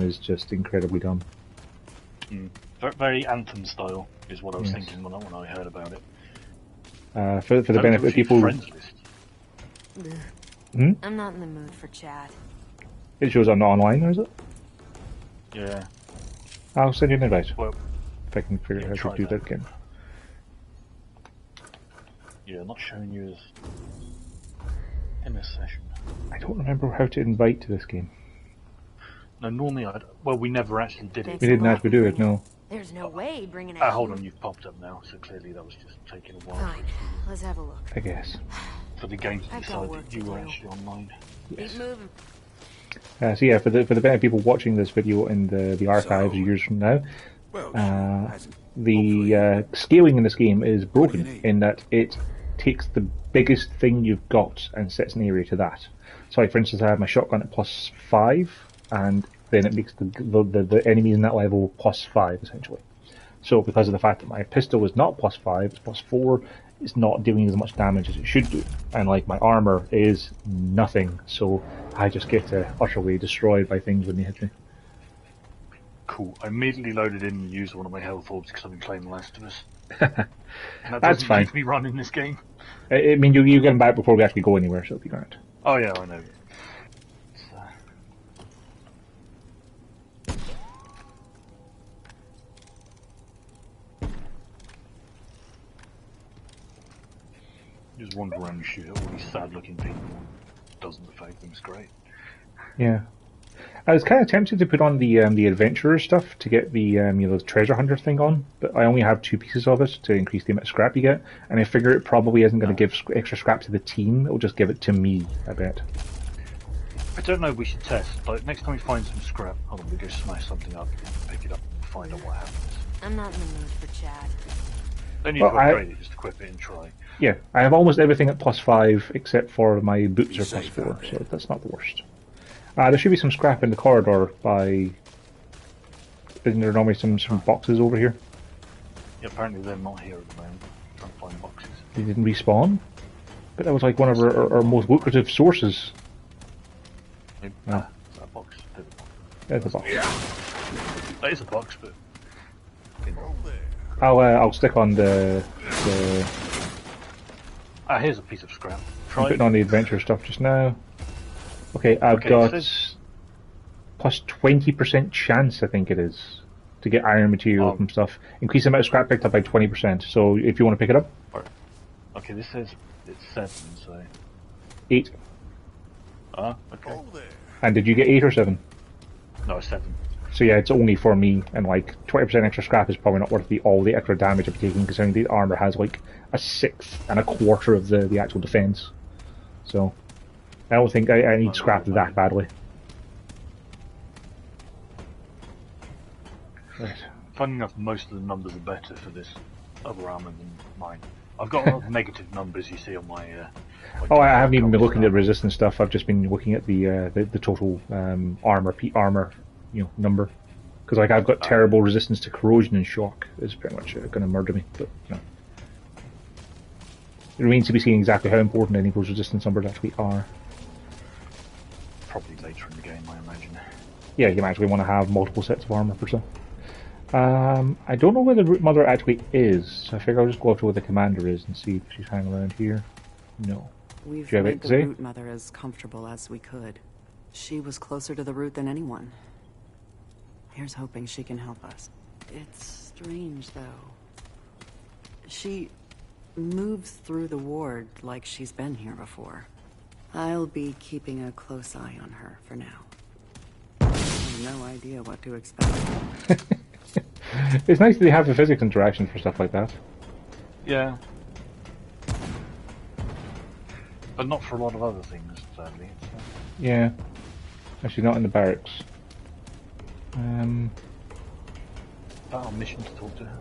is just incredibly dumb. Very Anthem style is what I was Yes. thinking when I heard about it. For the benefit of people, Friends list. I'm not in the mood for chat. it shows on online, or is it? Yeah. I'll send you an invite Well, if I can figure out how to do that again. yeah, not showing you as in a session. I don't remember how to invite to this game. No, normally we never actually did it. We didn't actually do it, no. There's no way bringing it. Hold on, you've popped up now, so clearly that was just taking a while. Fine, let's have a look. I guess. For the game to I've got decide work that to you were do. actually online. Yes. Keep moving. So yeah, for the benefit of people watching this video in the archives years from now, the scaling in this game is broken in that it takes the biggest thing you've got and sets an area to that. So like for instance, I have my shotgun at +5, and then it makes the enemies in that level +5 essentially. So because of the fact that my pistol is not +5, it's +4, it's not doing as much damage as it should do. And like my armor is nothing, so I just get utterly destroyed by things when they hit me. Cool. I immediately loaded in and used one of my health orbs because I've been playing The Last of Us. And That's fine. Make me run in this game. I mean, you get them back before we actually go anywhere, so it'll be grand. Oh yeah, I know. Just wander around and shoot at all these sad-looking people. Doesn't affect them. It's great. Yeah, I was kind of tempted to put on the adventurer stuff to get the the treasure hunter thing on, but I only have 2 pieces of it to increase the amount of scrap you get, and I figure it probably isn't going to give extra scrap to the team. It'll just give it to me, I bet. I don't know. We should test. Like next time we find some scrap, hold on, we go smash something up, pick it up, and find out what happens. I'm not in the mood for chat. Then you can upgrade it, just equip it and try. Yeah, I have almost everything at +5 except for my boots are +4, so that's not the worst. There should be some scrap in the corridor by... Isn't there normally some boxes over here? Yeah, apparently they're not here at the moment. Trying to find boxes. They didn't respawn? But that was like one of our most lucrative sources. Maybe, No. Is that a box? There's a box. That is a box, but... I'll stick on the here's a piece of scrap. I'm putting on the adventure stuff just now. Okay, I've got plus 20% chance, I think it is, to get iron material from stuff. Increase the amount of scrap picked up by 20%. So if you want to pick it up. Okay, this says it's 7, so... 8. Ah, okay. And did you get 8 or 7? No, it's 7. So yeah, it's only for me, and like 20% extra scrap is probably not worth all the extra damage I'm taking, considering the armor has like 1/6 and 1/4 of the actual defense. So I don't think I need scrap that badly. Right. Funny enough, most of the numbers are better for this other armor than mine. I've got a lot of negative numbers you see on my. I haven't even been looking at resistance stuff. I've just been looking at the total armor number, because like I've got terrible resistance to corrosion and shock. It's pretty much going to murder me. But it remains to be seen exactly how important any of those resistance numbers actually are. Probably later in the game, I imagine. Yeah, you might actually want to have multiple sets of armor per se. I don't know where the root mother actually is, so I figure I'll just go up to where the commander is and see if she's hanging around here. No. We've made the root mother as comfortable as we could. She was closer to the root than anyone. Here's hoping she can help us. It's strange, though. She moves through the ward like she's been here before. I'll be keeping a close eye on her for now. I have no idea what to expect. It's nice that they have the physics interaction for stuff like that. Yeah. But not for a lot of other things, sadly. Yeah. Actually, not in the barracks. Is that our mission to talk to her?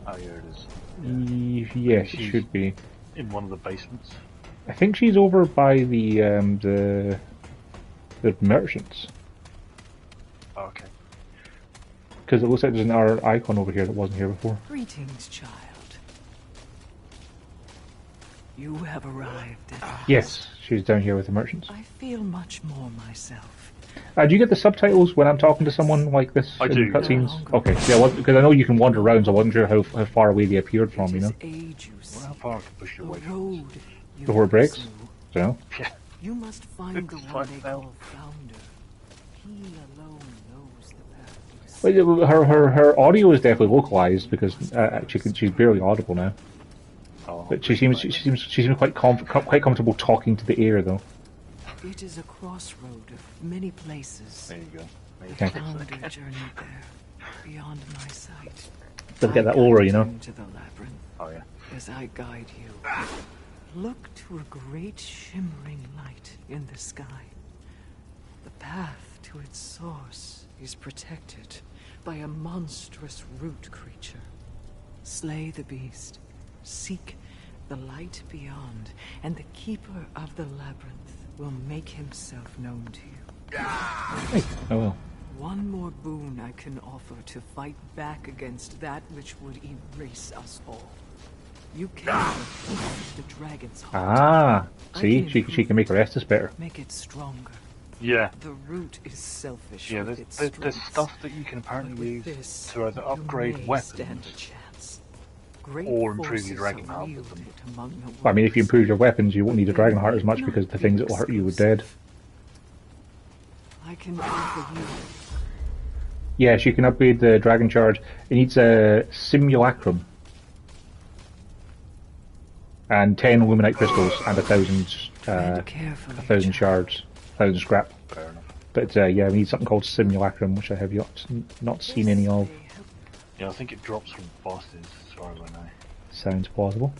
Oh, yeah, it is. Yes, it should be. In one of the basements. I think she's over by the merchants. Oh, okay. Because it looks like there's an R icon over here that wasn't here before. Greetings, child. You have arrived at last. Yes, she's down here with the merchants. I feel much more myself. Do you get the subtitles when I'm talking to someone like this I in do, cutscenes? yeah. Okay, yeah, because I know you can wander around, so I wasn't sure how far away they appeared from, you know, Age you Well, how far I can push you away from road you before it breaks. pursue. So, Yeah. You must find the It's one fine they now. call Founder. He alone knows the path. well, her audio is definitely localized because she's barely audible now. Oh, But she seems quite quite comfortable talking to the air though. It is a crossroad of many places. There you go. There you Okay. go. Founder journeyed there, beyond my sight. Don't get I that aura, you guided know. him to the labyrinth. Oh yeah. As I guide you, look to a great shimmering light in the sky. The path to its source is protected by a monstrous root creature. Slay the beast, seek the light beyond, and the keeper of the labyrinth will make himself known to you. Hey, oh well. One more boon I can offer to fight back against that which would erase us all. You can the dragon's heart. Ah, I see, can she improve can make her Estus better. Make it stronger. Yeah. The root is selfish. Yeah, with there's, its there's, there's strengths, stuff that you can but apparently with use this, to either you upgrade may weapons stand a chance. Great or improve forces your dragon are health with wielded them. among the Well, I mean, if you worlds, improve your weapons, you won't need a but dragon they heart as much may because not the be things that will hurt you are dead. exclusive. I can offer you Yeah, she can upgrade the dragon charge. It needs a simulacrum. And 10 luminite crystals and 1,000 tread carefully, 1,000 shards, 1,000 scrap. Fair enough. But yeah, we need something called simulacrum, which I have not seen any of. Yeah, I think it drops from bosses, as far as I know. Sounds plausible.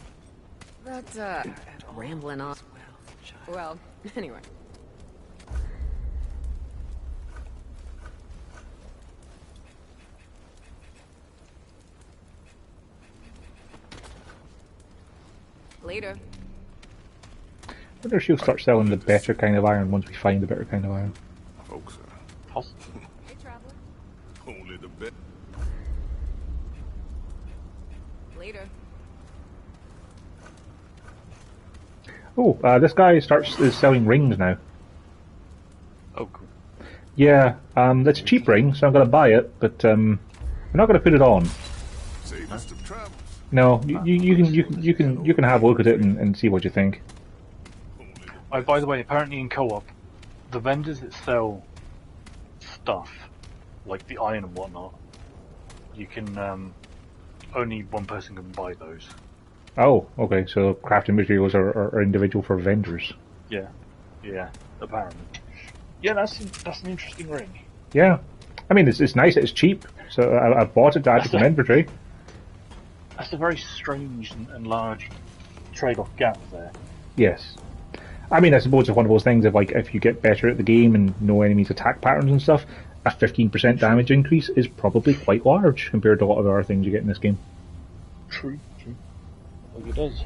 That, rambling on. Well, anyway. Later. I wonder if she'll start selling the better kind of iron once we find the better kind of iron. Folks, Possible. Hey, traveler. only the best. Later. Oh, this guy is selling rings now. Oh, cool. Yeah, that's a cheap ring, so I'm going to buy it, but I'm not going to put it on. Save us the travels. No, you can have a look at it and see what you think. Oh, by the way, apparently in co-op, the vendors that sell stuff, like the iron and whatnot, you can, only one person can buy those. Oh, okay. So crafting materials are individual for vendors. Yeah. Yeah, apparently. Yeah, that's an interesting ring. Yeah, I mean it's nice. It's cheap, so I bought it to add to my inventory. That's a very strange and large trade-off gap there. Yes, I mean I suppose it's one of those things of like if you get better at the game and know enemies' attack patterns and stuff, a 15% damage increase is probably quite large compared to a lot of other things you get in this game. True. Like it does.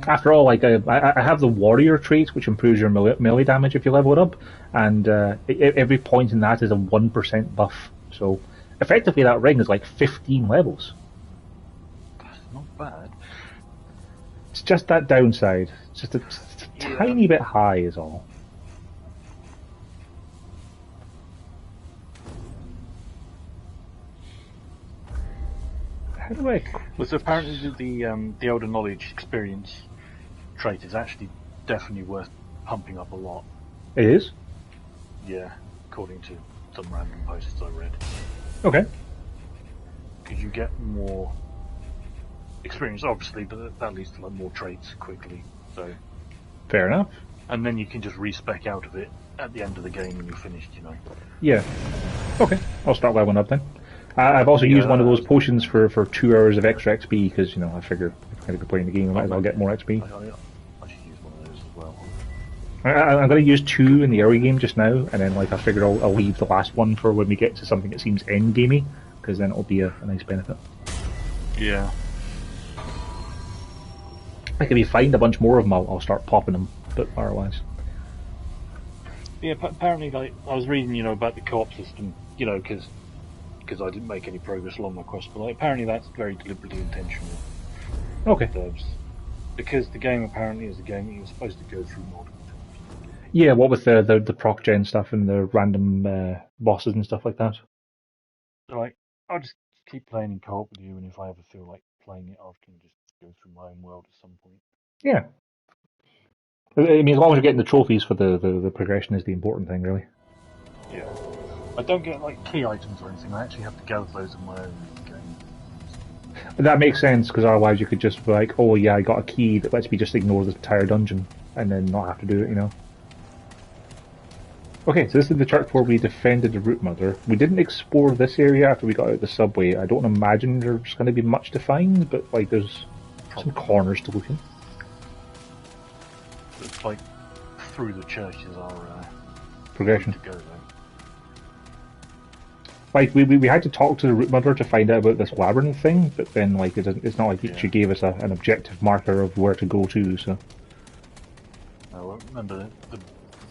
After all, like I have the warrior trait, which improves your melee damage if you level it up, and every point in that is a 1% buff. So effectively, that ring is like 15 levels. That's not bad. It's just that downside. It's just a tiny bit high, is all. How do I? Well, so apparently the Elder Knowledge experience trait is actually definitely worth pumping up a lot. It is. Yeah, according to some random posts I read. Okay. Because you get more experience, obviously, but that leads to like more traits quickly. So, Fair enough. and then you can just respec out of it at the end of the game when you're finished. You know. Yeah. Okay. I'll start leveling up then. I've also used one of those potions for 2 hours of extra XP because I figure if I'm going to be playing the game, I might as well get more XP. I should use one of those as well. I'm going to use 2 in the early game just now, and then I figure I'll leave the last one for when we get to something that seems end gamey, because then it'll be a nice benefit. Yeah. Like if you find a bunch more of them, I'll start popping them, but otherwise. Yeah, apparently, like I was reading, about the co-op system, because I didn't make any progress along my quest, but apparently that's very deliberately intentional. Okay. Because the game apparently is a game that you're supposed to go through multiple times. Yeah, what with the proc gen stuff and the random bosses and stuff like that. So, like, I'll just keep playing in co-op with you, and if I ever feel like playing it, I can just go through my own world at some point. Yeah. I mean, as long as you're getting the trophies for the progression is the important thing, really. Yeah. I don't get, like, key items or anything. I actually have to gather those in my own game. That makes sense, because otherwise you could just be like, oh yeah, I got a key that lets me just ignore the entire dungeon, and then not have to do it, you know. Okay, so this is the church where we defended the Root Mother. We didn't explore this area after we got out of the subway. I don't imagine there's going to be much to find, but like there's some corners to look in. Looks like through the church is our Progression. route to go, though. Like we had to talk to the Root Mother to find out about this labyrinth thing, but then like it's not like she gave us an objective marker of where to go to. So. I remember the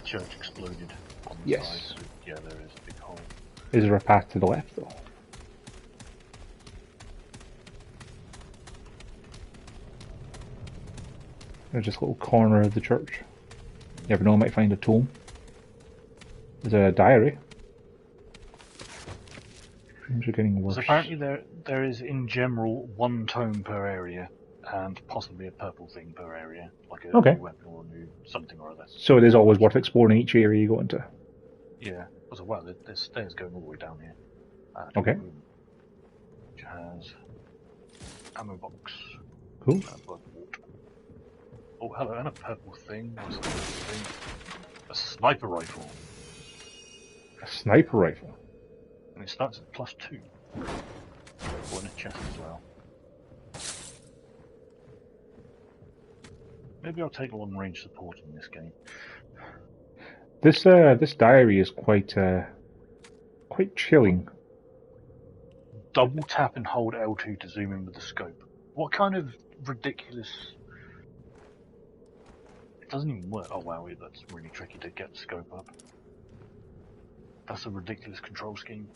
church exploded on the Yes. side. So yeah, there is a big hole. Is there a path to the left though? There's this little corner of the church. You never know, I might find a tome. There's a diary. Things are getting worse. So apparently there is in general one tome per area, and possibly a purple thing per area, like a new weapon or a new something or other. So it is always worth exploring each area you go into. Yeah. Also, wow, there's stairs going all the way down here. Okay. Room, which has ammo box. Cool. Oh, hello, and a purple thing. What's that thing? A sniper rifle. A sniper rifle? And it starts at +2. Or in a chest as well. Maybe I'll take long-range support in this game. This diary is quite chilling. Double tap and hold L2 to zoom in with the scope. What kind of ridiculous... It doesn't even work. Oh wow, that's really tricky to get the scope up. That's a ridiculous control scheme.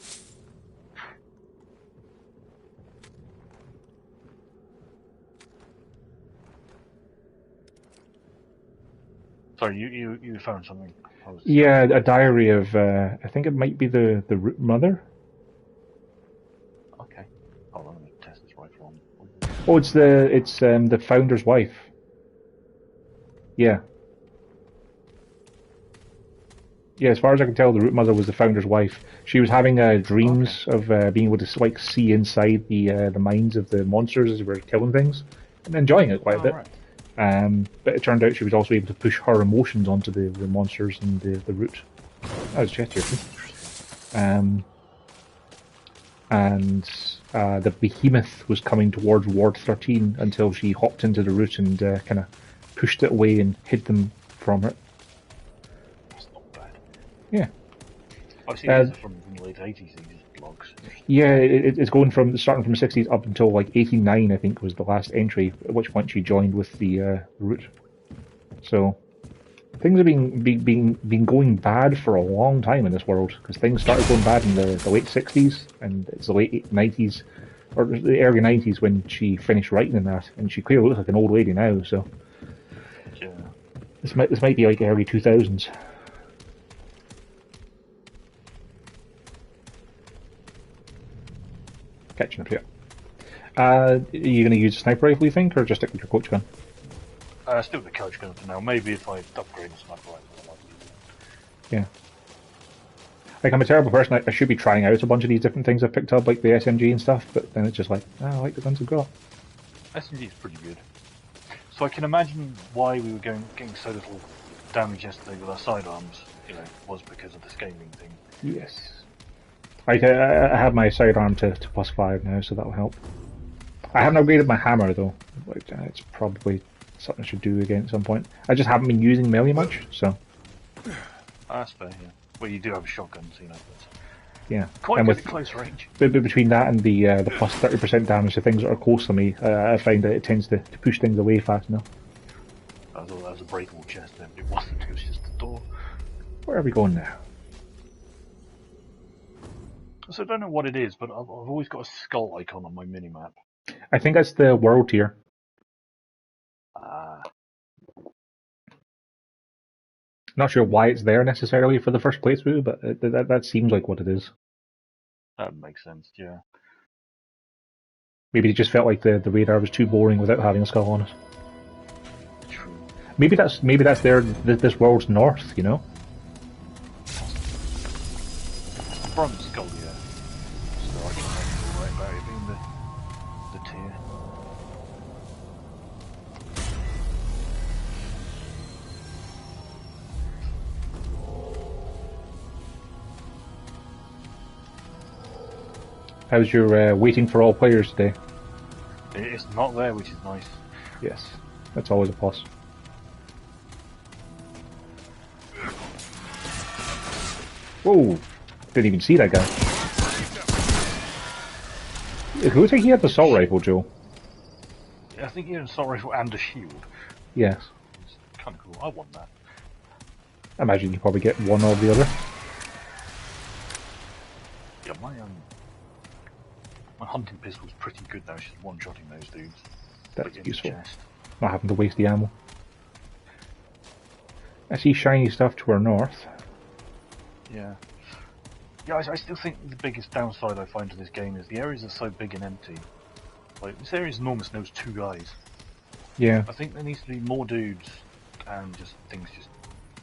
Sorry, you found something. Yeah, a diary of I think it might be the Root Mother. Okay. Hold on, let me test this rifle on. Oh, it's the founder's wife. Yeah. Yeah, as far as I can tell, the Root Mother was the founder's wife. She was having dreams of being able to like see inside the minds of the monsters as they were killing things, and enjoying it quite a bit. Right. But it turned out she was also able to push her emotions onto the monsters and the Root. That was chest here. And the behemoth was coming towards Ward 13 until she hopped into the Root and kind of pushed it away and hid them from it. That's not bad. Yeah. I've seen these from the late 80s, these blogs. Yeah, it's going from starting from the 60s up until like 89, I think, was the last entry, at which point she joined with the Root. So things have been going bad for a long time in this world, because things started going bad in the late 60s, and it's the late 90s, or the early 90s when she finished writing in that, and she clearly looks like an old lady now, so Yeah. this might be like early 2000s. Catching up here. Are you going to use a sniper rifle, you think, or just stick with your coach gun? Still the coach gun for now. Maybe if I upgrade the sniper rifle, I might use it. Yeah. Like, I'm a terrible person. I should be trying out a bunch of these different things I've picked up, like the SMG and stuff, but then it's just like, I like the guns I've got. SMG is pretty good. So I can imagine why we were getting so little damage yesterday with our sidearms, was because of the scaling thing. Yes. Like, I have my sidearm to +5 now, so that'll help. I haven't upgraded my hammer, though. Like, it's probably something I should do again at some point. I just haven't been using melee much, so... That's fair, yeah. Well, you do have a shotgun, so but yeah. quite and good with at close range. between that and the plus 30% damage to things that are close to me, I find that it tends to push things away fast enough. I thought that was a breakable chest, then, but it wasn't. It was just the door. Where are we going now? So I don't know what it is, but I've always got a skull icon on my minimap. I think that's the world tier. Not sure why it's there necessarily for the first playthrough, but that seems like what it is. That makes sense. Yeah. Maybe it just felt like the radar was too boring without having a skull on it. True. Maybe that's this world's north, you know? From Skull, yeah. So I can remember right about it being the tier. How's your waiting for all players today? It's not there, which is nice. Yes, that's always a plus. Whoa! Didn't even see that guy. It looks like he had the assault rifle, Joe. Yeah, I think he had an assault rifle and a shield. Yes. It's kind of cool. I want that. I imagine you probably get one or the other. Yeah, my hunting pistol's pretty good now. It's just one-shotting those dudes. That's in the useful. chest. Not having to waste the ammo. I see shiny stuff to our north. Yeah. Yeah, I still think the biggest downside I find to this game is the areas are so big and empty. Like, this area's enormous and there's 2 guys. Yeah. I think there needs to be more dudes and just things just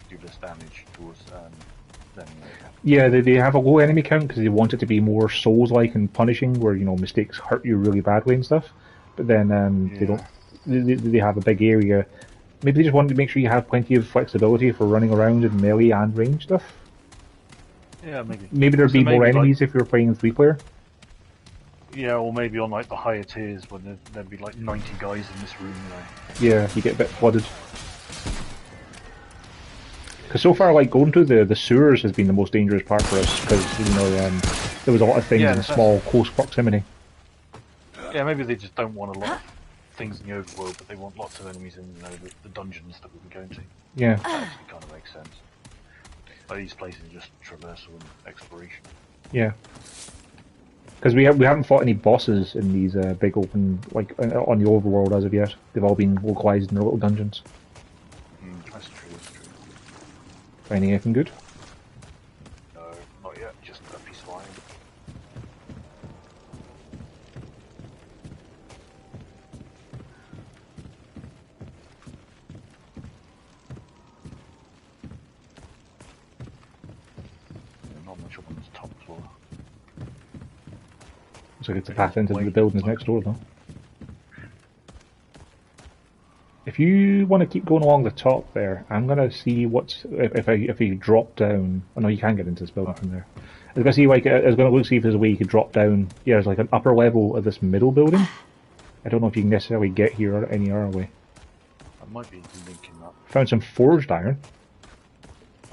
do less damage towards them. Yeah, they have a low enemy count because they want it to be more Souls-like and punishing, where, you know, mistakes hurt you really badly and stuff. But then they don't. They have a big area. Maybe they just wanted to make sure you have plenty of flexibility for running around in melee and range stuff. Yeah, maybe. Maybe there'd be more enemies if you were playing 3-player. Yeah, or maybe on like the higher tiers when there'd be like 90 guys in this room. Yeah, you get a bit flooded. Because so far, like, going through the sewers has been the most dangerous part for us, because, you know, there was a lot of things in small, close proximity. Yeah, maybe they just don't want a lot of things in the overworld, but they want lots of enemies in, you know, the dungeons that we've been going to. Yeah. That actually kind of makes sense. Like, these places are just traversal and exploration. Yeah. Because we haven't fought any bosses in these big open, like, on the overworld as of yet. They've all been localized in their little dungeons. That's true, that's true. Finding anything good? No, not yet, just a piece of iron. Yeah, not much up on this top floor. Looks like it's a path into the buildings next door, though. If you want to keep going along the top there, I'm gonna see what's if you drop down. Oh no, you can get into this building from there. I was gonna see like I was gonna look see if there's a way you could drop down. Yeah, there's like an upper level of this middle building. I don't know if you can necessarily get here or any other way. I might be linking up. Found some forged iron.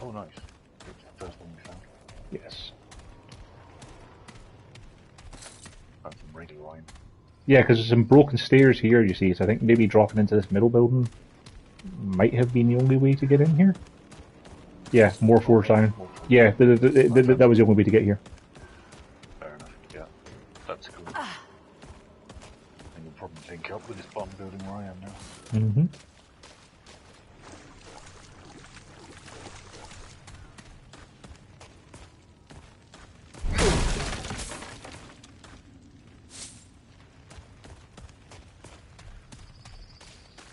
Oh, nice. It's the first one we found. Yes. Found some regular iron. Yeah, because there's some broken stairs here, you see, so I think maybe dropping into this middle building might have been the only way to get in here. Yeah, more forged iron. Yeah, that was the only way to get here. Fair enough, yeah. That's cool. And you'll probably link up with this bottom building where I am now. Mm-hmm.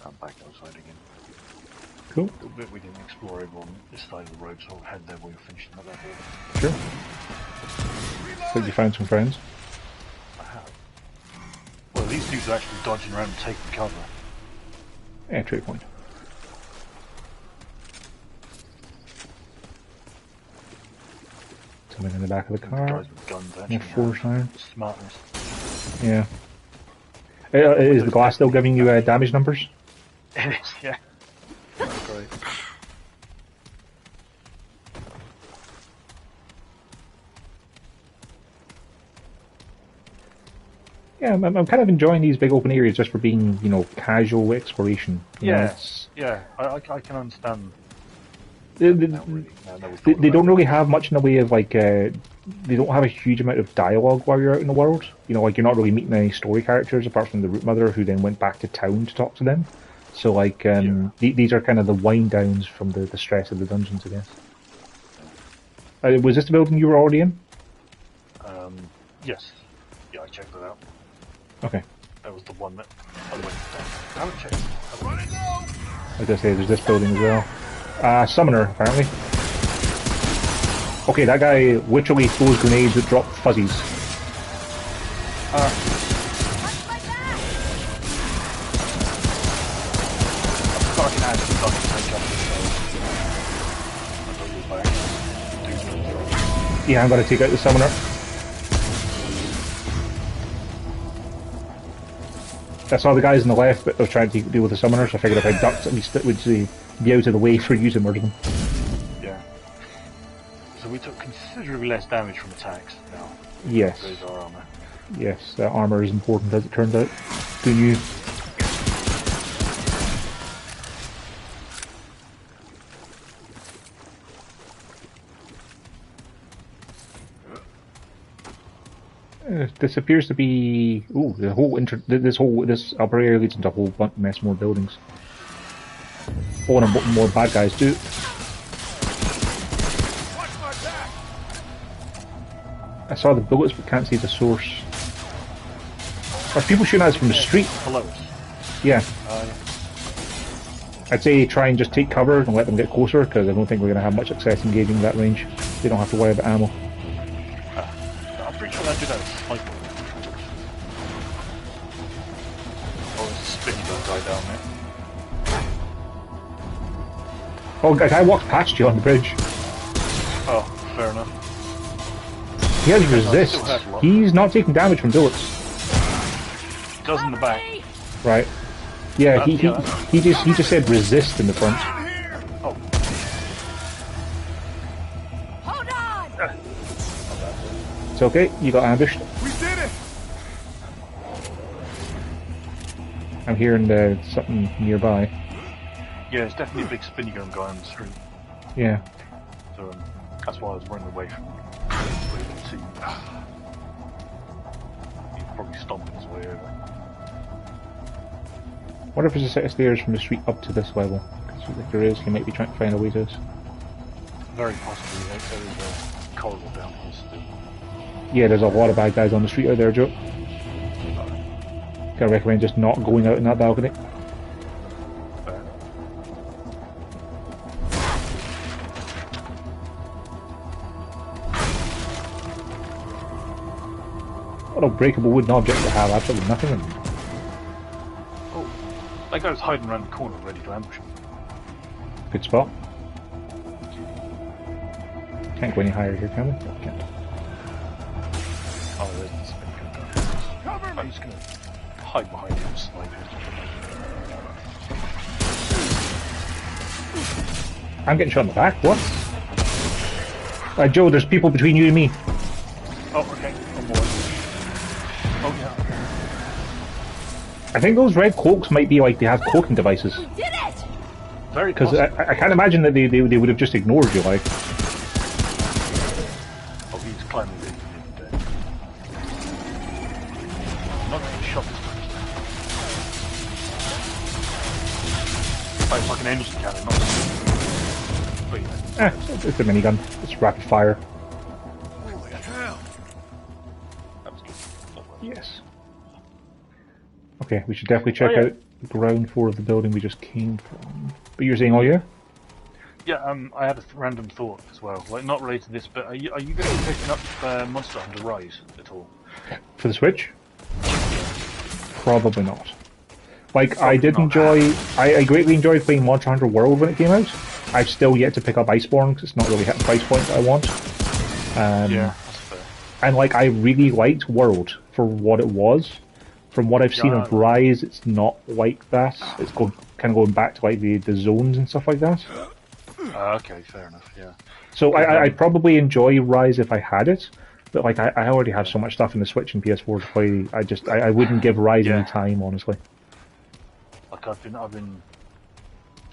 I'm back outside again. Cool. A little bit we didn't explore over on this side of the road, so I'll head there while you're finishing up that building. Sure. Think you found some friends? I have. Well, these dudes are actually dodging around and taking cover. Entry point. Something in the back of the car. Guys with guns actually. More forged iron. Smartness. Yeah. Is the glass still giving you damage numbers? It is, yeah. That's great. Yeah, I'm kind of enjoying these big open areas just for being, you know, casual exploration. Yes, yeah, I can understand. They don't really have much in the way of like they don't have a huge amount of dialogue while you're out in the world. You know, like you're not really meeting any story characters apart from the root mother who then went back to town to talk to them. So like, these are kind of the wind downs from the stress of the dungeons, I guess. Was this the building you were already in? Yes. Yeah, I checked that out. Okay. That was the one that I went down. I haven't checked. As I say, there's this building as well. Summoner, apparently. Okay, that guy literally throws grenades that drop fuzzies. Fucking add fucking take up Yeah, I'm gonna take out the summoner. I saw the guys on the left that were trying to deal with the summoner, so I figured if I ducked, at least it would be out of the way for you to murder them. Yeah. So we took considerably less damage from attacks now. Yes. Goes our armor. Yes, armor is important as it turns out. Do you? This appears to be. Ooh, the whole this upper area leads into a whole bunch mess more buildings. Oh, and more bad guys too. I saw the bullets but can't see the source. Are people shooting at us from the street? Below us. Yeah. I'd say try and just take cover and let them get closer, because I don't think we're going to have much success engaging that range. They don't have to worry about ammo. I'm pretty sure that did that sniper. Oh, there's a spinny guy down there. Oh, a guy walks past you on the bridge. Oh, fair enough. He has resist. He's not taking damage from bullets. Does in the back. Right. Yeah, he just said resist in the front. Oh. Hold on! It's okay, you got ambushed. We did it! I'm hearing something nearby. Yeah, it's definitely a big spinny gun guy on the street. Yeah. So that's why I was running away from him. See. He's probably stomping his way over. What if there's a set of stairs from the street up to this level? Because if there is, he might be trying to find a way to us. Very possibly, there is a corridor down here still. Yeah, there's a lot of bad guys on the street out there, Joe. I recommend just not going out in that balcony. What a breakable wooden object to have, absolutely nothing in it. Oh, that guy's hiding around the corner ready to ambush him. Good spot. Can't go any higher here, can we? No, we can't. Oh, there's the spinning gun guy. I'm just gonna hide behind him, snipe him. I'm getting shot in the back, what? Joe, there's people between you and me. Oh, okay, on board. Oh, yeah. I think those red cloaks might be like they have cloaking devices. We did it! Very Because possible. I can't imagine that they would have just ignored you, like. Oh, he's climbing the dead. I'm not getting shot this time. By a fucking engine cannon, not wait, It's a minigun. It's rapid fire. Holy hell! that was good. Yes. Okay, we should definitely check out ground floor of the building we just came from. But you're saying, oh yeah? Yeah, I had a random thought as well. Like, not related to this, but are you going to be picking up Monster Hunter Rise at all? For the Switch? Probably not. Like, I did enjoy... I greatly enjoyed playing Monster Hunter World when it came out. I've still yet to pick up Iceborne, because it's not really hit the price point that I want. Yeah, that's fair. And, like, I really liked World for what it was. From what I've seen of Rise, it's not like that. It's kind of going back to, like, the zones and stuff like that. Okay, fair enough, yeah. So I'd probably enjoy Rise if I had it, but like I already have so much stuff in the Switch and PS4 to play. I wouldn't give Rise any time, honestly. Like I've been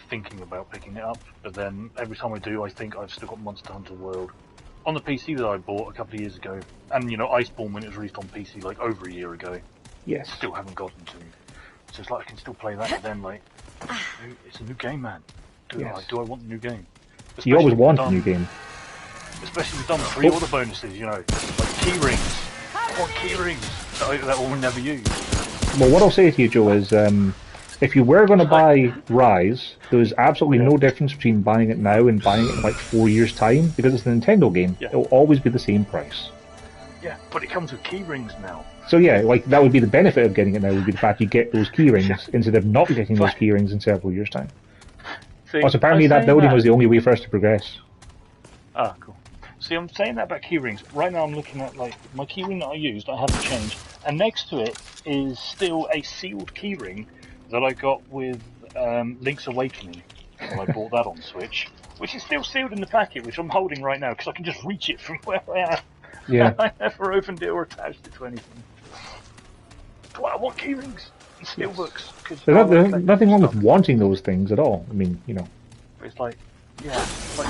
thinking about picking it up, but then every time I do, I think I've still got Monster Hunter World on the PC that I bought a couple of years ago, and you know Iceborne when it was released on PC like over a year ago. Yes. Still haven't gotten to. So it's like I can still play that, but then like It's a new game, man. Do Yes. I want the new game? You always Especially want with a new game. Especially with done pre-order bonuses, you know, like key rings. I want key rings that we'll never use. Well, what I'll say to you, Joe, is if you were going to buy Rise, there's absolutely no difference between buying it now and buying it in like 4 years' time, because it's a Nintendo game. Yeah. It'll always be the same price. Yeah, but it comes with key rings now. So yeah, like that would be the benefit of getting it now, would be the fact you get those key rings instead of not getting those key rings in several years' time. See, Also, apparently that building was the only way for us to progress. Ah, cool. See, I'm saying that about key rings. Right now I'm looking at, like, my key ring that I used, I haven't changed. And next to it is still a sealed key ring that I got with Link's Awakening. And I bought that on Switch. Which is still sealed in the packet, which I'm holding right now, because I can just reach it from where I am. Yeah. I never opened it or attached it to anything. But I want key rings and steelbooks. There's nothing wrong with wanting those things at all. I mean, you know. It's like, yeah, like,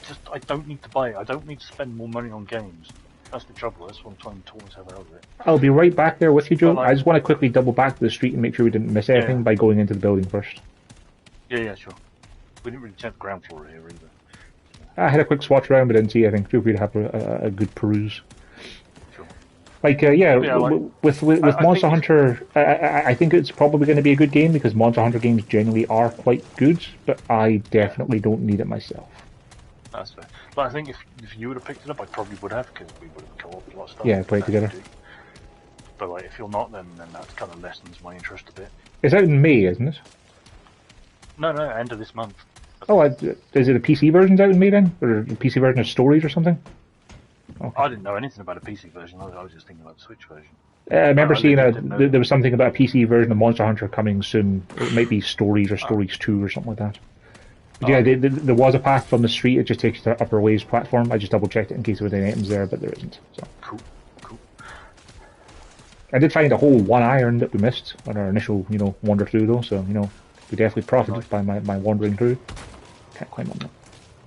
just I don't need to buy it. I don't need to spend more money on games. That's the trouble. That's what I'm trying to talk myself out of it. I'll be right back there with you, Joe. Like, I just want to quickly double back to the street and make sure we didn't miss anything by going into the building first. Yeah, sure. We didn't really check the ground floor here either. I had a quick swatch around, but didn't see anything. Feel free to have a good peruse. Sure. Like, with Monster Hunter, I think it's probably going to be a good game because Monster Hunter games generally are quite good, but I definitely don't need it myself. That's fair. But I think if you would have picked it up, I probably would have, because we would have co-opted a lot of stuff. Yeah, play it together. But like, if you're not, then that kind of lessens my interest a bit. It's out in May, isn't it? No, end of this month. Oh, is it a PC version out in May then? Or a PC version of Stories or something? Okay. I didn't know anything about a PC version. I was just thinking about the Switch version. I remember seeing there was something about a PC version of Monster Hunter coming soon. It might be Stories or Stories 2 or something like that. But yeah, there was a path from the street. It just takes you to Upper Waves platform. I just double checked it in case there were any items there, but there isn't. So. Cool. I did find a whole one iron that we missed on our initial, wander through though. So we definitely profited by my wandering through. Can't climb on that.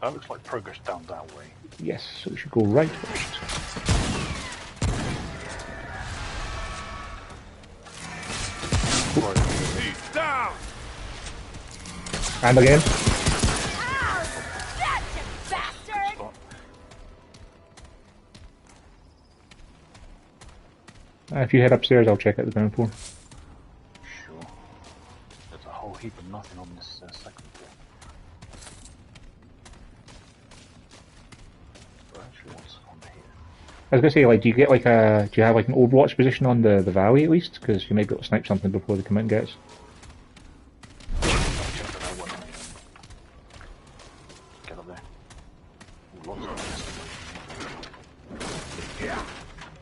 That looks like progress down that way. Yes, so we should go right first. He's down. And again. Ow! Gotcha, bastard! If you head upstairs, I'll check out the ground floor. Sure. There's a whole heap of nothing on this second floor. But actually, what's on here? I was gonna say, like, do you have like an Overwatch position on the valley at least? Because you might be able to snipe something before they come out and get us. Get up there. Ooh, lots of this.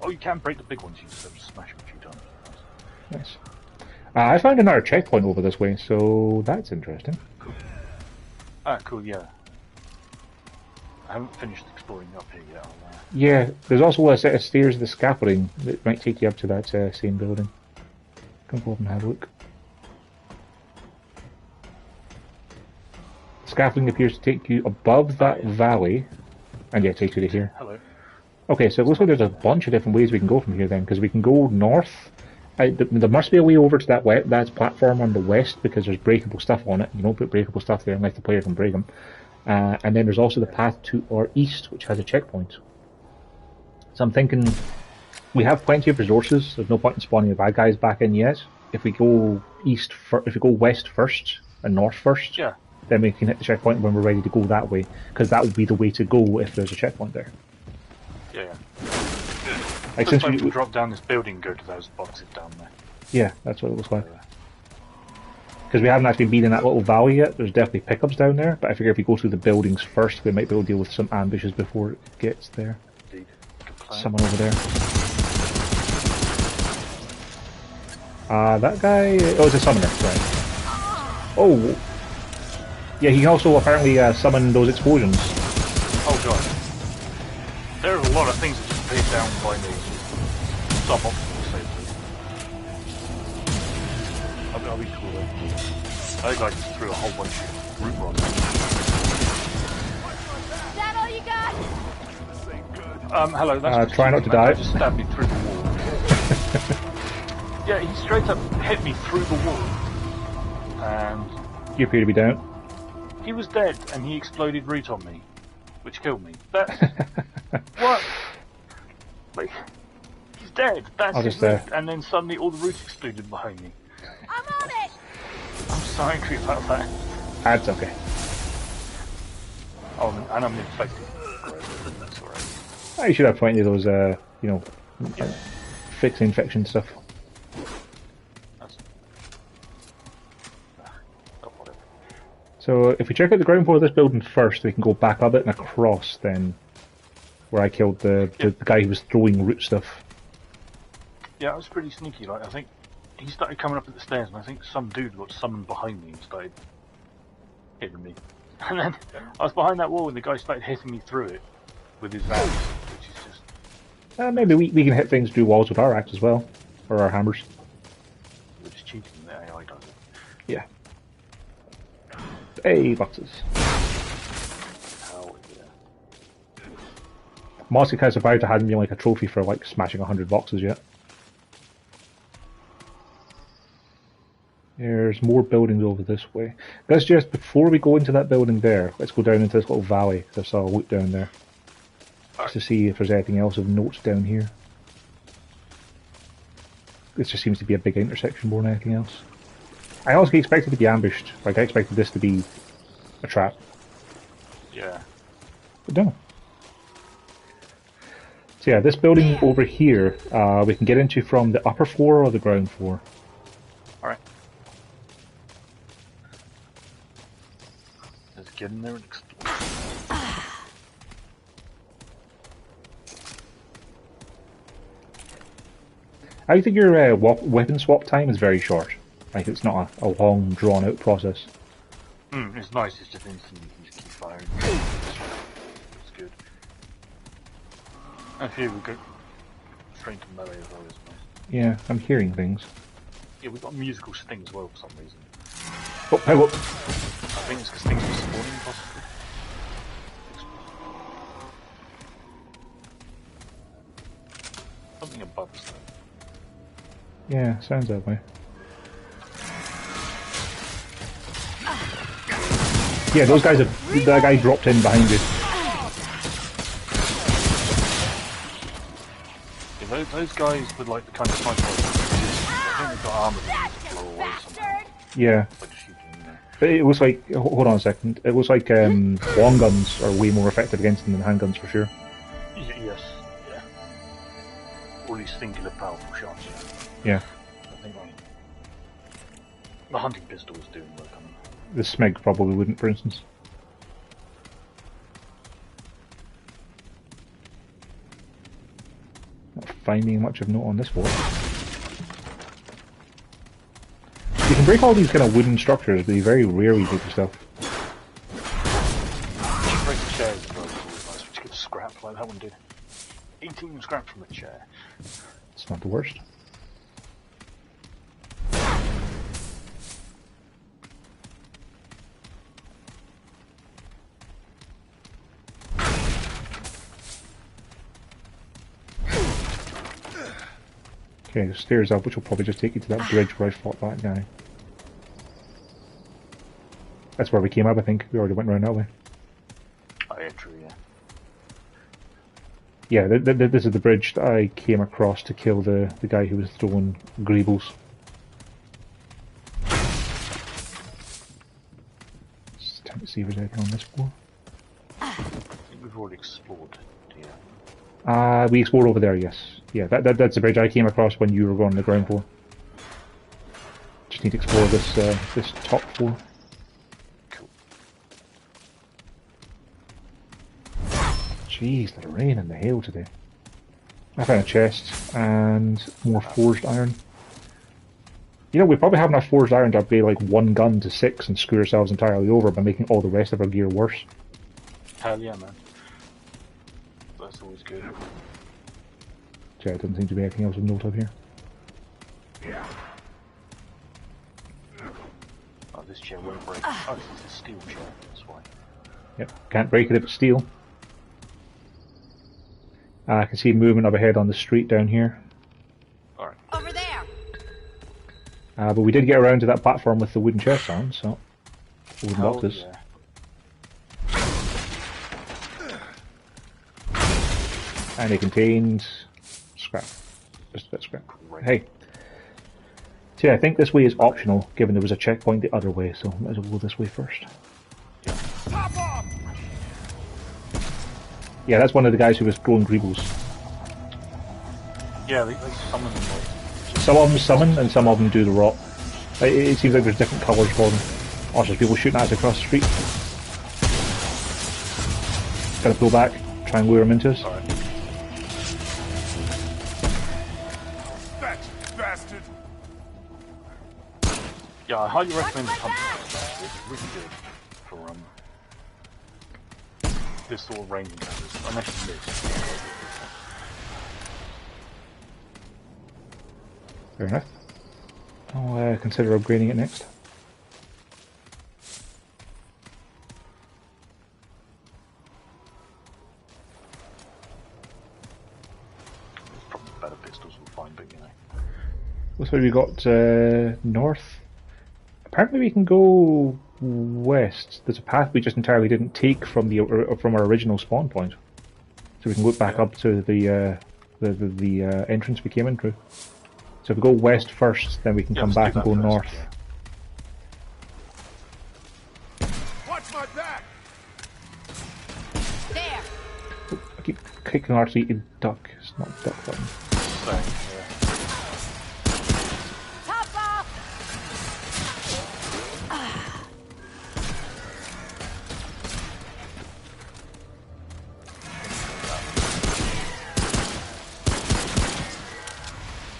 Oh, you can break the big ones. You just have to smash them a few times. Nice. I found another checkpoint over this way, so that's interesting. Cool. Ah, cool. Yeah. I haven't finished exploring up here yet. Yeah, there's also a set of stairs, the scaffolding, that might take you up to that same building. Come over and have a look. Scaffolding appears to take you above that valley, and yeah, it takes you to here. Hello. Okay, so it looks like there's a bunch of different ways we can go from here then, because we can go north. There must be a way over to that platform on the west, because there's breakable stuff on it. You don't put breakable stuff there unless the player can break them. And then there's also the path to our east, which has a checkpoint. So I'm thinking we have plenty of resources. There's no point in spawning the bad guys back in yet. If we go west first and north first, then we can hit the checkpoint when we're ready to go that way, because that would be the way to go if there's a checkpoint there. Yeah. Like, Since we drop down this building and go to those boxes down there. Yeah, that's what it looks like. Because we haven't actually been in that little valley yet. There's definitely pickups down there, but I figure if we go through the buildings first, we might be able to deal with some ambushes before it gets there. Indeed. Someone over there. That guy... Oh, it's a summoner, right. Oh! Yeah, he can also apparently summon those explosions. Oh god. There are a lot of things that just appear down by me. Suboptimal safely. I'll be cool though. I think I just threw a whole bunch of root rods. Is that all you got? Hello, that's try not to die. Just stabbed me through the wall. Yeah, he straight up hit me through the wall. And You appear to be down. He was dead, and he exploded root on me, which killed me. That what? Like, he's dead. That's I'll his just, root, and then suddenly all the root exploded behind me. I'm on it! I'm so angry about that. That's okay. Oh, and I'm infected. That's alright. You should have plenty of those, you know, fix infection stuff. That's... Oh, whatever. So if we check out the ground floor of this building first, we can go back up it and across then, where I killed the guy who was throwing root stuff. Yeah, it was pretty sneaky. Like, I think he started coming up at the stairs, and I think some dude got summoned behind me and started hitting me. And then I was behind that wall, and the guy started hitting me through it with his axe, which is just... Maybe we can hit things through walls with our axe as well, or our hammers. We're just cheating, the AI does it. Yeah. Hey, boxes. Hell yeah. Moscow has about to hand me like a trophy for like smashing 100 boxes yet. There's more buildings over this way. Let's just, before we go into that building there, let's go down into this little valley, because I saw a loot down there. Just to see if there's anything else of note down here. This just seems to be a big intersection more than anything else. I honestly expected to be ambushed. Like, I expected this to be a trap. Yeah. But no. So yeah, this building over here, we can get into from the upper floor or the ground floor. Alright. Let's get in there and explore. I think your weapon swap time is very short. Like, it's not a long, drawn-out process. It's nice, it's just instant, you can just keep firing. It's good. And here we go. Straight to melee as well, is nice. Yeah, I'm hearing things. Yeah, we've got a musical sting as well for some reason. Oh, hang on. I think it's because things are spawning, possibly. Something above us, though. Yeah, sounds that way. Yeah, those guys have... That guy dropped in behind you. Yeah, those guys with like the kind of sniper rifles, I think they've got armor that can blow away somehow. Yeah. By just shooting them there. But it was like... Hold on a second. It was like long guns are way more effective against them than handguns for sure. Yes, yeah. All these singular powerful shots, yeah. Yeah. I think the hunting pistol is doing work on them. The Smeg probably wouldn't, for instance. Not finding much of note on this wall. You can break all these kind of wooden structures, but you very rarely do the stuff. You should break the chairs as well, it's always nice. Just get scrap like that one did. 18 scrap from a chair. It's not the worst. Okay, the stairs up, which will probably just take you to that bridge where I fought that guy. That's where we came up, I think. We already went around that way. Oh yeah, true, yeah. Yeah, this is the bridge that I came across to kill the guy who was throwing greebles. Just time to see if there's anything on this floor. I think we've already explored, yeah. We explored over there, yes. Yeah, that's the bridge I came across when you were going on the ground floor. Just need to explore this this top floor. Cool. Jeez, the rain and the hail today. I found a chest and more forged iron. You know, we probably have enough forged iron to upgrade like one gun to 6 and screw ourselves entirely over by making all the rest of our gear worse. Hell yeah, man. That's always good. Yeah, it doesn't seem to be anything else of note up here. Oh, this chair won't break. Oh, this is a steel chair, that's why. Yep, can't break it if it's steel. I can see movement up ahead on the street down here. Alright. Over there! But we did get around to that platform with the wooden chest on, so... Wooden Hell boxes. yeah. And it contains scrap. Just a bit of scrap. Great. Hey. See, I think this way is optional, given there was a checkpoint the other way, so might as well go this way first. Pop off! Yeah, that's one of the guys who was growing greebles. Yeah, they summon them like... Some of them summon, and some of them do the rot. It seems like there's different colours for them. Also, there's people shooting at us across the street. Gotta pull back, try and lure them into us. Sorry. That bastard! Yeah, I highly recommend the Hunter. It's really good for this sort of range encounters. Unless you miss. Fair enough. I'll consider upgrading it next. Probably better pistols will find, but you know. Looks like we got north. Apparently we can go west. There's a path we just entirely didn't take from our original spawn point, so we can look back up to the entrance we came in through. So if we go west first, then we can come back and go north. Yeah. Watch my back! There. Oh, I keep kicking RC to duck. It's not duck button. So, yeah. Top off.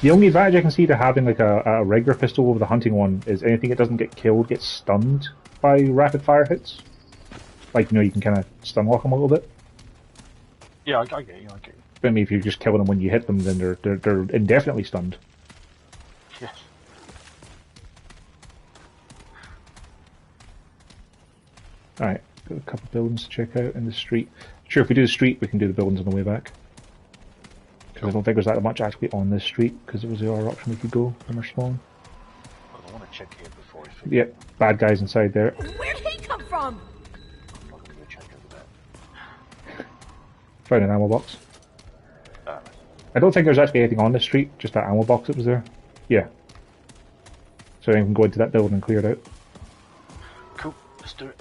The only advantage I can see to having like a regular pistol over the hunting one is anything that doesn't get killed gets stunned by rapid fire hits. Like, you know, you can kind of stun lock them a little bit. Yeah, I get you, I get you. But I mean, if you're just killing them when you hit them, then they're indefinitely stunned. Yes. Alright, got a couple of buildings to check out in the street. Sure, if we do the street, we can do the buildings on the way back. Because I don't think there's that much actually on this street, because it was the other option we could go from our spawn. I want to check here before I figure. Yep, bad guys inside there. Where'd he come from? I'm not going to check over there. Found an ammo box. Right. I don't think there's actually anything on this street, just that ammo box that was there. Yeah. So then we can go into that building and clear it out. Cool, let's do it.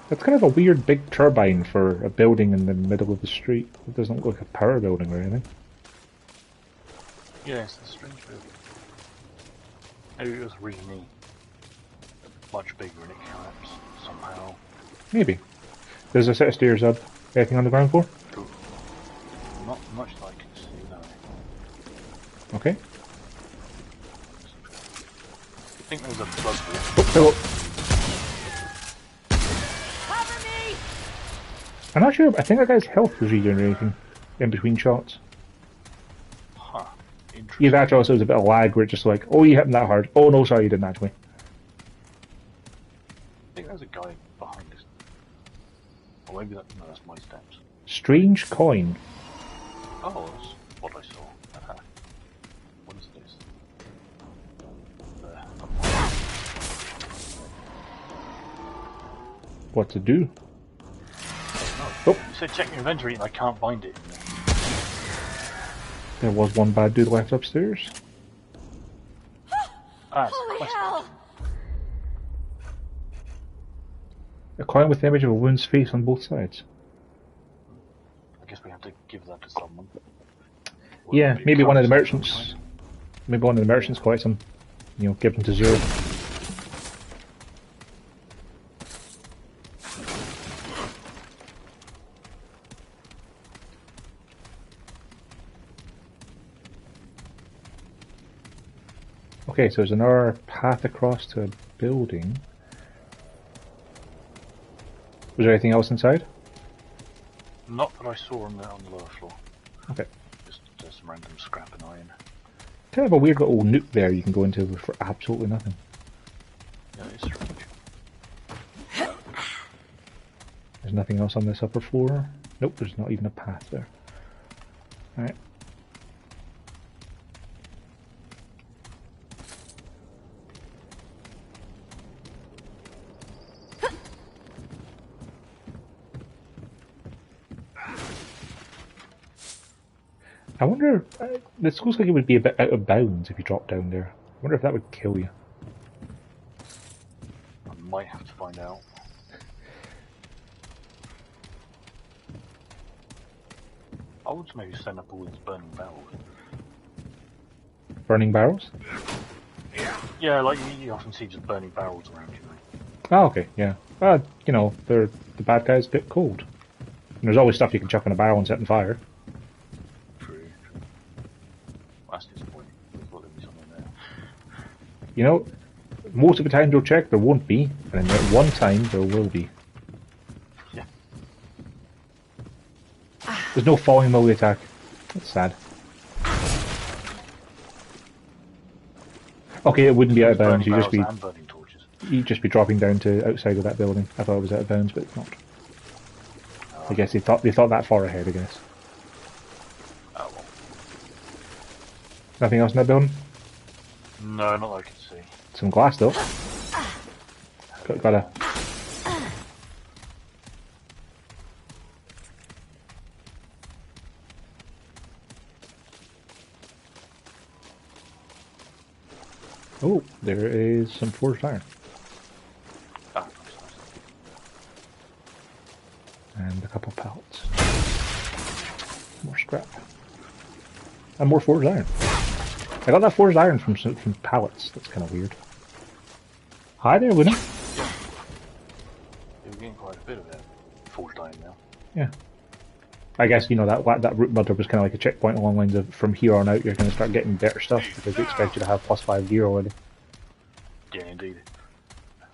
That's kind of a weird big turbine for a building in the middle of the street. It doesn't look like a power building or anything. Yeah, it's a strange building. Maybe it was originally much bigger and it collapsed somehow. Maybe. There's a set of stairs up. Anything on the ground floor? Cool. Not much that I can see, no. Okay. I think there's a blood wall. Oh, hello. Cover me. I'm not sure, I think that guy's health was regenerating in between shots. Huh. Interesting. Either that or also there was a bit of lag where it's just like, oh, you hit him that hard. Oh no, sorry, you didn't actually. I think there's a guy behind us. Or maybe no, that's my steps. Strange coin. Oh, that's what I saw. What is this? What to do? You said check your inventory and I can't find it. There was one bad dude left upstairs. Ah, it's a Holy quest. hell. A coin with the image of a woman's face on both sides. I guess we have to give that to someone. Yeah, Well, maybe you one of the can't merchants. find it. Maybe one of the merchants collects them. You know, give them to Zero. Okay, so there's another path across to a building. Was there anything else inside? Not that I saw on the lower floor. Okay. some random scrap and iron. Kind of a weird little nook there you can go into for absolutely nothing. Yeah, it's strange. There's nothing else on this upper floor. Nope, there's not even a path there. Alright. I wonder, this looks like it would be a bit out of bounds if you drop down there. I wonder if that would kill you. I might have to find out. I would maybe send up all these burning barrels. Burning barrels? Yeah, like you often see just burning barrels around you. Oh, okay, yeah. You know, the bad guys a bit cold. And there's always stuff you can chuck in a barrel and set on fire. True. That's disappointing. I thought there'd be something there. You know, most of the time you'll check, there won't be. And then at one time, there will be. Yeah. There's no falling melee attack. That's sad. Okay, it wouldn't be out of bounds. Burning barrels and burning torches. You'd just be dropping down to outside of that building. I thought it was out of bounds, but it's not. I guess they thought that far ahead. I guess. Oh well. Nothing else in that building. No, not that I can see. Some glass though. Got a. Oh, there is some forged iron. Ah, nice. And a couple pallets. More scrap. And more forged iron. I got that forged iron from pallets. That's kind of weird. Hi there, Luna. Yeah, we're getting quite a bit of it. Forged iron now. Yeah. I guess, you know, that root mudder was kind of like a checkpoint along the lines of from here on out you're going to start getting better stuff because they expect you to have +5 gear already. Yeah, indeed.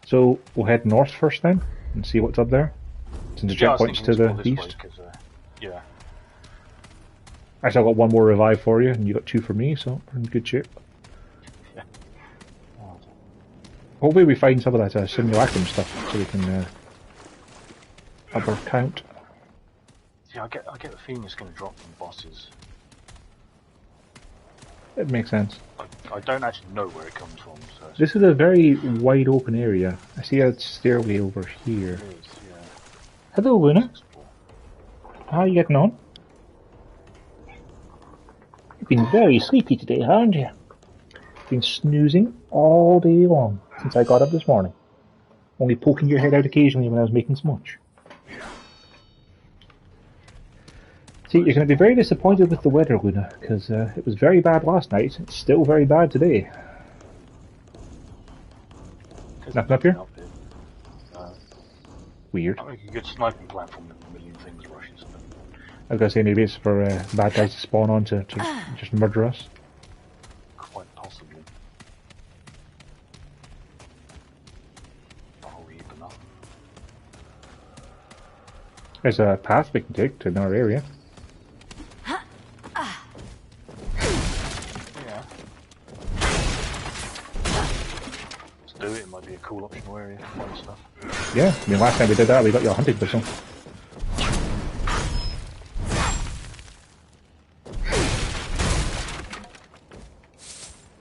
So we'll head north first then and see what's up there. Since the Yeah, I was checkpoint's thinking to let's the go this east. way, 'cause, yeah. Actually, I've got one more revive for you, and you got 2 for me, so we're in good shape. Yeah. Oh, Hopefully we find some of that simulacrum stuff so we can up our count. yeah, I get the feeling it's going to drop from bosses. It makes sense. I don't actually know where it comes from, so This is a very wide open area. I see a stairway over here. it is, yeah. Hello, Luna. Explore. How are you getting on? You've been very sleepy today, haven't you? Been snoozing all day long since I got up this morning. Only poking your head out occasionally when I was making some lunch. See, you're going to be very disappointed with the weather, Luna, because it was very bad last night. It's still very bad today. Nothing up here? Weird. I make a good sniping platform with a million things rushes. I was going to say maybe it's for bad guys to spawn on to just murder us. Quite possibly. Oh, even up. There's a path we can take to another area. Yeah. Let's do it. It might be a cool optional area for fun stuff. Yeah, I mean last time we did that we got your hunting pistol.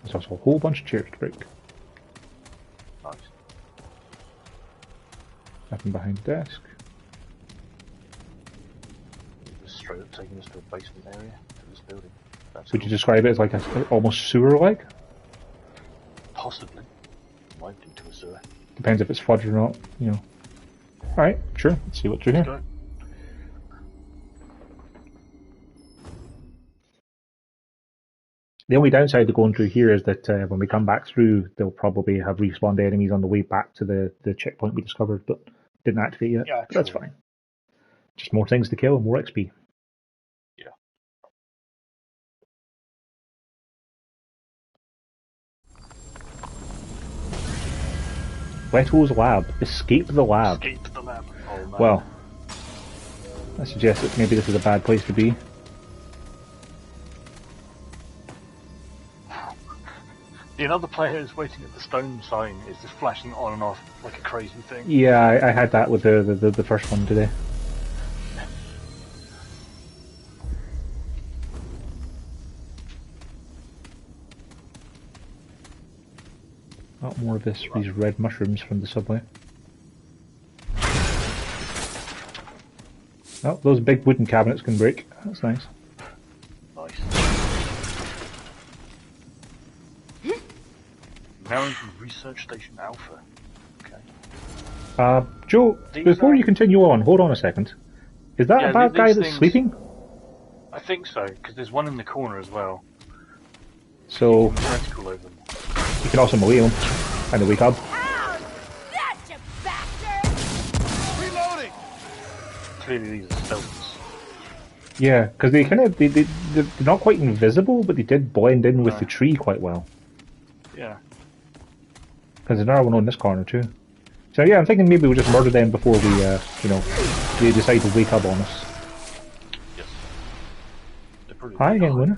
There's also a whole bunch of chairs to break. Nice. Nothing behind the desk. Just straight up taking us to a basement area to this building. That's Would cool. you describe it as like a almost sewer-like? Possibly. Might lead to a sewer. Depends if it's fudge or not, you know. Alright, sure, let's see what's through here. Go. The only downside to going through here is that when we come back through, they'll probably have respawned enemies on the way back to the checkpoint we discovered, but didn't activate yet. Yeah, But that's true. fine. Just more things to kill and more XP. Yeah. Leto's lab. Escape the lab. Escape the lab. Oh, man. Well, I suggest that maybe this is a bad place to be. The another player is waiting at the stone sign is just flashing on and off like a crazy thing. Yeah, I had that with the first one today. Not more of these red mushrooms from the subway. Oh, those big wooden cabinets can break. That's nice. Nice. Now into Research Station Alpha. Okay. Joe, before you continue on, hold on a second. Is that a bad guy that's sleeping? I think so, because there's one in the corner as well. So, Vertical over them. you can also melee him and then wake up. Ow! Gotcha, bastard! Reloading! Clearly these are stealths. Yeah, because they're not quite invisible, but they did blend in with the tree quite well. Yeah. Because there's another one on this corner too. So yeah, I'm thinking maybe we'll just murder them before we, they decide to wake up on us. Yes. Hi again, Luna.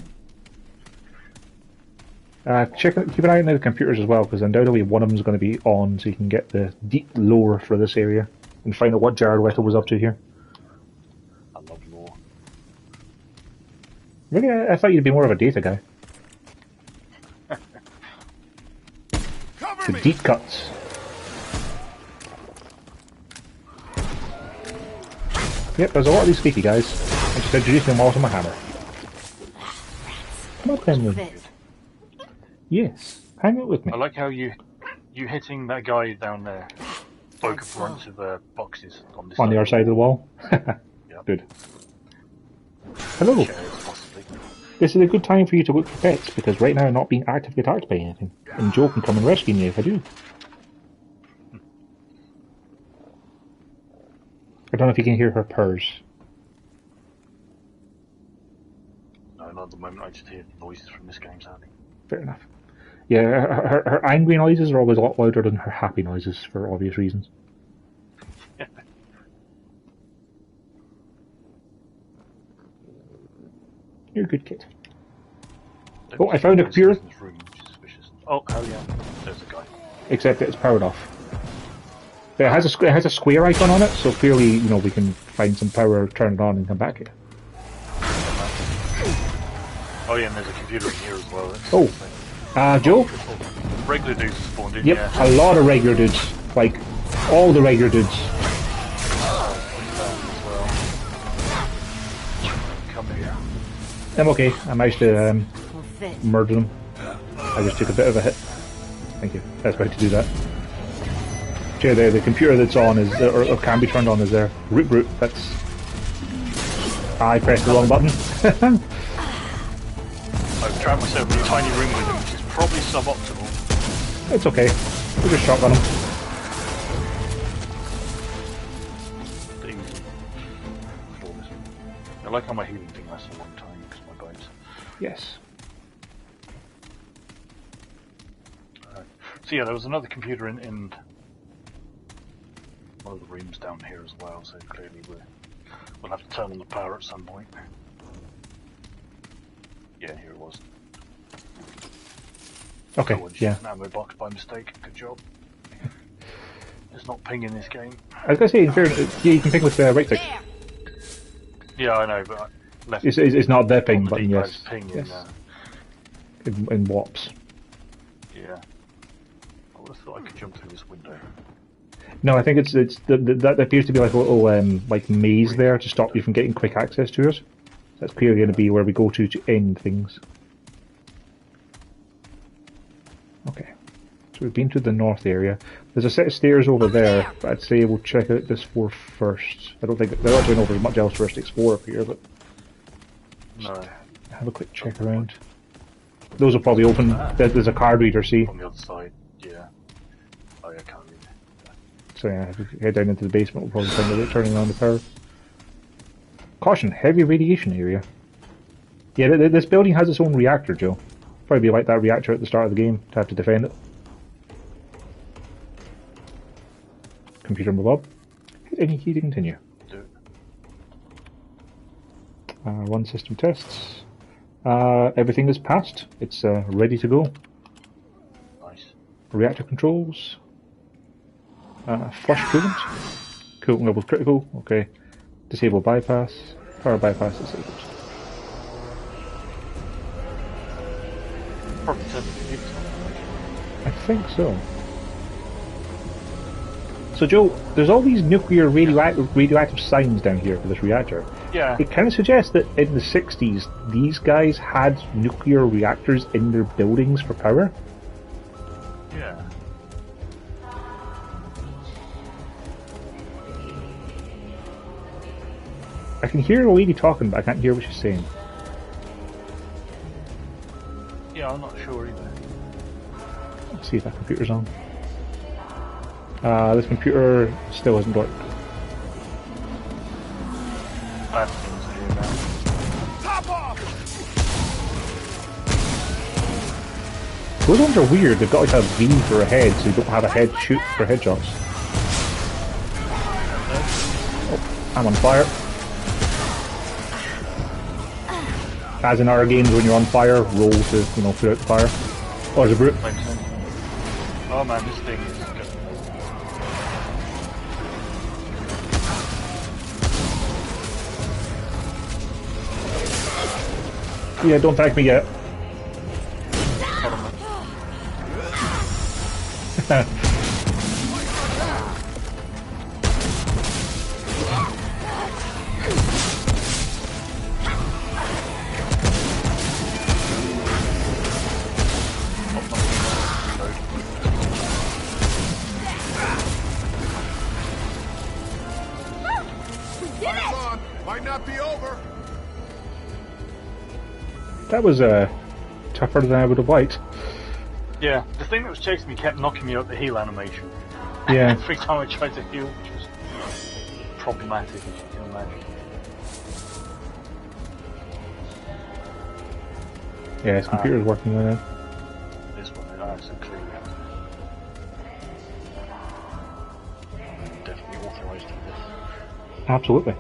Keep an eye on the computers as well, because undoubtedly one of them is going to be on, so you can get the deep lore for this area and find out what Jared Leto was up to here. I love lore. Really, I thought you'd be more of a data guy. Cover The me! deep cuts. Yep, there's a lot of these speaky guys. I just introduced them all to my hammer. Come on then, Luna. Yes, hang out with me. I like how you hitting that guy down there spoke a bunch of boxes on this On the other side of the wall. Good. Hello. Chairs, possibly. This is a good time for you to look for pets, because right now I'm not being actively attacked by anything. And Joe can come and rescue me if I do. I don't know if you can hear her purrs. No, not at the moment. I just hear noises from this game, sadly. Fair enough. Yeah, her angry noises are always a lot louder than her happy noises, for obvious reasons. You're a good kid. Oh, I found a computer. In this room, which is suspicious. Oh, hell yeah. There's a guy. Except it's powered off. But it has a square icon on it, so clearly, we can find some power, turn it on, and come back here. Oh yeah, and there's a computer in here as well. Joe? Regular dudes spawned in, Yep, yeah. a lot of regular dudes. Like, all the regular dudes. Come here. I'm okay. I managed to murder them. I just took a bit of a hit. Thank you. I was about to do that. Okay, the computer that's on is, or can be turned on is there. Root brute, that's... I pressed the wrong button. I've trapped myself in a tiny room with him, which is probably suboptimal. It's okay. We'll just shotgun him. I like how my healing thing lasts a long time because my bones. Yes. So yeah, there was another computer in one of the rooms down here as well, so clearly we'll have to turn on the power at some point. Yeah, here it was. Okay, yeah. An ammo box by mistake. Good job. It's not ping in this game. I was going to say, in fairness, yeah, you can ping with the right stick. Yeah, I know, but left. It's not the ping button, yes. Ping yes. In warps. Yeah. I would have thought I could jump through this window. No, I think it's that appears to be like a little like maze there to stop you from getting quick access to it. That's clearly going to be where we go to end things. Okay, so we've been to the north area. There's a set of stairs over there, but I'd say we'll check out this floor first. I don't think there's much else for us to explore up here, but No. have a quick check around. Those will probably open. There's a card reader, see? On the other side, yeah. Oh yeah, I can't read it. So yeah, if we head down into the basement, we'll probably find out turning on the power. Caution, heavy radiation area. Yeah, this building has its own reactor, Joe. Probably be like that reactor at the start of the game to have to defend it. Computer move up. Hit any key to continue. Do it. Run system tests. Everything is passed. It's ready to go. Reactor controls. Flush coolant. Coolant level critical. Okay. Disable bypass. Power bypass disabled. Probably said it. I think so. So Joe, there's all these nuclear radioactive signs down here for this reactor. Yeah. It kind of suggests that in the 60s, these guys had nuclear reactors in their buildings for power. Yeah. I can hear a lady talking, but I can't hear what she's saying. Yeah, I'm not sure either. Let's see if that computer's on. This computer still hasn't worked. I have things to do now. Top off! Those ones are weird. They've got like a V for a head, so you don't have a head shoot for headshots. Oh, I'm on fire. As in our games, when you're on fire, roll to, put out the fire. Oh, there's a brute. Makes sense. Oh man, this thing is good. Yeah, don't tag me yet. Lights on. Might not be over. That was tougher than I would have liked. Yeah, the thing that was chasing me kept knocking me out the heal animation. Yeah. Every time I tried to heal, which was problematic, as you can imagine. Yeah, his computer's working on it. This one, I so clearly definitely authorised to this. Absolutely.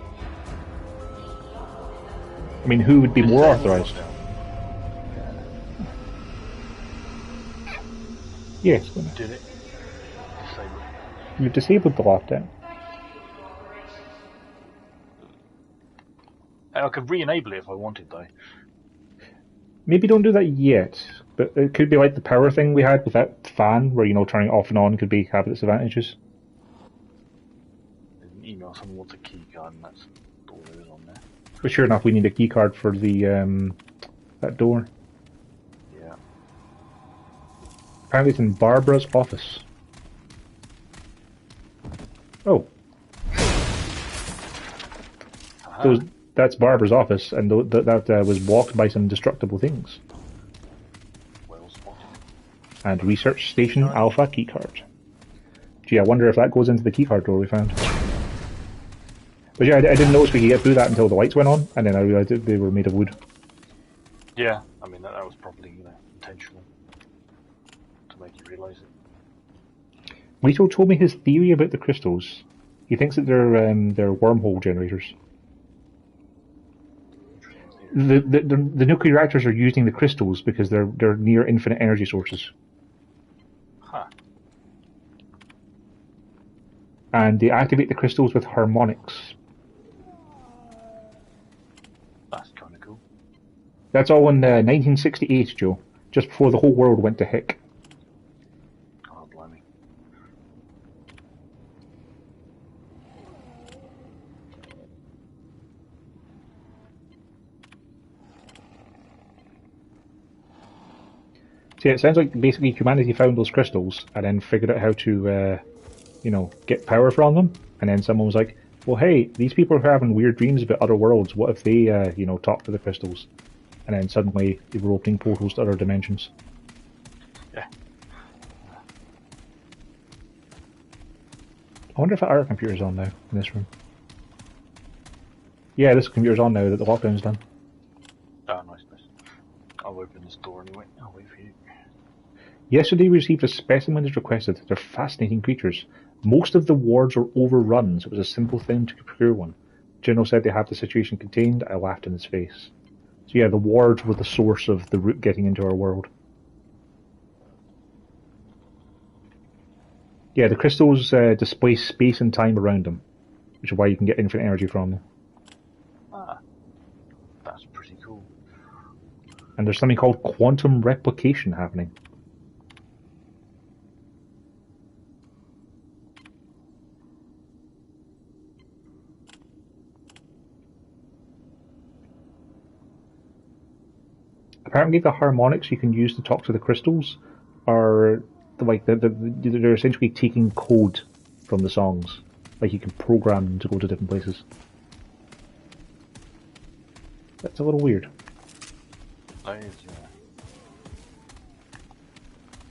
I mean, who would be more authorised? Yes, Did it? Disable it. you've disabled the lockdown. I could re-enable it if I wanted, though. Maybe don't do that yet, but it could be like the power thing we had with that fan, where turning it off and on could have its advantages. There's an email, someone wants a key card, and that's all there is on there. But sure enough, we need a key card for the that door. Yeah. Apparently, it's in Barbara's office. Oh, that's Barbara's office, and that was blocked by some destructible things. Well spotted. And Research Station Alpha keycard. Gee, I wonder if that goes into the keycard door we found. But yeah, I didn't notice we could get through that until the lights went on, and then I realised that they were made of wood. Yeah, I mean, that was probably, intentional. To make you realise it. Leto told me his theory about the crystals. He thinks that they're wormhole generators. The nuclear reactors are using the crystals because they're near infinite energy sources. Huh. And they activate the crystals with harmonics. That's kind of cool. That's all in 1968, Joe. Just before the whole world went to heck. Oh, blimey. See, it sounds like basically humanity found those crystals and then figured out how to, get power from them. And then someone was like, well, hey, these people are having weird dreams about other worlds. What if they, talk to the crystals? And then suddenly they were opening portals to other dimensions. Yeah. I wonder if our computer's on now in this room. Yeah, this computer's on now that the lockdown's done. Oh, nice. I'll open this door anyway. I'll wait for you. Yesterday we received a specimen as requested. They're fascinating creatures. Most of the wards are overrun, so it was a simple thing to procure one. General said they have the situation contained. I laughed in his face. So yeah, the wards were the source of the route getting into our world. Yeah, the crystals displace space and time around them, which is why you can get infinite energy from them. Ah, that's pretty cool. And there's something called quantum replication happening. Apparently, the harmonics you can use to talk to the crystals are like they're essentially taking code from the songs. Like you can program them to go to different places. That's a little weird. That is,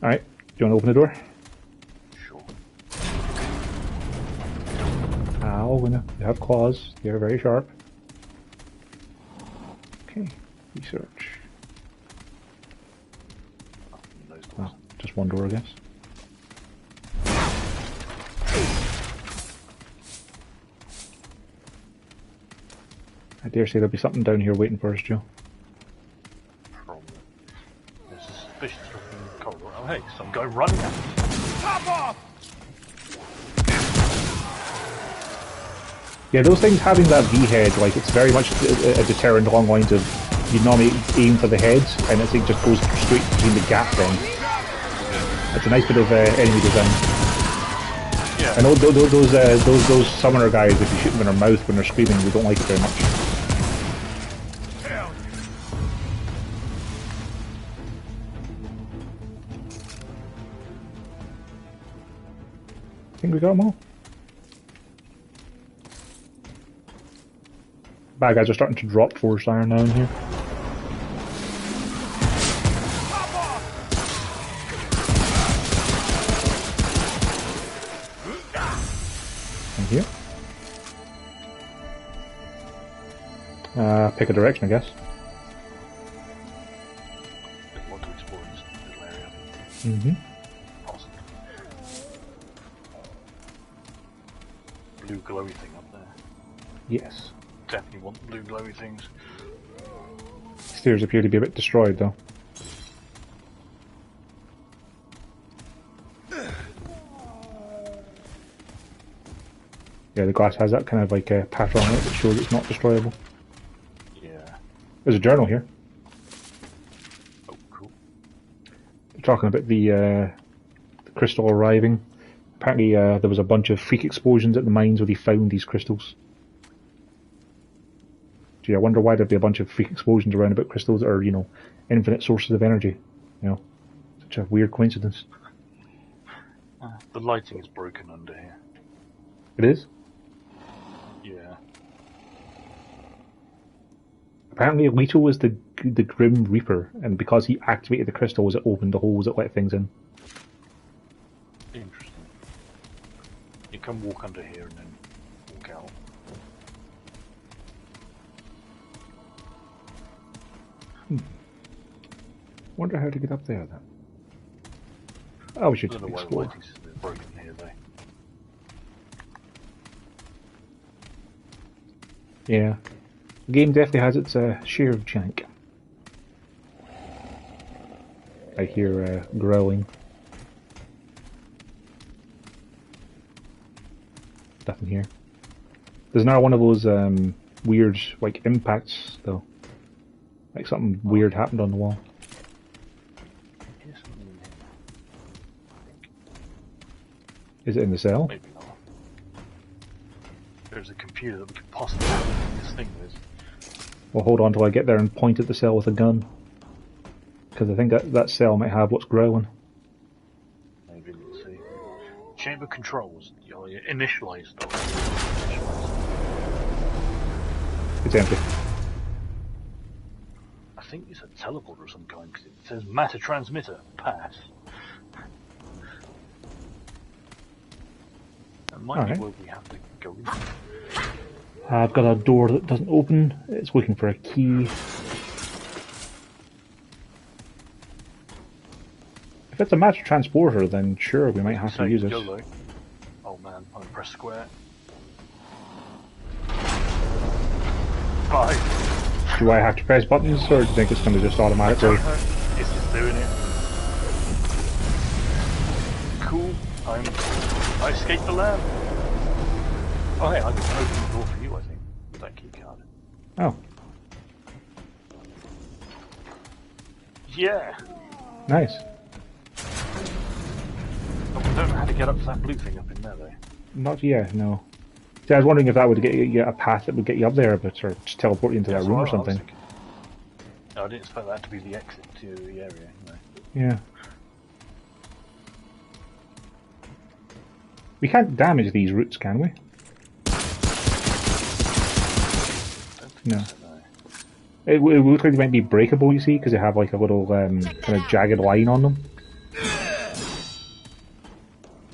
Alright, do you want to open the door? sure. Ow, they have claws. They're very sharp. Okay, research. Those doors. Oh, just one door, I guess. I dare say there'll be something down here waiting for us, Joe. Probably. There's a suspicious looking corridor. Oh hey, some guy running at me. Top off! Yeah, those things having that V head, like it's very much a deterrent along lines of you normally aim for the heads, and it just goes straight between the gap. Then it's a nice bit of enemy design. Yeah. I know those summoner guys, if you shoot them in their mouth when they're screaming, they don't like it very much. Hell. I think we got them all. Bad guys are starting to drop force iron now in here. Thank you. Pick a direction, I guess. There's a lot to explore in this little area. Mm-hmm. Awesome. Blue glowy thing up there. Yes. Definitely want blue glowy things. Stairs appear to be a bit destroyed, though. Yeah, the glass has that kind of like a pattern on it that shows it's not destroyable. Yeah. There's a journal here. Oh, cool. Talking about the crystal arriving. Apparently there was a bunch of freak explosions at the mines where they found these crystals. Gee, I wonder why there'd be a bunch of freak explosions around about crystals that are, you know, infinite sources of energy. You know, such a weird coincidence. The lighting is broken under here. It is? Yeah. Apparently Leto was the Grim Reaper, and because he activated the crystals, it opened the holes that let things in. Interesting. You can walk under here and then walk out. Wonder how to get up there then. Oh, we I should don't know why the explore. lighting system is broken here though. Yeah. The game definitely has its share of jank. I hear growling. Nothing here. There's now one of those weird like impacts though. Like something weird happened on the wall. Here's something in here. Is it in the cell? Maybe not. There's a computer that we could possibly have this thing with. Well, hold on till I get there and point at the cell with a gun. Because I think that cell might have what's growing. Maybe, let's see. Chamber controls. You initialize stuff. It's empty. I think it's a teleporter of some kind because it says matter transmitter. Pass. That might be where we have to go in. I've got a door that doesn't open. It's looking for a key. If it's a matter transporter, then sure, we might have to use it. YOLO. Oh man, I'm gonna press square. Bye. Do I have to press buttons, or do you think it's going to just automatically? It's just doing it. Cool. I escaped the lab. Oh hey, I can open the door for you, I think, with that key card. Oh, Yeah! nice. Oh, I don't know how to get up to that blue thing up in there though. Not yet, no. See, I was wondering if that would get you a path that would get you up there a bit, or just teleport you into that That's room what or I was something. thinking. No, I didn't expect that to be the exit to the area, no. Yeah. We can't damage these routes, can we? Don't think No. so, no. It looks like they might be breakable, you see, because they have like a little kind of jagged line on them.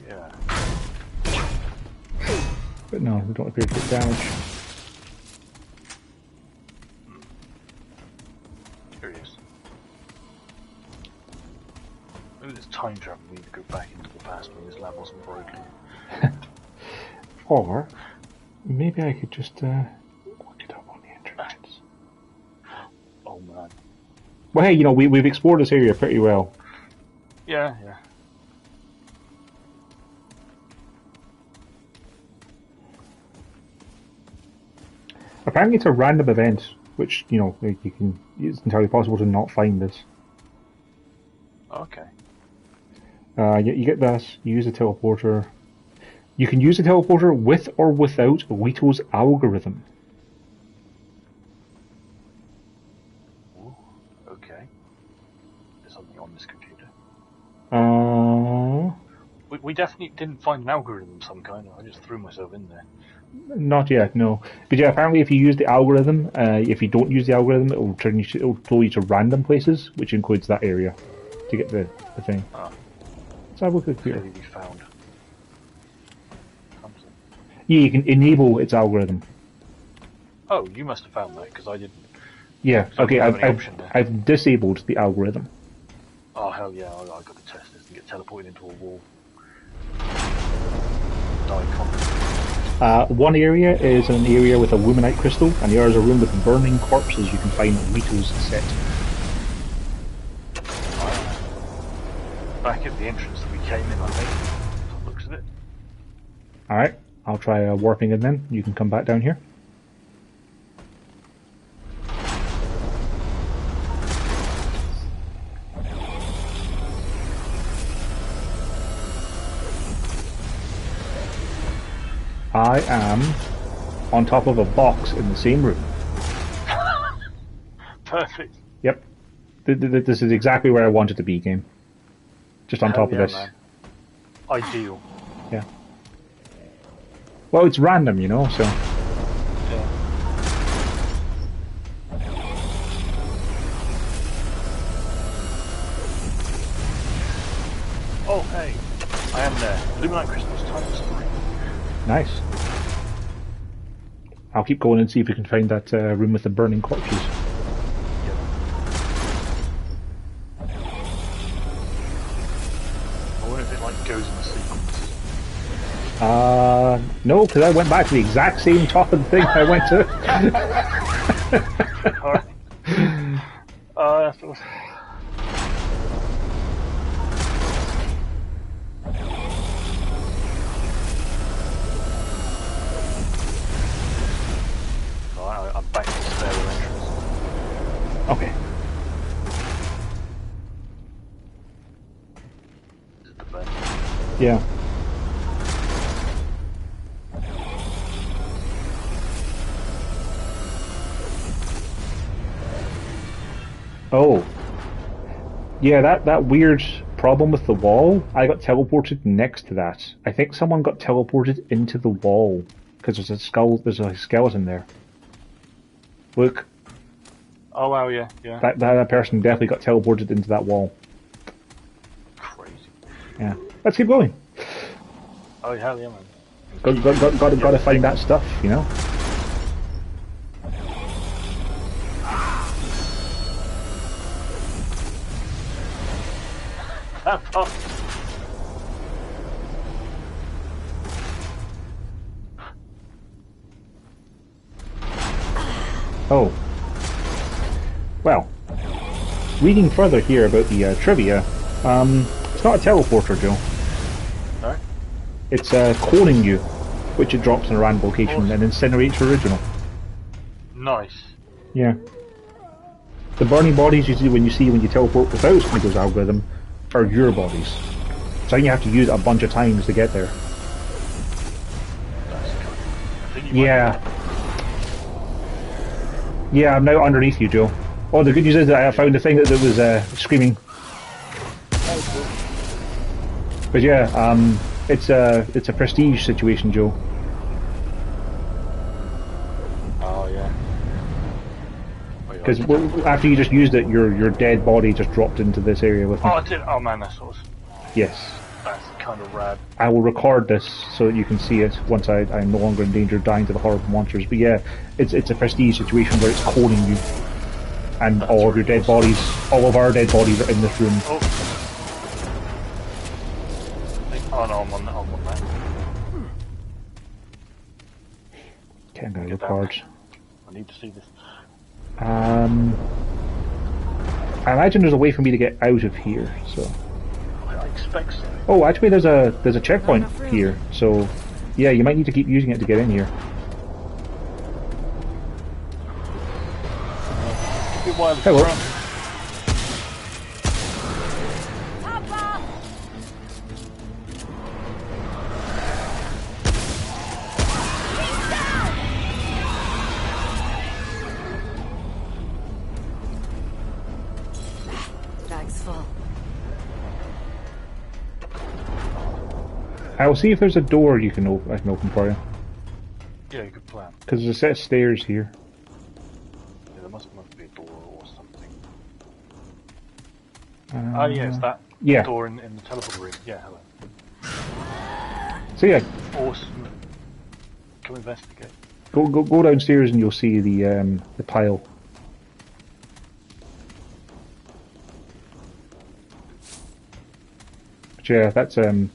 Yeah. But no, they don't appear to get damage. Here he is. Maybe there's time travel, we need to go back into the past when this lab wasn't broken. Or maybe I could just look it up on the internet. Oh man. Well, hey, you know, we've explored this area pretty well. Yeah, yeah. Apparently, it's a random event, which you know, like, you can. It's entirely possible to not find this. Okay. You get this. You use the teleporter. You can use the teleporter with or without Leto's algorithm. Ooh, okay. There's something on this computer. We definitely didn't find an algorithm of some kind. I just threw myself in there. Not yet, no. But yeah, apparently, if you use the algorithm, if you don't use the algorithm, it'll throw you to random places, which includes that area, to get the thing. Ah, Let's have a look at here. clearly we found something. Yeah, you can enable its algorithm. Oh, you must have found that because I didn't. Yeah, So okay, we have I've, any I've, option there. I've disabled the algorithm. Oh hell yeah! I got to test this and get teleported into a wall. Die constantly. One area is an area with a luminite crystal, and the other is a room with burning corpses you can find on Leto's set. Back at the entrance that we came in, I think. From the looks of it. Alright, I'll try warping in then. You can come back down here. I am on top of a box in the same room. Perfect. Yep. This is exactly where I wanted to be, game. Just on Hell top of yeah, this. man. Ideal. Yeah. Well, it's random, you know, so... Yeah. Oh hey, I am there. Luminite crystals times 3. Nice. I'll keep going and see if we can find that room with the burning corpses. Yeah. I wonder if it like goes in a sequence. No, because I went back to the exact same top of the thing I went to. Alright. That's awesome. Alright, I'm back to the stairwell entrance. Okay. This is the bed. Yeah. Oh. Yeah, that weird problem with the wall, I got teleported next to that. I think someone got teleported into the wall, because there's a skeleton there. Look, Oh wow, yeah, yeah. that person definitely got teleported into that wall. Crazy. Yeah. Let's keep going. Oh hell yeah, man. Gotta find that stuff, you know? That part. Oh. Well, reading further here about the trivia, it's not a teleporter, Joe. No? It's cloning you, which it drops in a random location and incinerates your original. Nice. Yeah. The burning bodies you see when you teleport without Smeagol's algorithm are your bodies. So you have to use it a bunch of times to get there. That's cool. I think you Yeah. Yeah, I'm now underneath you, Joe. Oh, the good news is that I found the thing that was screaming. But yeah, it's a prestige situation, Joe. Oh yeah. Because after you just used it, your dead body just dropped into this area with me. Oh, I did. Oh man, that's awesome. Yes. That's kind of rad. I will record this so that you can see it once I'm no longer in danger of dying to the horrible monsters. But yeah, it's a prestige situation where it's cloning you. And That's all of your dead bodies, all of our dead bodies are in this room. Oh. Oh no, I'm on that. Okay, I'm gonna record. I need to see this. I imagine there's a way for me to get out of here, so. I expect so. Oh, actually there's a checkpoint here, so yeah, you might need to keep using it to get in here. Hello. Bag's full. I'll see if there's a door I can open for you. Yeah, good plan. Because there's a set of stairs here. Yeah, there must be a door or something. Oh yeah, it's that door in the teleport room. Yeah, hello. So yeah. Awesome. Come investigate. Go downstairs and you'll see the pile. But yeah, that's a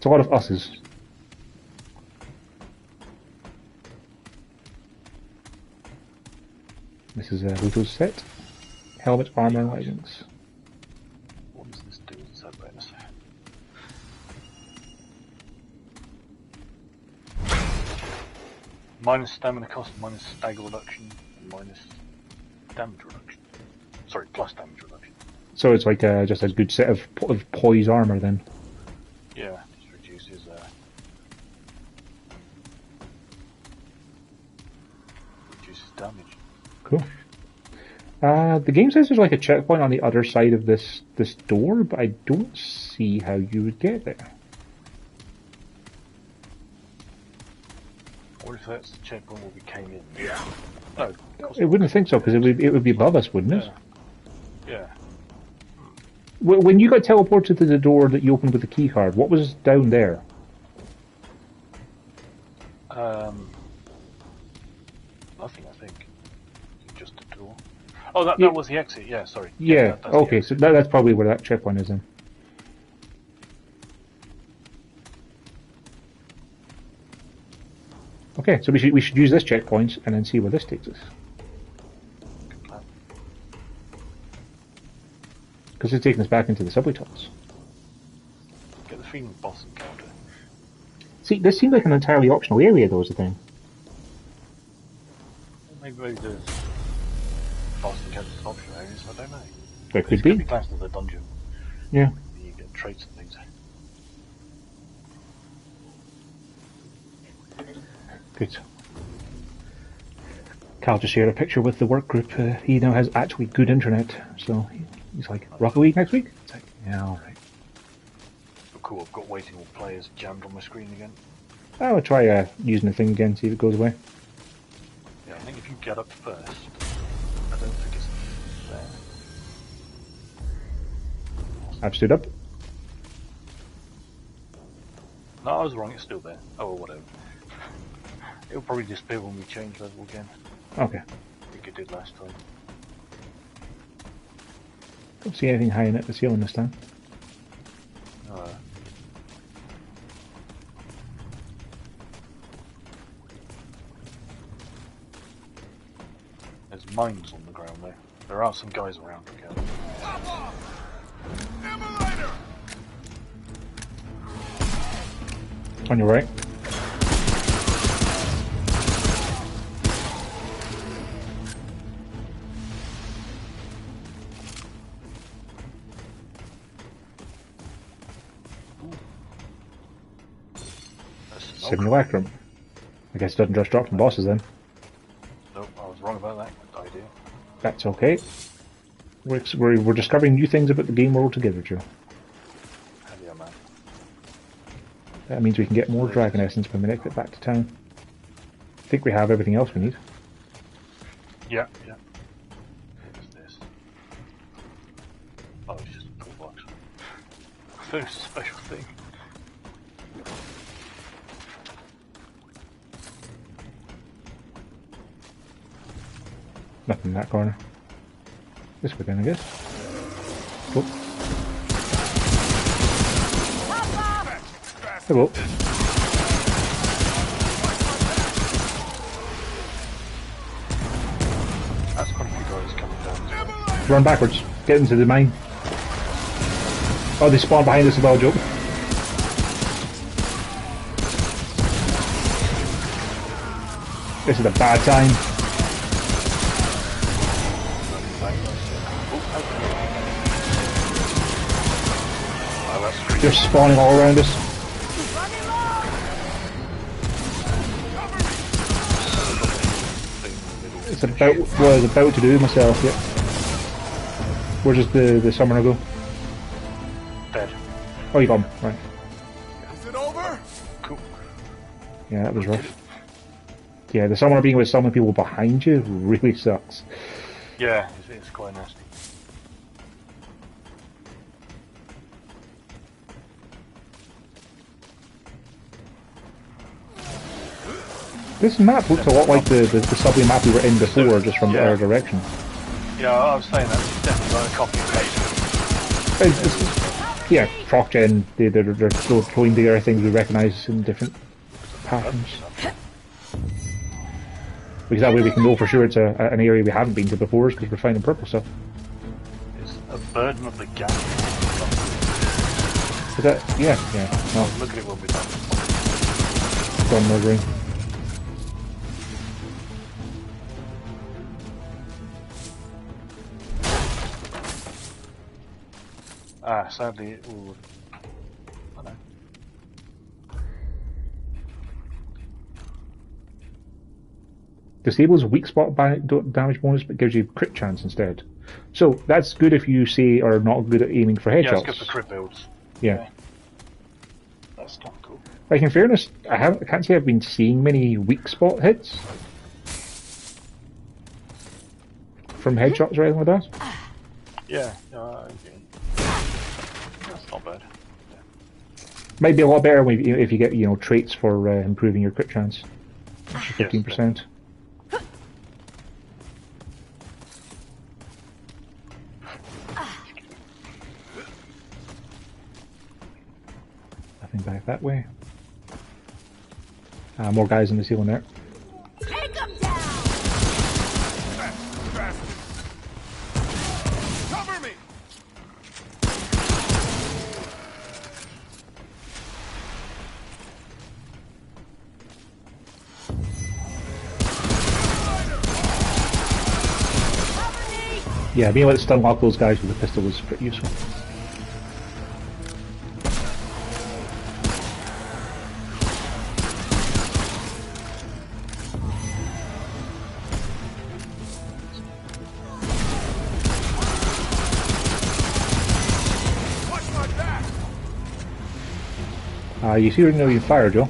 lot of us's. This is Luto's set. Helmet, armor, and leggings. What does this do as a bonus? Minus stamina cost, minus stagger reduction, and minus damage reduction. Sorry, plus damage reduction. So it's like just a good set of poise armor then. Yeah, just reduces damage. Cool. The game says there's like a checkpoint on the other side of this door, but I don't see how you would get there. What if that's the checkpoint where we came in? Yeah. No. I wouldn't think so, because it would be above us, wouldn't it? Yeah. When you got teleported to the door that you opened with the key card, what was down there? Nothing, I think. Just a door. Oh, that was the exit. Yeah, sorry. Yeah. Okay, so that's probably where that checkpoint is then. Okay, so we should use this checkpoint and then see where this takes us. Good plan. Because it's taking us back into the subway tunnels. Get the feeling boss encounter. See, this seemed like an entirely optional area, though, is the thing. Maybe there's boss encounters optional areas. I don't know. There could be. Be classed as a dungeon. Yeah. You get traits and things. Good. Cal just shared a picture with the work group. He now has actually good internet, so he's like, Rocket League next week? It's like, yeah, alright. Oh, cool, I've got waiting all players jammed on my screen again. I'll try using the thing again, see if it goes away. Yeah, I think if you get up first, I don't think it's there. I've stood up. No, I was wrong, it's still there. Oh, whatever. It'll probably disappear when we change level again. Okay. I think it did last time. Don't see anything high in at the ceiling this time. There's mines on the ground there. There are some guys around again. On your right. Simulacrum. I guess it doesn't just drop from bosses then. Nope, I was wrong about that idea. That's okay. We're discovering new things about the game world together, Joe. Hell yeah, man. That means we can get more dragon essence when we next get back to town. I think we have everything else we need. Yeah, yeah. What is this? Oh, it's just a toolbox. First special thing. Nothing in that corner. This way then, I guess. Oh. Hello. That's quite a few guys coming down. Run backwards. Get into the mine. Oh, they spawn behind us as well, Joe. This is a bad time. They're spawning all around us. It's about what I was about to do myself, yep. Where does the summoner go? Dead. Oh, you got him, right. Is it over? Cool. Yeah, that was rough. Yeah, the summoner being with so many people behind you really sucks. Yeah, it's quite nasty. This map looks a lot like the subway map we were in before, just from the other direction. Yeah, I was saying that. It's definitely like a copy and paste. Yeah, ProcGen, they're still throwing together things we recognise in different patterns. Because that way we can know for sure it's an area we haven't been to before, because we're finding purple stuff. It's a burden of the gap. Is that? Yeah, yeah. No, Look at it when we're done. done murdering. Ah, sadly it will... I know. Disables weak spot damage bonus, but gives you crit chance instead. So that's good if you say are not good at aiming for headshots. Yeah, it's good for crit builds. Yeah. That's kind of cool. Like in fairness, I can't say I've been seeing many weak spot hits from headshots or anything like that. Yeah, that's not bad. Might be a lot better if you get traits for improving your crit chance. 15%. Nothing back that way. More guys in the ceiling there. Take them down! Cover me! Yeah, being able to stun lock those guys with a pistol was pretty useful. Watch my back! You see where you fire, Joe?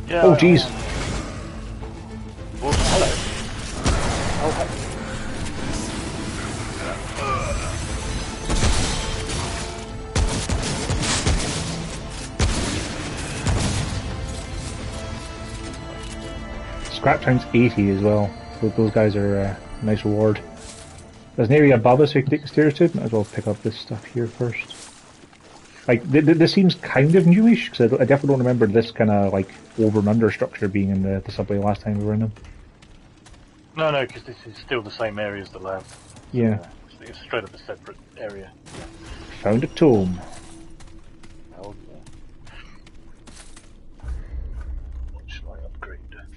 Yeah. Oh, jeez. Oh, hello. Oh, hey. Scrap times 80 as well. So those guys are a nice reward. There's an area above us so you can take the stairs to. Might as well pick up this stuff here first. Like, this seems kind of newish, because I definitely don't remember this kind of, like, over and under structure being in the subway last time we were in them. No, because this is still the same area as the lab. Yeah. It's straight up a separate area. Found a tome. Hell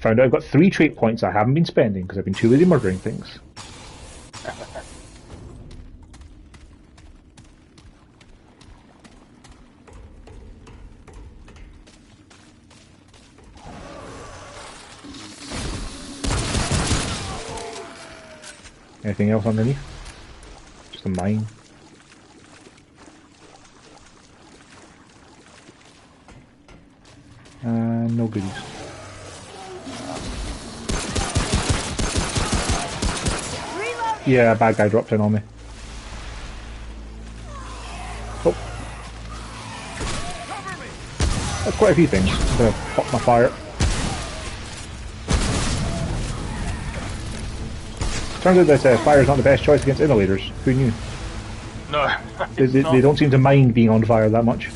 Found out I've got 3 trait points I haven't been spending because I've been too busy murdering things. Anything else underneath? Just a mine. No goodies. Yeah, a bad guy dropped in on me. Oh. That's quite a few things. I'm gonna pop my fire. Turns out that fire is not the best choice against innovators. Who knew? No. They don't seem to mind being on fire that much.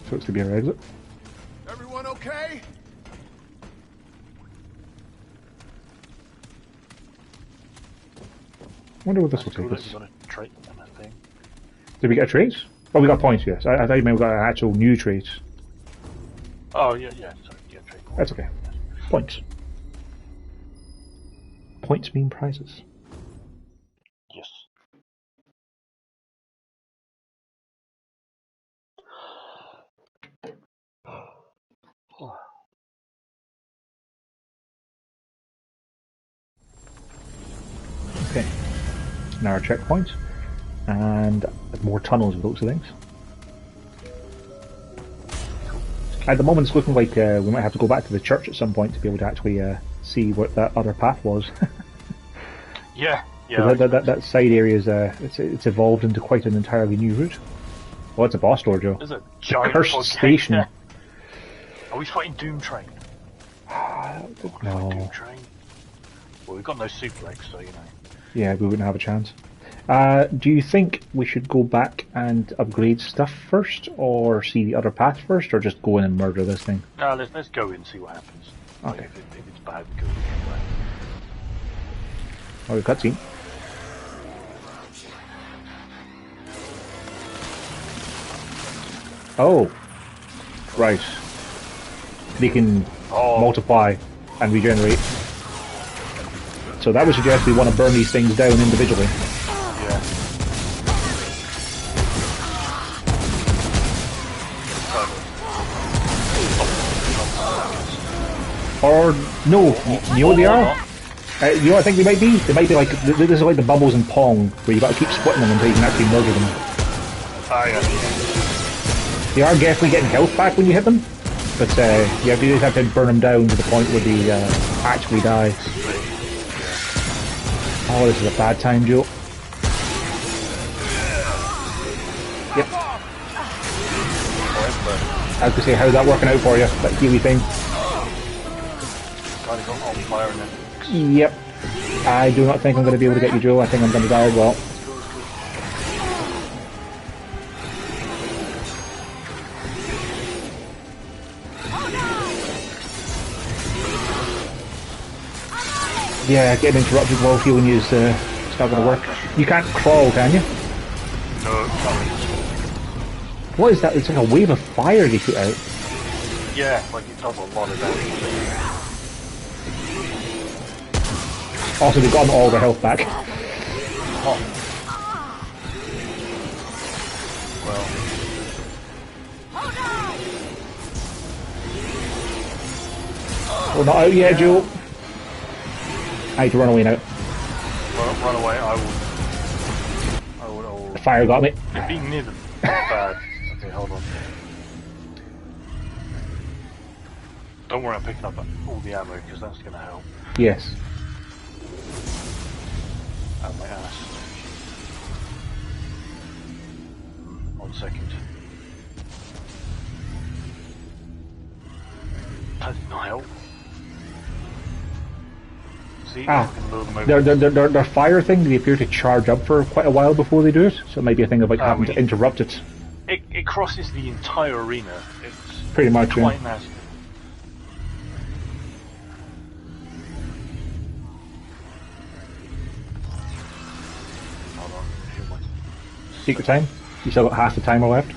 So it's to be our exit. Everyone okay? Wonder what this will Cool take that us. you got a trait and a thing. Did we get a trait? Oh, we got points, yes. I thought you meant we got an actual new trait. Oh, yeah, sorry, yeah, trait. That's okay. Points. Points mean prizes. Yes. Okay. Now our checkpoint. And more tunnels with lots of things. At the moment it's looking like we might have to go back to the church at some point to be able to actually see what that other path was. Yeah, yeah. That side area is it's evolved into quite an entirely new route. Oh, it's a boss door, Joe. There's a giant cursed bug station. there. Are we fighting Doom Train? No. Doom Train? Well, we've got no suplex, so you know. Yeah, we wouldn't have a chance. Do you think we should go back and upgrade stuff first, or see the other path first, or just go in and murder this thing? No, let's go in and see what happens. Okay. Like, if it's bad, we go in. Oh, cutscene. Oh, right. They can multiply and regenerate. So that would suggest we want to burn these things down individually. Yeah. Or no, you know what they are? You know what I think they might be? They might be like, this is like the bubbles in Pong, where you got to keep splitting them until you can actually murder them. Oh, yeah. They are definitely getting health back when you hit them, but yeah, you just have to burn them down to the point where they actually die. Oh, this is a bad time, Joe. Yep. I was going to say, how's that working out for you, that healy thing? Kind of got on fire and then. Yep. I do not think I'm going to be able to get you, Joe. I think I'm going to die as well. Yeah, getting interrupted while healing you is it's not going to work. You can't crawl, can you? No, What is that? It's like a wave of fire they shoot out. yeah, like it does a lot of damage. Also, they've gotten all their health back. Oh. Well, We're not out yet, Joe. I need to run away now. run away, I will. The fire got me. You're being near them. Bad. Okay, hold on. Don't worry, I'm picking up all the ammo because that's going to help. Yes. And my ass. 1 second. That did not help. See, Ah, I can lure them over. their fire thing, they appear to charge up for quite a while before they do it, so it might be a thing of like having to interrupt it. It crosses the entire arena. Pretty much, yeah. Quite nasty. Hold on, feel my... Take your time. You still got half the timer left.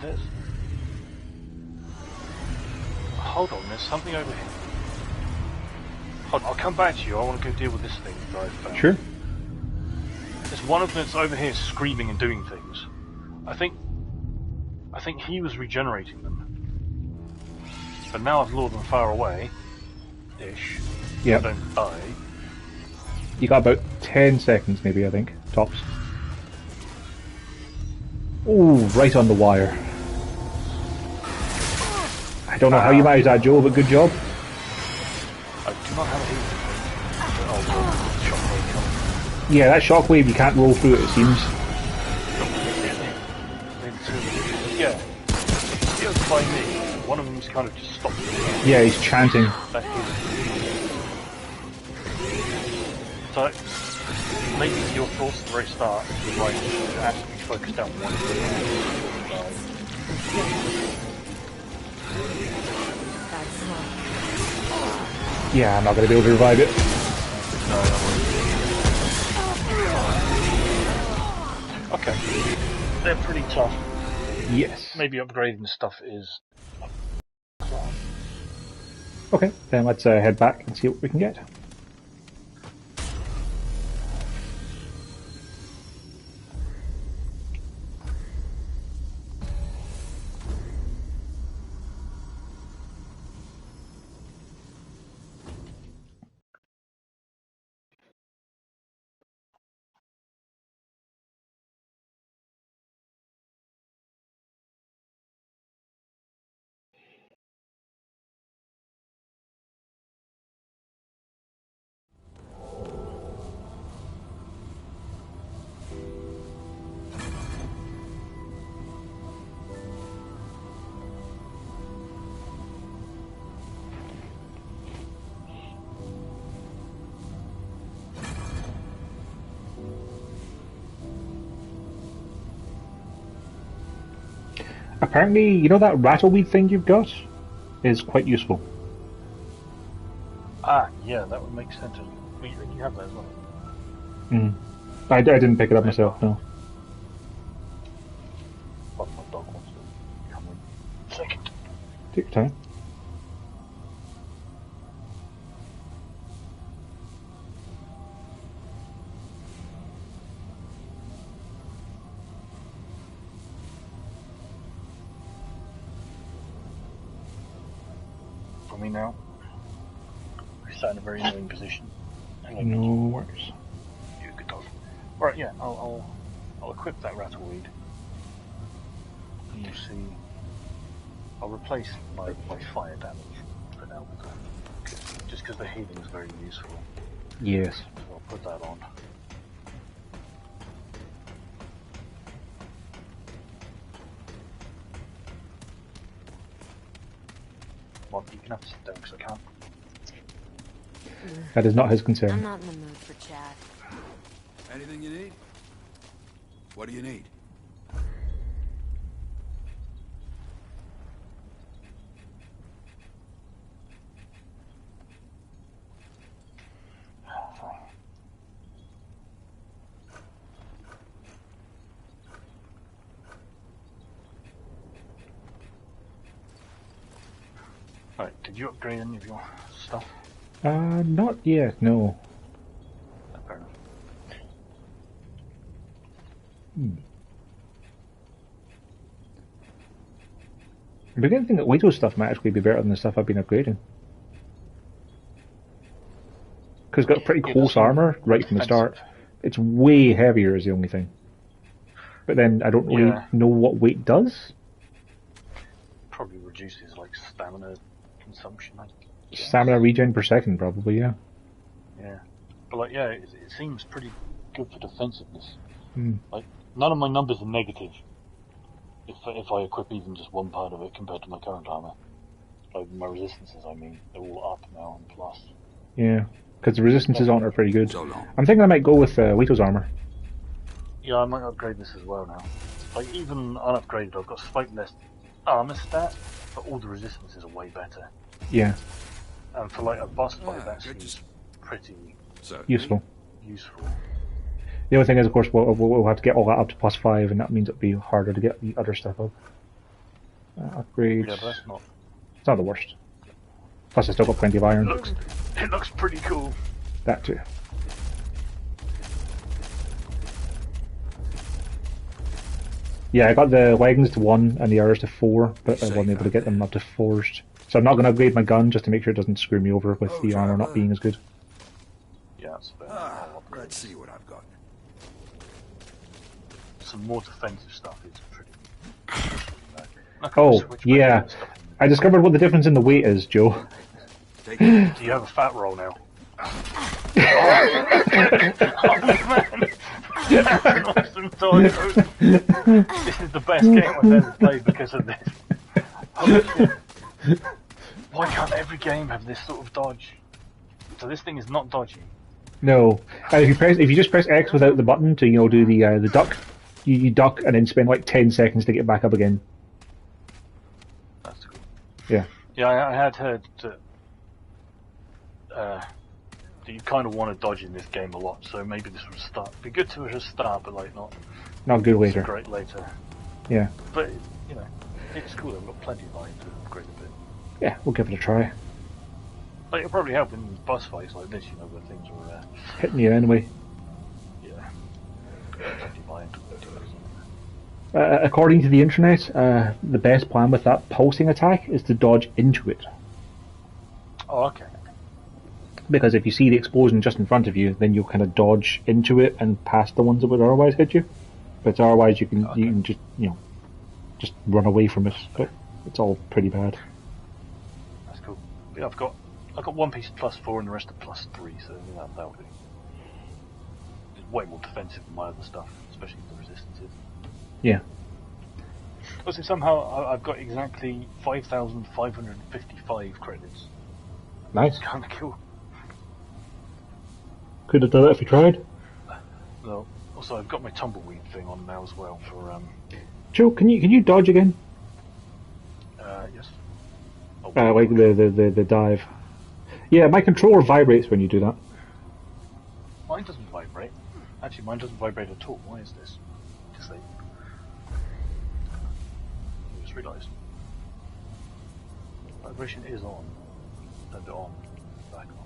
There's... Hold on, there's something over here. Hold on, I'll come back to you. I want to go deal with this thing that I've found. Sure. There's one of them that's over here screaming and doing things. I think he was regenerating them. But now I've lured them far away. Ish. Yep. Don't die. You got about 10 seconds, maybe, I think. Tops. Oh, right on the wire. I don't know how you managed that, Joe, but good job. I do not have a healing thing. Oh, shockwave coming. Yeah, that shockwave, you can't roll through it, it seems. Yeah. He was by me. One of them's kind of just stopped. Yeah, he's chanting. That is. So, maybe your thoughts at the very start, you're right, you should actually focus down one thing. Yeah, I'm not going to be able to revive it. No, don't worry. Okay. They're pretty tough. Yes. Maybe upgrading stuff is... Okay, then let's head back and see what we can get. Apparently, you know that rattleweed thing you've got is quite useful. Ah, yeah, that would make sense. You have that as well. Mm. I didn't pick it up myself, no. But my dog wants to come in. Second. Take your time. For me now. We sat in a very annoying position. Hang on. No worries. You good dog. Right, yeah, I'll equip that rattleweed. And you'll see. I'll replace my fire damage for now with that. Just because the healing is very useful. Yes. So I'll put that on. Well, you can have to sit down because I can't. That is not his I'm concern. not in the mood for chat. Anything you need? What do you need? Right, did you upgrade any of your stuff? Not yet, no. Fair enough. I'm beginning to think that Wato's stuff might actually be better than the stuff I've been upgrading. Because it's got pretty Yeah, close that's armor right from the start. It's way heavier is the only thing. But then I don't really Yeah. know what weight does. Probably reduces like stamina consumption. I guess. Stamina regen per second, probably, yeah. Yeah, but like yeah, it seems pretty good for defensiveness. Hmm. Like none of my numbers are negative. If I equip even just one part of it compared to my current armor, like my resistances, I mean, they're all up now and plus. Yeah, because the resistances on it are pretty good. So long. I'm thinking I might go with Wato's armor. Yeah, Yeah, I might upgrade this as well now. Like, even unupgraded, I've got slightly less armor stat, but all the resistances are way better. Yeah, And for like a boss fight, that good to seems pretty useful. useful. The only thing is, of course, we'll have to get all that up to +5, and that means it'll be harder to get the other stuff up. Upgrades. Yeah, but that's not. It's not the worst. Plus, I still got plenty of iron. It looks pretty cool. That too. Yeah, I got the wagons to 1 and the arrows to 4, but I wasn't able to get them up to 4s. So I'm not going to upgrade my gun just to make sure it doesn't screw me over with the armor not being as good. Yeah, that's fair. Let's see what I've got. Some more defensive stuff is pretty. Oh, yeah. I discovered what the difference in the weight is, Joe. Do you have a fat roll now? Oh man! Awesome dog. This is the best game I've ever played because of this. Holy shit. Why can't every game have this sort of dodge? So this thing is not dodgy. No. If you just press X without the button to do the duck, you duck and then spend like 10 seconds to get back up again. That's cool. Yeah. Yeah, I had heard that you kind of want to dodge in this game a lot, so maybe this would start. Be good to just start, but like not good later. Great later. Yeah. But it's cool. I've got plenty of iron to upgrade a bit. Yeah, we'll give it a try. Like, it'll probably help in boss fights like this, where things are Hitting you anyway. yeah. Plenty of iron to do According to the internet, the best plan with that pulsing attack is to dodge into it. Oh, okay. Because if you see the explosion just in front of you, then you'll kind of dodge into it and past the ones that would otherwise hit you. But otherwise, you can just just run away from it. But it's all pretty bad. That's cool. Yeah, I've got one piece of +4 and the rest of +3, so that'll do. It's way more defensive than my other stuff, especially the resistances. Yeah. Also, somehow I've got exactly 5,555 credits. Nice. Kind of cool. Could have done it if you tried. No. Also, I've got my tumbleweed thing on now as well for Joe, can you dodge again? yes. Like the dive. Yeah, my controller vibrates when you do that. Mine doesn't vibrate. Actually, mine doesn't vibrate at all. Why is this? Disabled. I just realised. Vibration is on. Turned it on. Back on.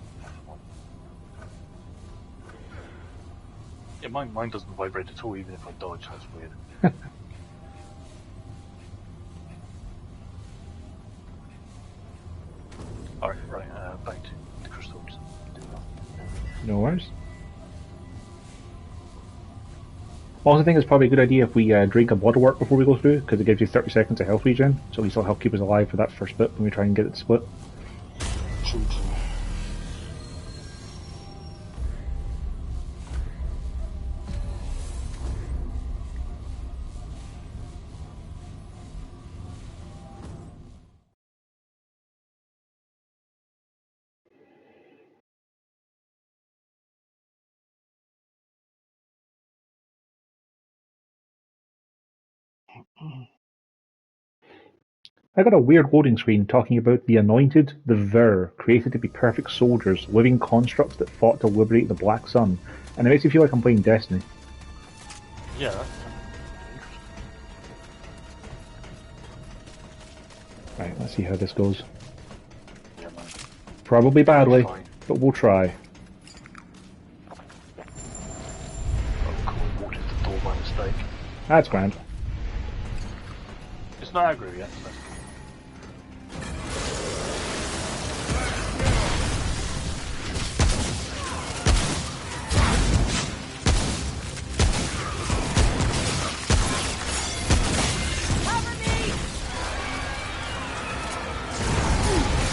Yeah, mine doesn't vibrate at all, even if I dodge. That's weird. Alright, back to the crystals. No worries. Also, I think it's probably a good idea if we drink a bottle work before we go through, because it gives you 30 seconds of health regen, so we still help keep us alive for that first bit when we try and get it split. True. I got a weird loading screen talking about the Anointed, the Ver, created to be perfect soldiers, living constructs that fought to liberate the Black Sun, and it makes me feel like I'm playing Destiny. Yeah, that's Right, let's see how this goes. yeah, man. Probably badly, Fine. but we'll try. Oh, cool. Walked into the door by mistake. That's grand. It's not aggro yet, so that's cool.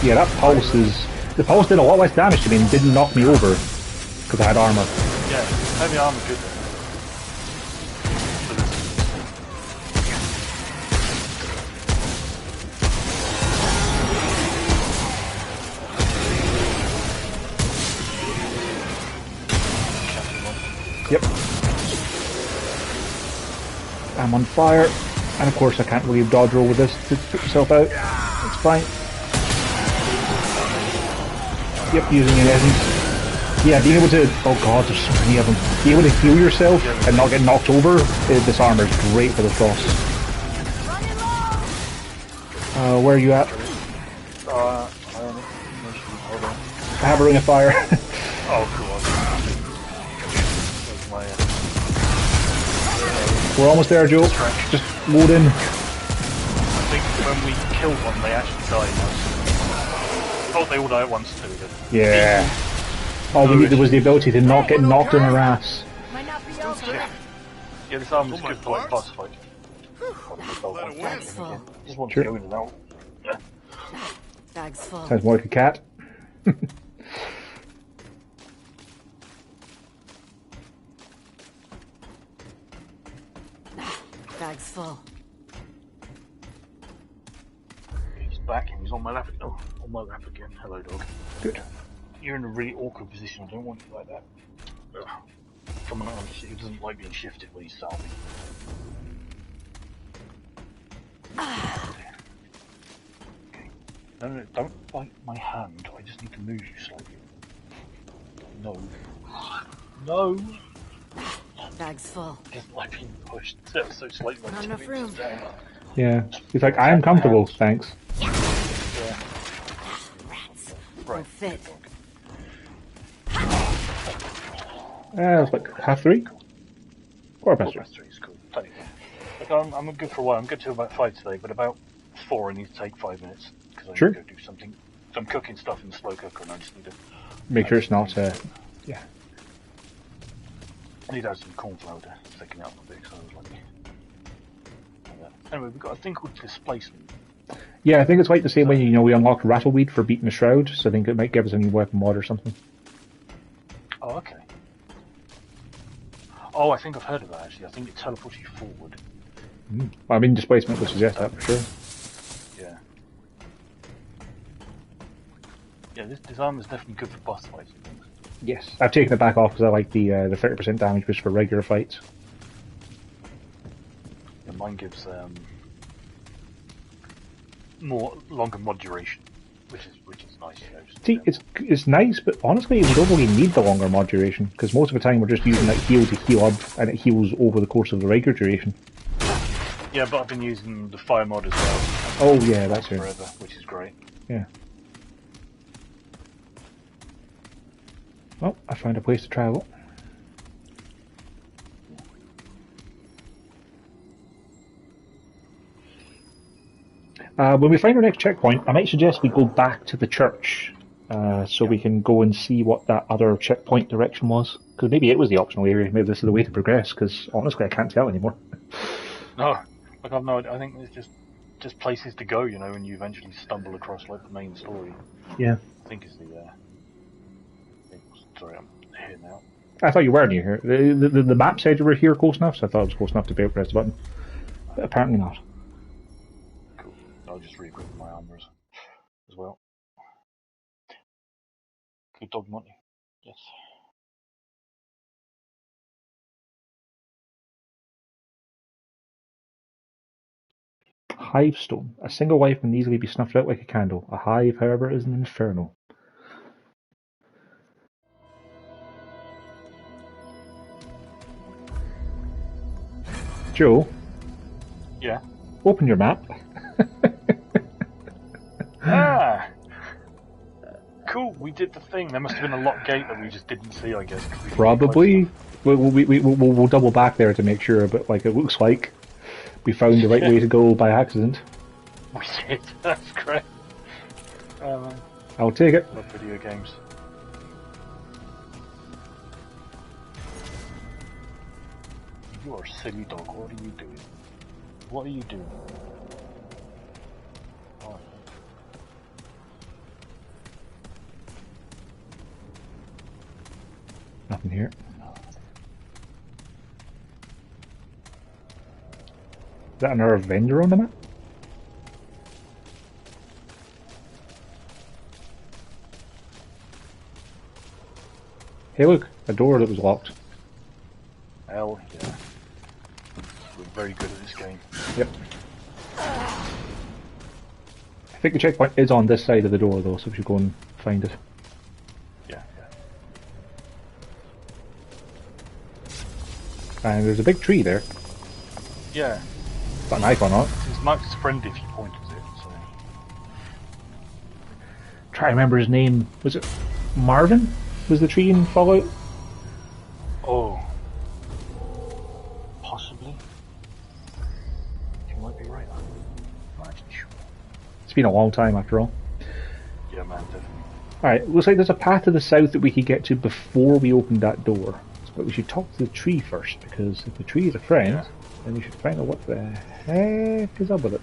Yeah, that pulse is... The pulse did a lot less damage to me and didn't knock me over, because I had armor. Yeah, heavy armor good. So this Yep. I'm on fire. And of course I can't really dodge roll with this to put myself out. It's fine. Yep, using an essence. Yeah, being able to... Oh god, there's so many of them. Being able to heal yourself and not get knocked over, this armor is great for this boss. Where are you at? I don't know. Hold on. I have a ring of fire. Oh, cool. There's my, We're almost there, Joe. Just load in. I think when we killed one, they actually died. Oh, they all die at once too. Yeah. All we needed was the ability to not get knocked in our ass. Might not be over. Yeah, this armor's good for like boss fight. Bag's full. Just want Sure. to go in and out. Yeah. Bag's full. Sounds more like a cat. Bag's full. He's back and he's on my lap. Oh, on my lap again. Hello, dog. Good. You're in a really awkward position. I don't want you like that. Ugh. From an arm who doesn't like being shifted when he's salving. Okay. No, don't bite my hand. I just need to move you slightly. No. No! Bag's full. Doesn't like being pushed so slightly. Like Not 2 enough inches room. down. Yeah. He's like, I am comfortable, thanks. Yeah. Rats. Right. Don't fit. It's like half 3? Quarter past 3. Past 3 is cool. Tiny thing. Look, I'm good for a while. I'm good till about 5 today, but about 4 I need to take 5 minutes because I Sure. need to go do something. So I'm cooking stuff in the slow cooker, and I just need to. Make sure it's not, yeah. I need to add some corn flour to thicken it up a bit. So I was like that. Anyway, we've got a thing called displacement. Yeah, I think it's like the same way, you know, we unlocked Rattleweed for beating the Shroud, so I think it might give us a new weapon mod or something. Oh, okay. Oh, I think I've heard of that actually. I think it teleports you forward. Well, I mean, displacement would suggest that for sure. Yeah. Yeah, this armor's definitely good for boss fights and things. Yes. I've taken it back off because I like the 30% damage boost for regular fights. And mine gives longer mod duration, which is nice. You know, just, See, it's nice, but honestly, we don't really need the longer mod duration, because most of the time we're just using that heal to heal up, and it heals over the course of the regular duration. Yeah, but I've been using the fire mod as well. Oh yeah, that's it. Forever, which is great. Yeah. Well, I found a place to travel. When we find our next checkpoint, I might suggest we go back to the church, so we can go and see what that other checkpoint direction was. Because maybe it was the optional area, maybe this is the way to progress, because honestly I can't tell anymore. No, like I've no idea. I think it's just places to go, you know, and you eventually stumble across like the main story. Yeah. I think it's the sorry, I'm here now. I thought you were near here. The map said you were here close enough, so I thought it was close enough to be able to press the button. But apparently not. Cool. I'll just re-equip my armors as well. Good dog, Monty. Yes. Hive stone. A single life can easily be snuffed out like a candle. A hive, however, is an inferno. Joe, Yeah. open your map. Ah! Cool, we did the thing. There must have been a lock gate that we just didn't see, I guess. 'Cause we didn't Probably. We'll double back there to make sure, but like it looks like we found the right way to go by accident. We did. That's great. Man. I'll take it. Love video games. You are a silly dog. What are you doing? What are you doing? Oh. Nothing here. Is that another vendor on the map? Hey look, a door that was locked. Hell yeah. We're very good at this game. Yep. I think the checkpoint is on this side of the door though, so we should go and find it. Yeah, yeah. And there's a big tree there. Yeah. Got an icon on it. It's Mark's friend if you point at it, so... Try to remember his name. Was it Marvin? Was the tree in Fallout? Oh. Possibly. You might be right. I'm not actually sure. It's been a long time after all. Yeah, man, definitely. Alright, looks like there's a path to the south that we could get to before we open that door. But we should talk to the tree first, because if the tree is a friend, Yeah. then we should find out what the heck is up with it.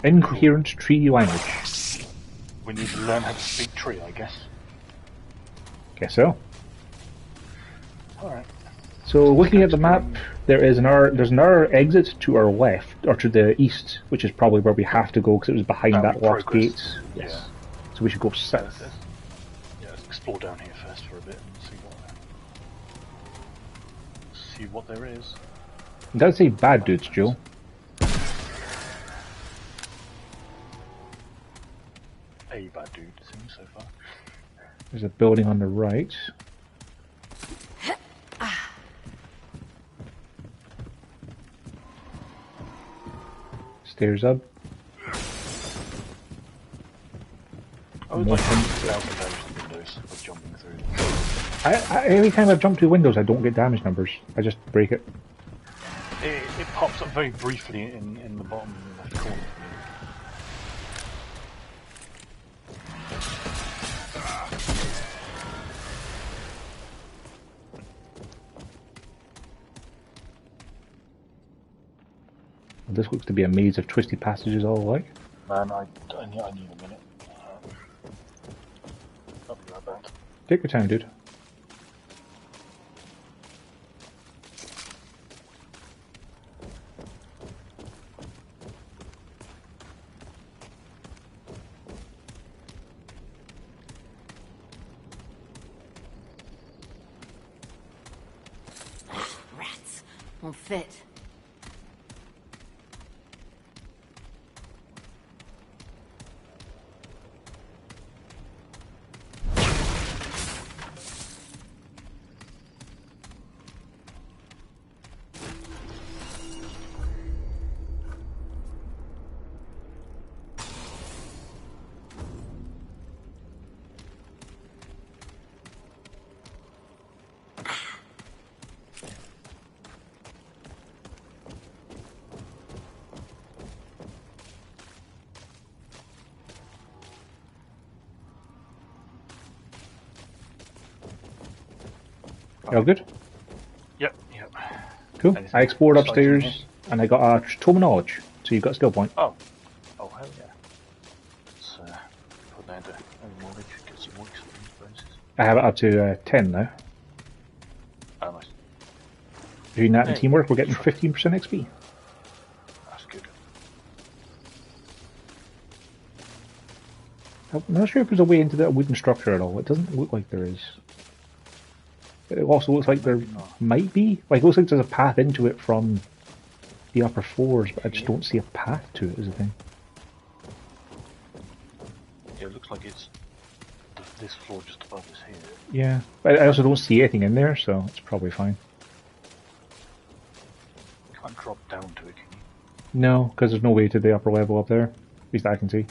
Incoherent tree language. We need to learn how to speak tree, I guess. Guess so. Alright. So looking at the map, there's an exit to our left, or to the east, which is probably where we have to go because it was behind that locked gate. Yes. Yeah. So we should go south. Yeah, let's explore down here first for a bit and see what there is. It does say bad dudes, Joe. A bad dude, it seems so far. There's a building on the right. Stairs up. I would like to out of those windows for jumping through. Every time I jump to windows, I don't get damage numbers. I just break it. It pops up very briefly in the bottom left corner. This looks to be a maze of twisty passages all alike. Man, I need a minute. I'll be right back. Take your time, dude. Rats. Won't fit. You all good? Yep, yep. Cool. Anything I explored exciting here? upstairs and I got a tome of knowledge, so you've got a skill point. Oh. Oh, hell yeah. Let's put that into knowledge, get some more experience bonuses. I have it up to 10 now. Oh, nice. Between that and Hey. teamwork, we're getting 15% XP. That's good. I'm not sure if there's a way into that wooden structure at all. It doesn't look like there is. It also looks like there might be. Like, it looks like there's a path into it from the upper floors, but I just don't see a path to it, is the thing. Yeah, it looks like it's this floor just above us here. Yeah. But I also don't see anything in there, so it's probably fine. Can't drop down to it, can you? No, because there's no way to the upper level up there. At least I can see.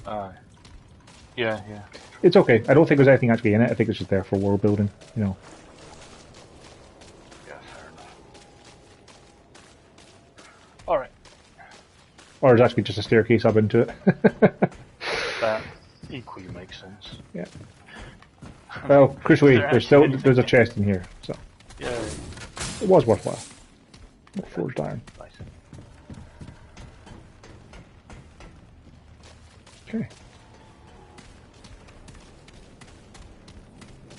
Yeah, yeah. It's okay. I don't think there's anything actually in it. I think it's just there for world building, you know. Yeah, fair enough. Alright. Or it's actually just a staircase up into it. That equally makes sense. Yeah. Well, crucially, Is there there's a chest in here, so Yeah, it was worthwhile. Forged iron. nice. Okay.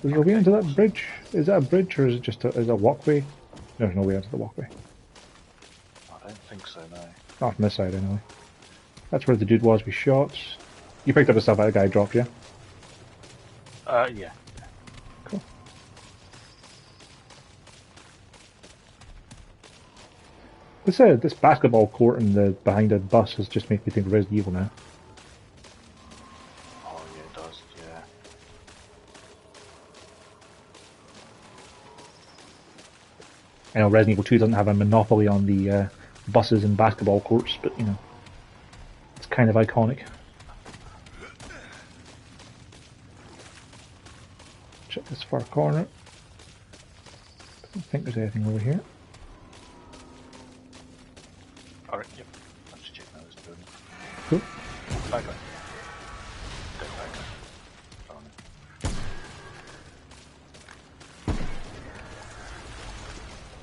Is there a way into that bridge? Is that a bridge or is it just a walkway? No, there's no way into the walkway. I don't think so, no. Not from this side, anyway. That's where the dude was we shot. You picked up the stuff that guy dropped, yeah? Yeah. Cool. This basketball court in the behind the bus has just made me think of Resident Evil now. Oh yeah, it does. Yeah. I know Resident Evil 2 doesn't have a monopoly on the buses and basketball courts, but you know, it's kind of iconic. Check this far corner. I don't think there's anything over here. Alright, yep. I'm just checking out this building. Cool. Bad guy. Dead bad guy. Found him.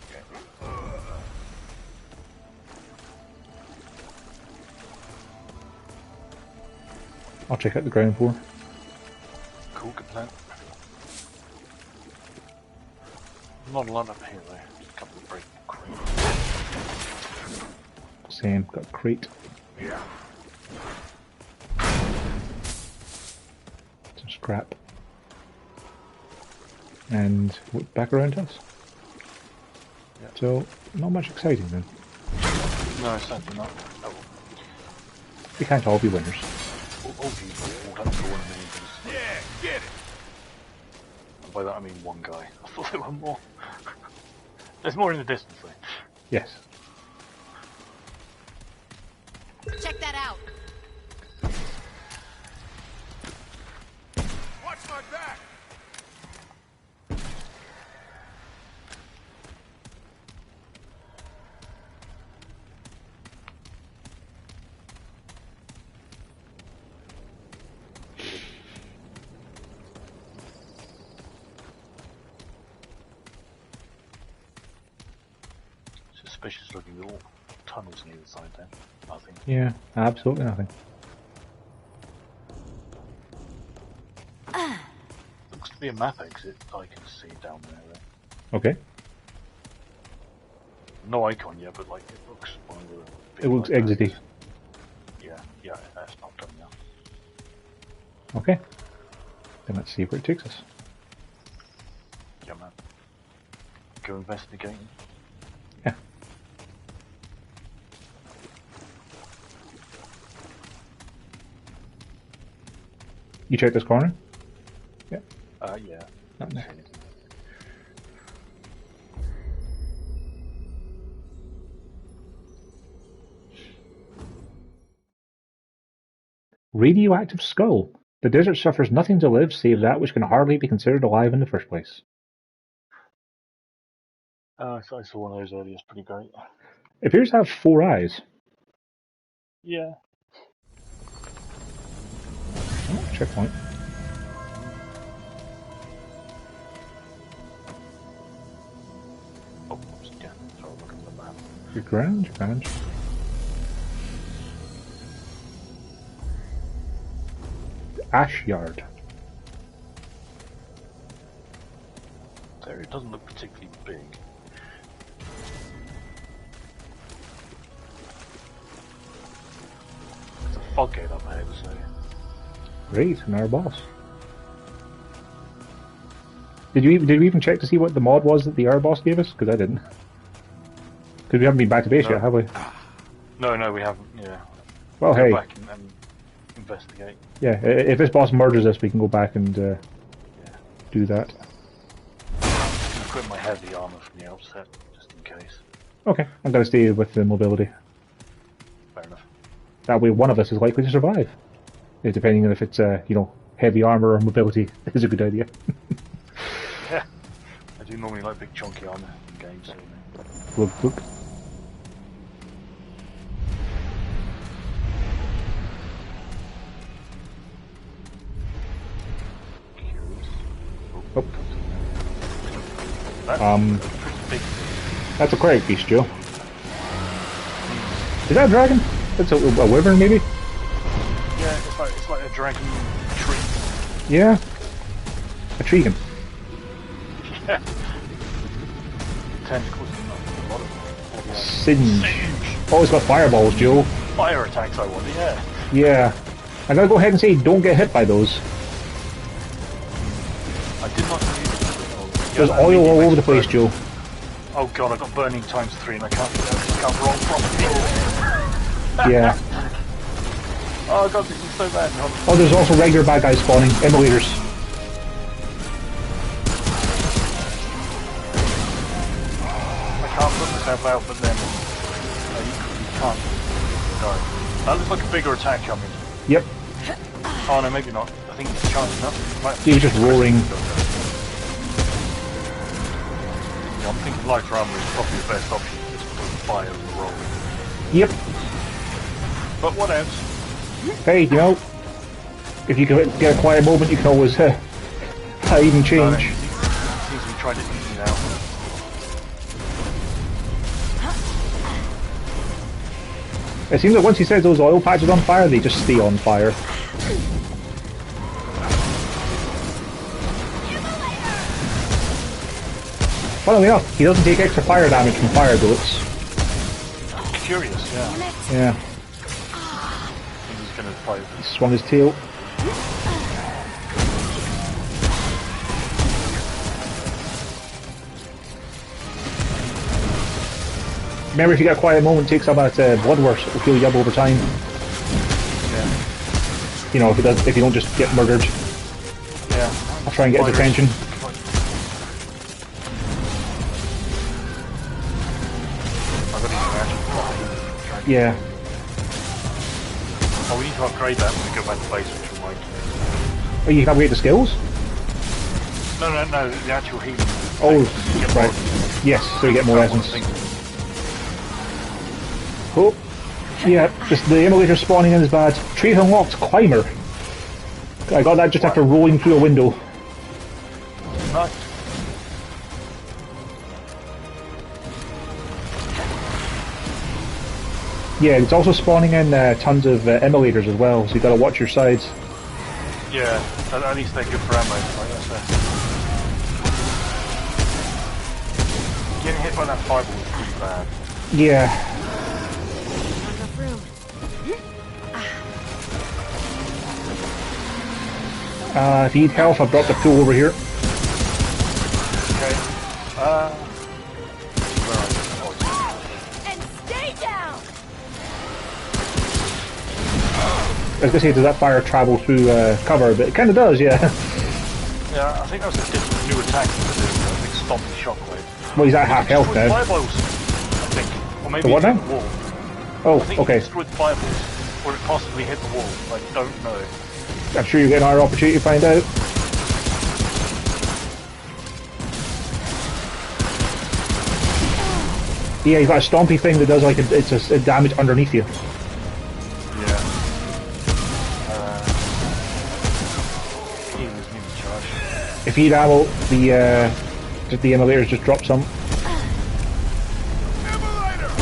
Okay. I'll check out the ground floor. Cool, good plan. Not a lot up here though. Just a couple of break crates. Same, got a crate. Yeah. Some scrap. And look back around us. Yep. So, not much exciting then. No, certainly not. Oh, We can't all be winners. all these all have to one million. Yeah, get it. And by that I mean one guy. I thought there were more. There's more in the distance though. Yes. Check that out. Watch my back. Suspicious looking little tunnels on either side there. Nothing. Yeah, absolutely nothing. Looks to be a map exit I can see down there though. Okay. No icon yet, but like it looks one of the big It looks light exity. barriers. Yeah, that's not done now. Okay. Then let's see where it takes us. Yeah man. Go investigating. Yeah. You check this corner? Yeah. Yeah. Not there. Radioactive skull. The desert suffers nothing to live save that which can hardly be considered alive in the first place. I saw one of those earlier, it's pretty great. It appears to have 4 eyes. Yeah. Oh, checkpoint. Oh, oops, yeah, sorry, look at the map. You're grand, you're grand. Ash Yard. There, it doesn't look particularly big. There's a fog gate up ahead, so... Great, and our boss. Did we even check to see what the mod was that the air boss gave us? Because I didn't. Because we haven't been back to base No. yet, have we? No, we haven't, yeah. Well, Go hey. back and investigate. Yeah, if this boss murders us, we can go back and Yeah. do that. Equip my heavy armor from the outset, just in case. Okay, I'm going to stay with the mobility. Fair enough. That way one of us is likely to survive. Depending on if it's, heavy armor or mobility is a good idea. Yeah. I do normally like big chunky armor in games, so... Look, look. Curious. Oh. That's pretty big. That's a quiet beast, Joe. Is that a dragon? That's a wyvern, maybe? Yeah, it's like a dragon tree. Yeah. A tregan. Yeah. Tentacles and a lot of them. Singe. Singe! Oh, it's got fireballs, Joe. Fire attacks, I wonder, yeah. Yeah. I'm gonna go ahead and say don't get hit by those. I did not use There's oil all over the place, Joe. Oh god, I got burning times 3 and I can't do that. can't roll properly. Yeah. Oh god, this is so bad. Oh, there's also regular bad guys spawning. Emulators. I can't put myself out, but then you can't. No. That looks like a bigger attack coming. Yep. Oh no, maybe not. I think it's charging up. He's just roaring. Yeah, I'm thinking lighter armor is probably the best option. Just put fire and roll. Yep. But what else? Hey, you know, if you can get a quiet moment, you can always hide and change. Seems to be trying to easy now. It seems that once he says those oil patches on fire, they just stay on fire. Funnily enough, he doesn't take extra fire damage from fire bullets. Curious, yeah. Yeah. He's gonna fight. He swung his tail. Remember, if you get a quiet moment, take some of that blood worse. It will heal you up over time. Yeah. You know, if you don't just get murdered. Yeah. I'll try and get his attention. Yeah. Oh, we need to upgrade that when we go back to base, which we might. Oh, you can upgrade the skills? No, the actual healing. Oh, right. Yes, so you get more essence. Oh, yeah, just the emulator spawning in is bad. Trait unlocked, Climber. I got that just after rolling through a window. Nice. Yeah, it's also spawning in tons of emulators as well, so you gotta watch your sides. Yeah, at least they're good for ammo. Like that's Getting hit by that fireball is pretty bad. Yeah. If you need health, I've brought the pool over here. Okay. Where are you? And stay down. I was gonna say, does that fire travel through cover? But it kind of does, yeah. Yeah, I think that was a different new attack. A big stomping shockwave. Well, he's at half health now. Fireballs, I think. Or maybe The what it hit now? the wall. Oh, I think okay. it destroyed the fireballs. Or it possibly hit the wall. I don't know. I'm sure you'll get another opportunity to find out. Yeah, he's got a stompy thing that does like it's a damage underneath you. Yeah. He was maybe charged. If you need ammo, the emulators just drop some. Immolator.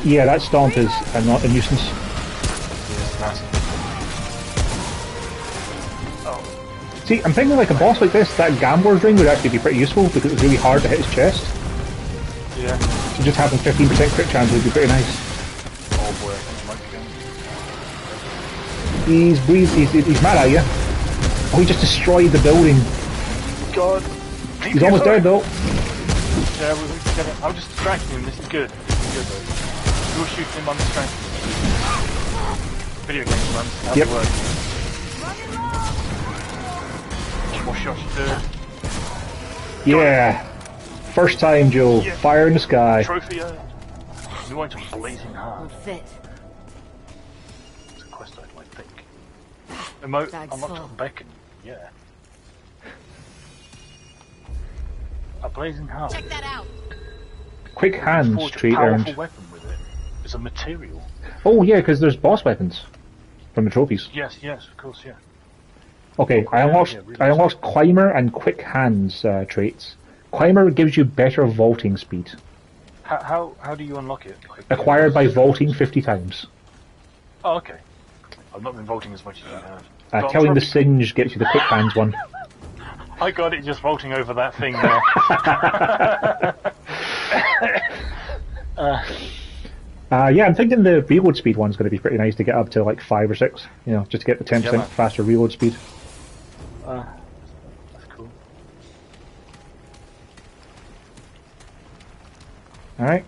Yeah, that stomp is a nuisance. See, I'm thinking like a boss like this, that Gambler's ring would actually be pretty useful because it's really hard to hit his chest. Yeah. So just having 15% crit chance would be pretty nice. Oh boy, I think I might be going. He's mad at you. Oh, he just destroyed the building. God. He's almost dead though. Yeah, we're gonna. I'm just distracting him. This is good. This is good though. You'll shoot him. I'm distracting him. Video games, man. How's Yep. it work? More shots to do. Yeah. First time, Joe. Yeah. Fire in the sky. Trophy. We went to Blazing Heart. Will fit. It's a quest I might think. Emote. Bag's I'm not full. on Beacon. Yeah. A Blazing Heart. Check that out. Quick hands Forge a trait powerful earned. weapon with it. It's a material. Oh yeah, because there's boss weapons from the trophies. Yes, of course, yeah. Okay, I unlocked Climber and Quick Hands traits. Climber gives you better vaulting speed. How do you unlock it? Acquired by vaulting 50 times. Oh, okay. I've not been vaulting as much as you have. Killing the Singe gets you the Quick Hands one. I got it just vaulting over that thing there. Yeah, I'm thinking the reload speed one's going to be pretty nice to get up to like 5 or 6. You know, just to get the 10% Yeah, man. faster reload speed. That's cool. Alright.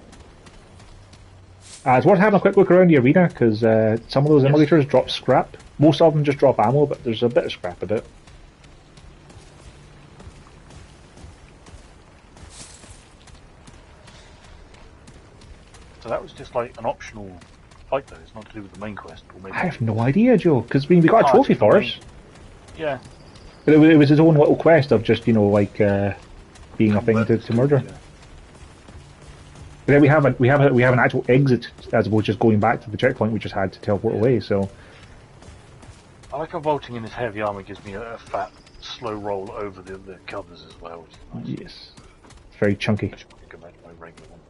It's worth having a quick look around the arena, because some of those emulators drop scrap. Most of them just drop ammo, but there's a bit of scrap about. So that was just like an optional fight though, it's not to do with the main quest. Or maybe I have no idea, Joe, because we got a trophy for it. Yeah. But it was his own little quest of just, like, being a thing to murder. Yeah. But then we have an actual exit as opposed to just going back to the checkpoint we just had to teleport away. So I like how vaulting in this heavy armor gives me a fat, slow roll over the covers as well, which is nice. yes, it's very chunky. I should probably go back to my regular one.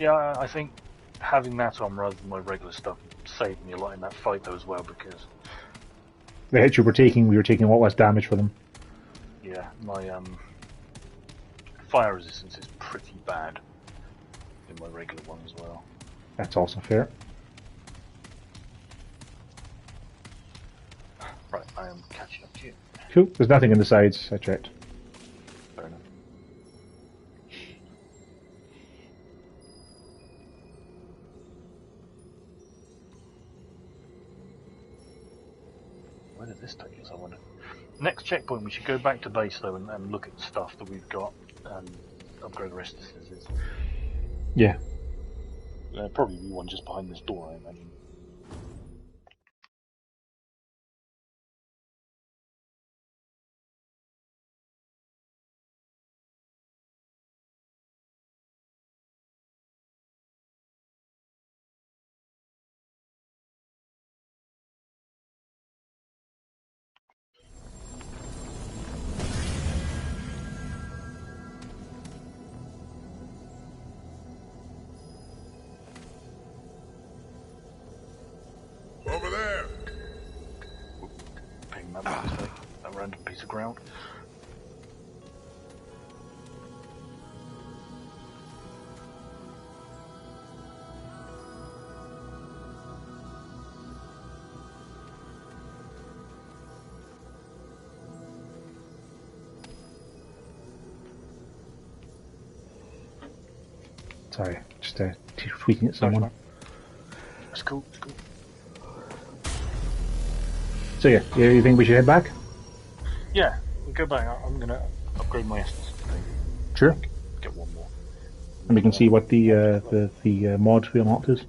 Yeah, I think having that on rather than my regular stuff saved me a lot in that fight though as well, because The hits we were taking a lot less damage for them. yeah, my fire resistance is pretty bad in my regular one as well. That's also fair. Right, I am catching up to you. Cool. There's nothing in the sides. I checked. Fair enough. Where did this take us, I wonder? Next checkpoint, we should go back to base though and look at the stuff that we've got and upgrade the rest of this. Yeah. There'll probably be one just behind this door, I imagine. Over there. Ping that by mistake, that random piece of ground. Sorry, just tweaking at someone. That's cool, that's cool. So yeah, you think we should head back? Yeah, we'll go back. I'm gonna upgrade my essence thing. Sure. Get one more. And we can see what the mod we unlocked is.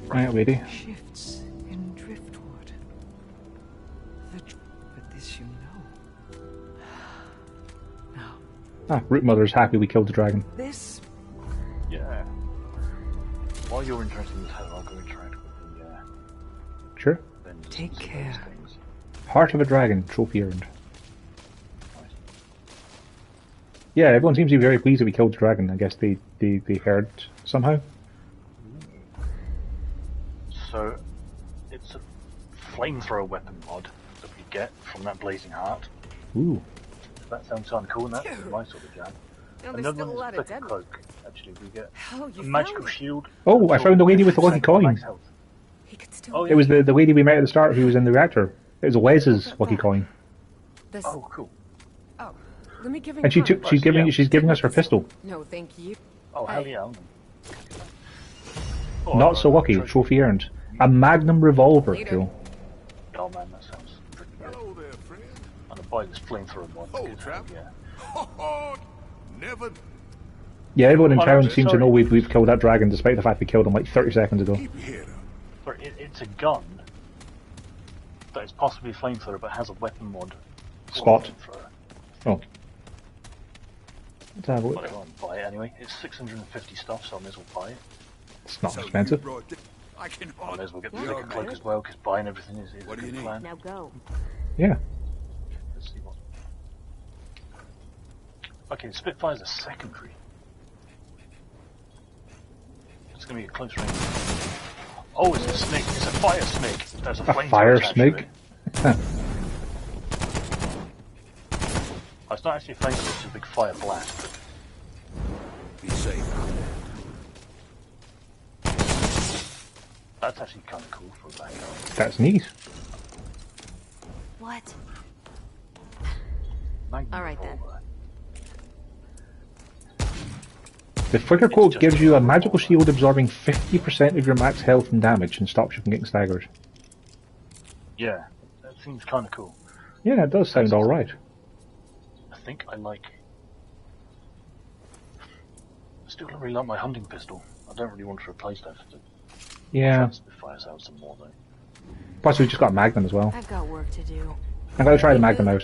Right, lady. Shifts in driftwood. But this you know. Now, Root Mother's happy we killed the dragon. this Yeah. While you're interested in this hell, I'll go interact with the Sure. vendors Take and see care. those things. Heart of a Dragon, trophy earned. Nice. Yeah, everyone seems to be very pleased that we killed the dragon. I guess they heard somehow. So, it's a flamethrower weapon mod that we get from that blazing heart. Ooh. That sounds kind of cool, and that's my sort of jam. No, there's Another still a one lot is of a dead ones. cloak. Actually, we get Oh, a you magical found it. shield. Oh, I found the lady with the lucky coin. Max health. He could still. Oh, It was the lady we met at the start who was in the reactor. It was Wes's lucky coin. This. Oh, cool. Oh, let me give him. And she's Yeah. giving us her pistol. No, thank you. Oh, hell Hey. yeah. Oh, Not so lucky, trophy earned. A Magnum revolver, Later. cool. Oh man, that sounds pretty good. Hello there, friend. I'm gonna buy this flamethrower mod. Oh, because, trap. yeah. Oh, never Yeah, everyone in Oh, no, town sorry. seems to know we've killed that dragon, despite the fact we killed him like 30 seconds ago. keep your head up. But it's a gun that is possibly a flamethrower, but has a weapon mod. for Spot. flamethrower. Oh. Let's have a But look. I won't buy it anyway. It's 650 stuff, so I may as well buy it. It's not So you expensive. brought this- I can I may as well get the Yeah, bigger okay. cloak as well, because buying everything is a What do you good need? plan. Now go. Yeah. Let's see what. Okay, Spitfire's a secondary. It's going to be a close range. Oh, it's a snake. It's a fire snake. There's a flamethrower fire attached to snake? it. Oh, it's not actually a flamethrower, it's a big fire blast. Be safe out there. That's actually kind of cool for a backup. That's neat. What? Magnum All right, then. revolver. The flicker It's quote just gives a you a revolver. magical shield absorbing 50% of your max health and damage and stops you from getting staggered. Yeah, that seems kind of cool. Yeah, that does sound alright. I think I like... I still don't really like my hunting pistol. I don't really want to replace that. Yeah. Spitfires out some more though. Plus, we've just got Magnum as well. I've got work to do. I'm going to try the Magnum out.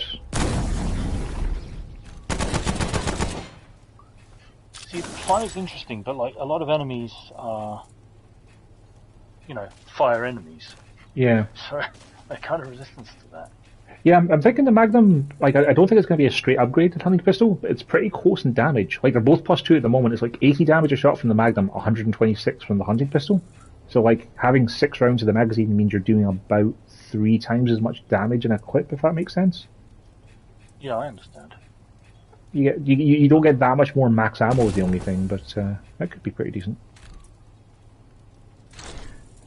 See, fire's interesting, but like a lot of enemies are, you know, fire enemies. Yeah. So they're kind of resistant to that. Yeah, I'm thinking the Magnum, like, I don't think it's going to be a straight upgrade to hunting pistol, but it's pretty close in damage. Like, they're both +2 at the moment. It's like 80 damage a shot from the Magnum, 126 from the hunting pistol. So, like, having 6 rounds of the magazine means you're doing about 3 times as much damage in a clip, if that makes sense. Yeah, I understand. You don't get that much more max ammo is the only thing, but that could be pretty decent.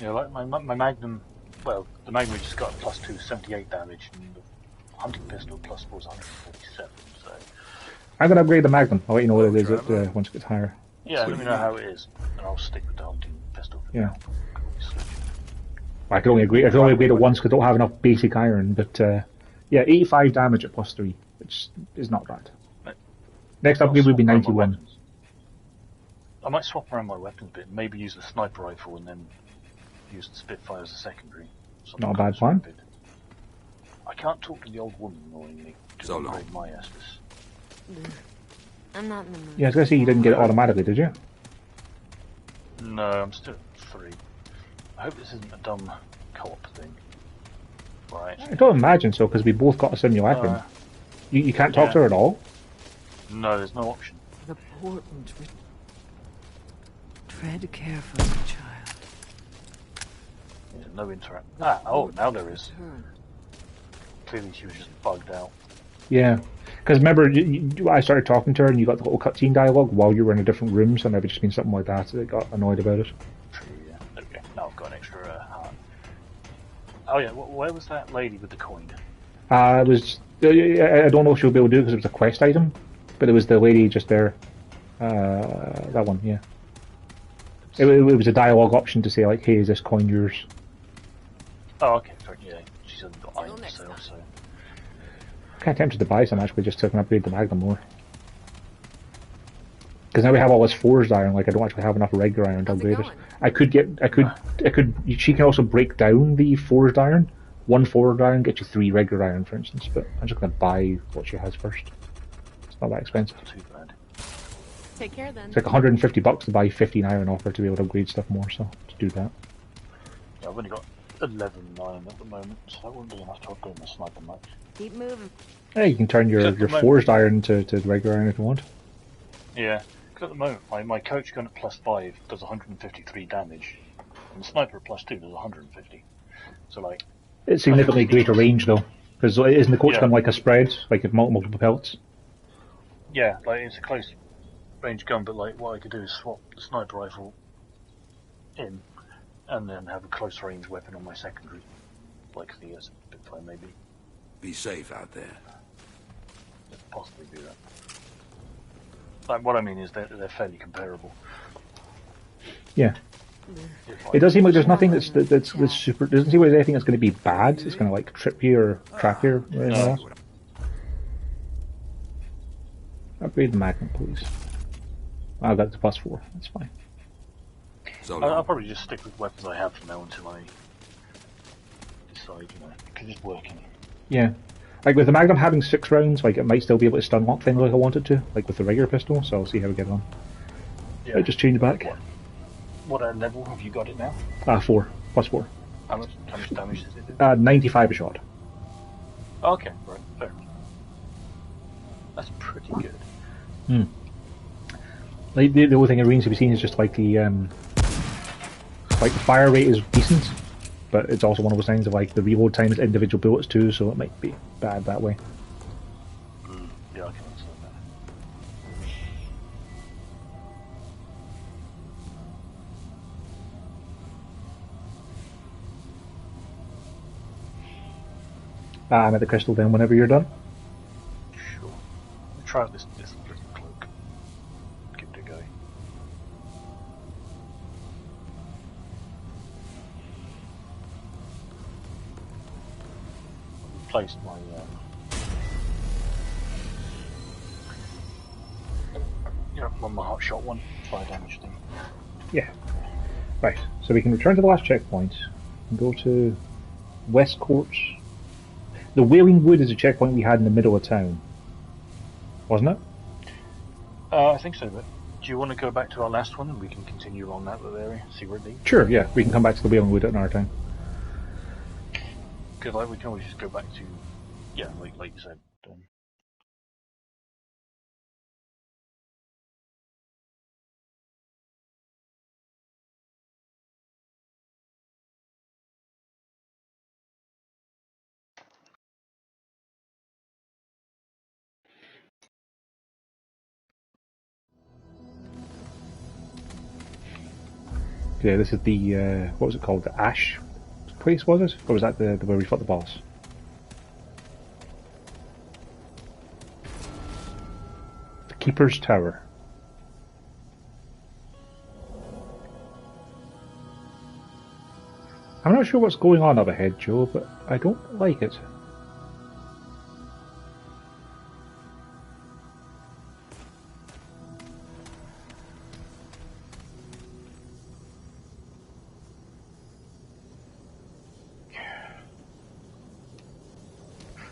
Yeah, like my Magnum, well, the Magnum just got a +2, 78 damage, and the hunting pistol +4 is 147, so... I'm going to upgrade the Magnum. I'll let you know what it is once it gets higher. Yeah, let me know how it is, and I'll stick with the hunting pistol. Yeah. I can only upgrade it once because I don't have enough basic iron, but yeah, 85 damage at +3, which is not bad. Next upgrade would be 91. I might swap around my weapons a bit, maybe use the sniper rifle and then use the Spitfire as a secondary. Not a bad plan. Stupid. I can't talk to the old woman annoyingly to upgrade my Estus. I'm not in the mood. Yeah, I was going to say you didn't get it automatically, did you? No, I'm still at 3. I hope this isn't a dumb co-op thing. Right. I don't imagine so, because we both got a similar weapon. You can't talk to her at all? No, there's no option. The portent. Tread carefully, child. Yeah, no interact. Oh, now there is. Turn. Clearly she was just bugged out. Yeah. Because remember, I started talking to her and you got the little cutscene dialogue while you were in a different room, so maybe just been something like that that got annoyed about it. Yeah, okay. Now I've got an extra heart. Oh yeah, where was that lady with the coin? It was... I don't know if she'll be able to do it because it was a quest item, but it was the lady just there. That one, yeah. It was a dialogue option to say, like, hey, is this coin yours? Oh, okay, fair, yeah. She's only got iron to sell, so... Kind of tempted to buy some actually just to upgrade the Magnum more. Because now we have all this forged iron, like I don't actually have enough regular iron to upgrade it. She can also break down the forged iron. 1 forged iron gets you 3 regular iron, for instance, but I'm just going to buy what she has first. It's not that expensive. Not too bad. Take care then. It's like $150 to buy 15 iron off her to be able to upgrade stuff more, so to do that. Yeah, I've only got 11 iron at the moment, so that wouldn't be enough to upgrade my sniper much. Keep moving. Yeah, you can turn your forged iron to regular iron if you want. Yeah, because at the moment my coach gun at +5 does 153 damage, and the sniper at +2 does 150. So like... It's significantly greater range though, because isn't the coach gun like a spread, like if multiple pellets? Yeah, like it's a close range gun, but like what I could do is swap the sniper rifle in, and then have a close range weapon on my secondary, like the Spitfire maybe. Be safe out there. Possibly do that. Like what I mean is they're fairly comparable. Yeah. It does seem like there's nothing that's super. Doesn't seem like there's anything that's going to be bad. It's going to like trip you or trap you or anything else. Upgrade the Magnum, please. I've got the +4. That's fine. So I'll probably just stick with weapons I have for now until I decide, you know, because it's working. Yeah. Like with the Magnum having 6 rounds, like it might still be able to stun lock things like I wanted to, like with the regular pistol. So I'll see how we get on. Yeah. I just change back. What level have you got it now? 4 +4. How much damage does it do? 95 a shot. Okay, right, fair. That's pretty good. Like the only thing in Ruins to be seen is just like the fire rate is decent, but it's also one of those things of like the reload time is individual bullets too, so it might be bad that way. Yeah, I can understand that. I'm at the crystal then whenever you're done. Sure. Let me try out this little cloak. Give it a go. Placed my my hot shot one, fire damage thing. Yeah. Right, so we can return to the last checkpoint and go to West Court. The Wailing Wood is a checkpoint we had in the middle of town, wasn't it? I think so, but do you want to go back to our last one and we can continue along that little area, see where it leads? Sure, yeah, we can come back to the Wailing Wood at another time. Because we can always just go back to, like you said. Yeah, this is the, what was it called? The Ash place, was it? Or was that the where we fought the boss? The Keeper's Tower. I'm not sure what's going on up ahead, Joe, but I don't like it.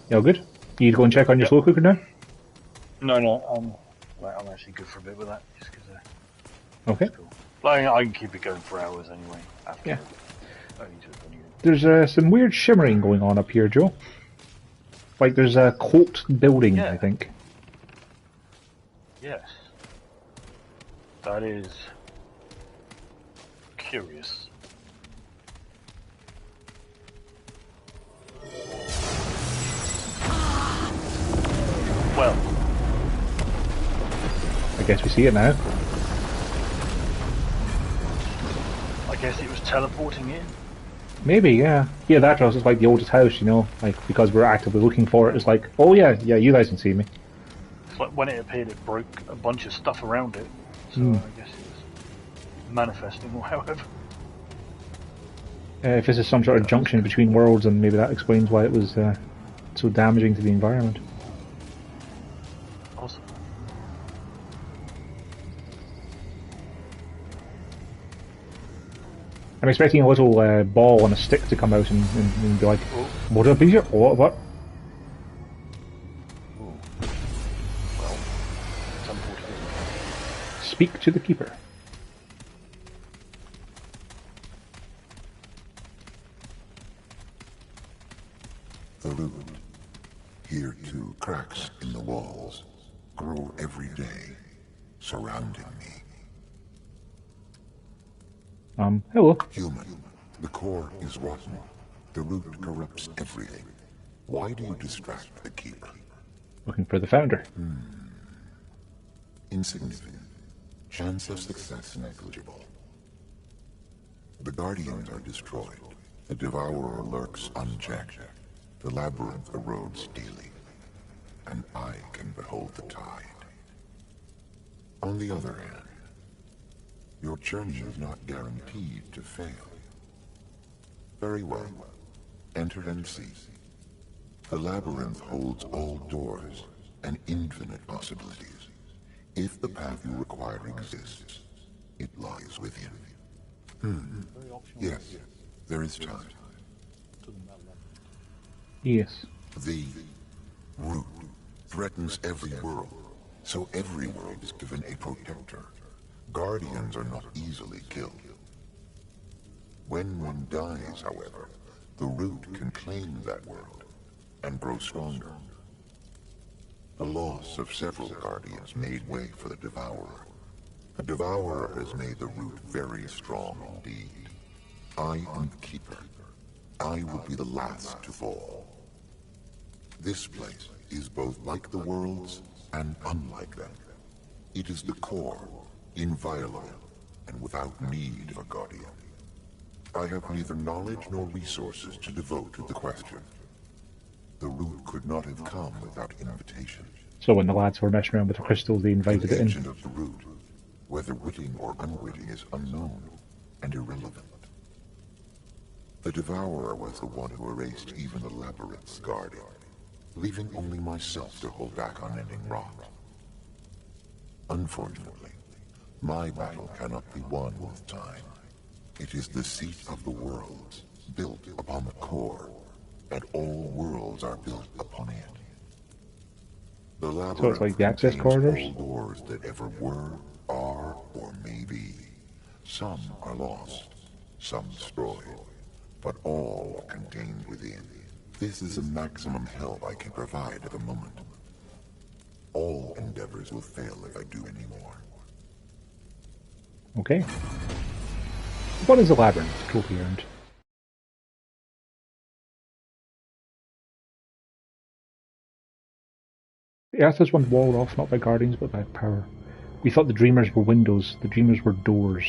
You all good? You need to go and check on your slow cooker now? No, I'm actually good for a bit with that, just because Okay. it's cool. Like, I can keep it going for hours anyway. After Yeah. I need to anyway. There's some weird shimmering going on up here, Joe. Like there's a cult building, Yeah. I think. Yes. That is curious. Well, I guess we see it now. I guess it was teleporting in. Maybe, yeah. Yeah, that was like the oldest house, you know, like because we're actively looking for it. It's like, oh yeah, you guys can see me. It's like when it appeared, it broke a bunch of stuff around it. So I guess it was manifesting or however. If this is some sort of junction between worlds, then maybe that explains why it was so damaging to the environment. Awesome. I'm expecting a little ball on a stick to come out and be like, what up here? What? Ooh. Well, teleporting in. Speak to the keeper. The root. Here too, cracks in the walls grow every day, surrounding me. Hello. Human, the core is rotten. The root corrupts everything. Why do you distract the keeper? Looking for the founder. Insignificant. Chance of success negligible. The Guardians are destroyed. The Devourer lurks unchecked. The Labyrinth erodes daily. And I can behold the tide. On the other hand, your journey is not guaranteed to fail. Very well. Enter and see. The Labyrinth holds all doors and infinite possibilities. If the path you require exists, it lies within. Yes, there is time. Yes. The root threatens every world, so every world is given a protector. Guardians are not easily killed. When one dies, however, the root can claim that world and grow stronger. The loss of several guardians made way for the Devourer. The Devourer has made the root very strong indeed. I am the Keeper. I will be the last to fall. This place is both like the worlds and unlike them. It is the core, inviolable, and without need of a guardian. I have neither knowledge nor resources to devote to the question. The root could not have come without invitation. So when the lads were messing around with the crystals, they invited An it in. agent of the root, whether witting or unwitting, is unknown and irrelevant. The Devourer was the one who erased even the Labyrinth's guardian, leaving only myself to hold back unending rot. Unfortunately, my battle cannot be won with time. It is the seat of the worlds, built upon the core, and all worlds are built upon it. The labyrinth So it's like the access contains corridors? all doors that ever were, are, or may be. Some are lost, some destroyed, but all are contained within. This is the maximum help I can provide at the moment. All endeavors will fail if I do any more. Okay. What is the labyrinth? Trophy earned. The Earth was once walled off not by guardians but by power. We thought the dreamers were windows, the dreamers were doors.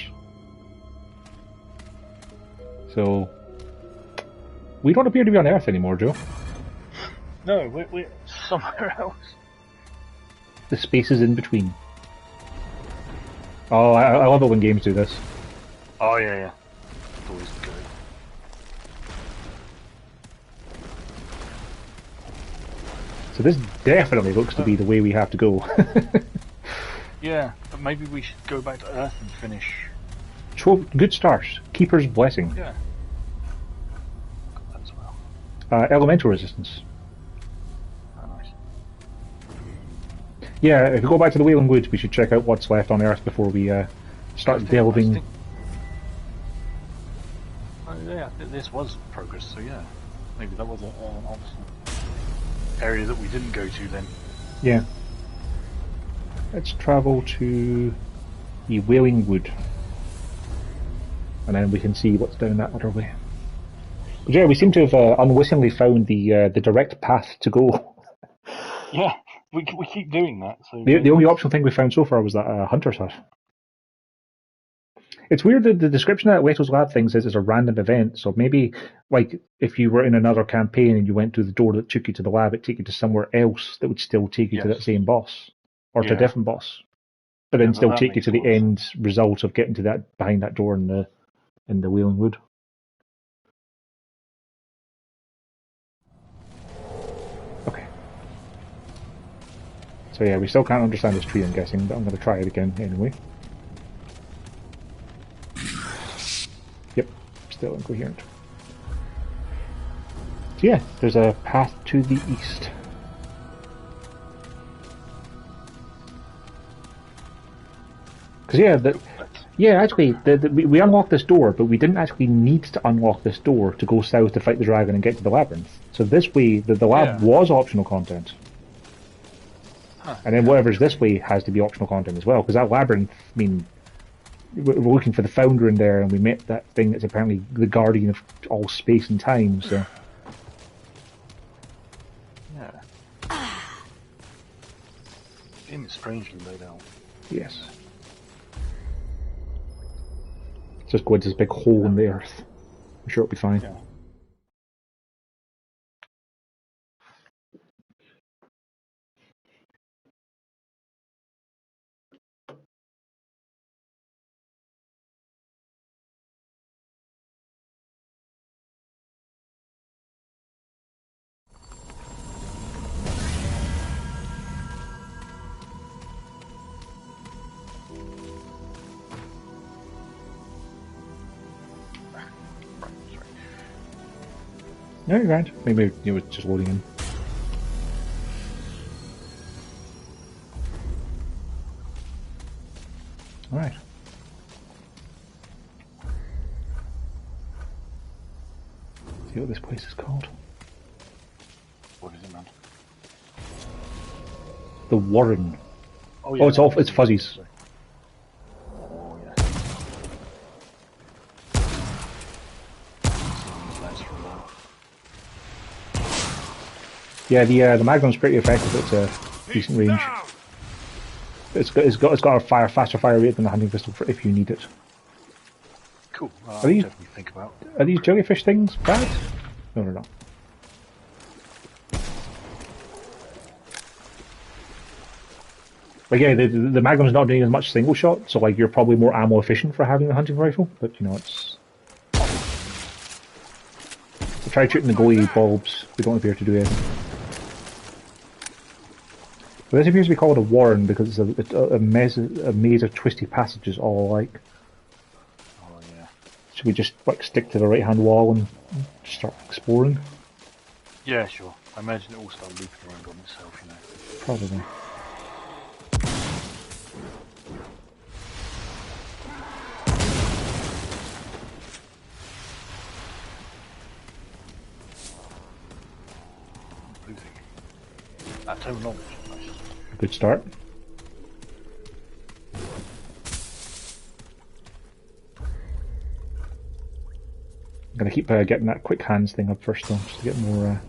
So, we don't appear to be on Earth anymore, Joe. No, we're somewhere else. The spaces in between. Oh, I love it when games do this. Oh yeah. It's always good. So this definitely looks to be the way we have to go. Yeah, but maybe we should go back to Earth and finish. Good start. Keeper's Blessing. Yeah. Got that as well. Elemental resistance. Oh, nice. Yeah, if we go back to the Wailing Woods, we should check out what's left on Earth before we start delving. Yeah, this was progress, so yeah. Maybe that was an optional area that we didn't go to then. Yeah. Let's travel to the Wailing Wood. And then we can see what's down that other way. But yeah, we seem to have unwittingly found the direct path to go. Yeah, we keep doing that. So The only optional thing we found so far was that hunter's hut. It's weird that the description that Leto's Lab thing says it's a random event, so maybe, like, if you were in another campaign and you went to the door that took you to the lab, it'd take you to somewhere else that would still take you to that same boss. Or to a different boss. But then still that take you makes to the more end result of getting to that, behind that door in the Wailing Wood. Okay. So yeah, we still can't understand this tree, I'm guessing, but I'm going to try it again anyway. Yep, still incoherent. So yeah, there's a path to the east. Because actually, we unlocked this door, but we didn't actually need to unlock this door to go south to fight the dragon and get to the labyrinth. So this way, the lab was optional content. And then whatever's this way has to be optional content as well, because that labyrinth, I mean, we're looking for the founder in there, and we met that thing that's apparently the guardian of all space and time, so... Yeah. Game is strangely laid out. Yes. Just go into this big hole in the earth. I'm sure it'll be fine. Yeah. No, you're right. Maybe it was just loading in. Alright. See what this place is called. What is it, man? The Warren. Oh, yeah. Oh, it's off. It's fuzzies. Oh, yeah. Yeah, the Magnum's pretty effective. It's a decent range. It's got a faster fire rate than the hunting pistol if you need it. Cool. I'll these- definitely think about. Are these jellyfish things bad? No, they're not. Like, yeah, the Magnum's not doing as much single shot, so like you're probably more ammo efficient for having the hunting rifle. But you know, it's. So try shooting the goalie bulbs. They don't appear to do anything. But this appears to be called a warren because it's a maze of twisty passages all alike. Oh, yeah. Should we just like stick to the right hand wall and start exploring? Yeah, sure. I imagine it will start looping around on itself, you know. Probably. Losing. That total knowledge. Nice. Good start. I'm gonna keep getting that quick hands thing up first though, just to get more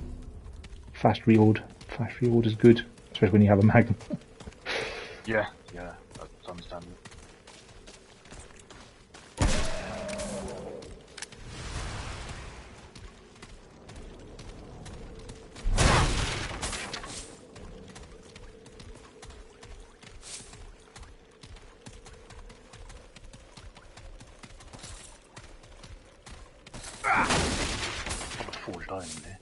fast reload. Fast reload is good, especially when you have a magnum. Yeah, that's understandable. I've got forged iron in there.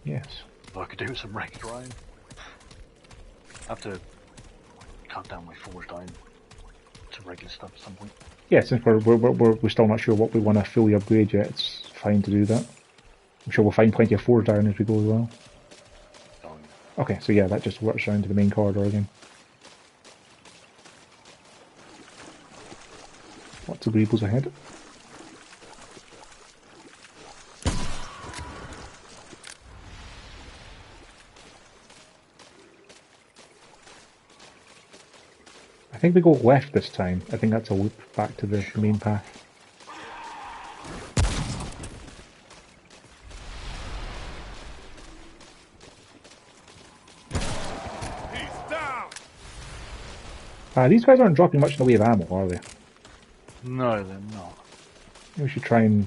Yes. Well, I could do with some ragged iron. I have to cut down my forged iron to regular stuff at some point. Yeah, since we're still not sure what we want to fully upgrade yet, it's fine to do that. I'm sure we'll find plenty of forged iron as we go as well. Oh, yeah. Okay, so yeah, that just works around to the main corridor again. Lots of rebels ahead. I think we go left this time. I think that's a loop back to the main path. These guys aren't dropping much in the way of ammo, are they? No, they're not. Maybe we should try and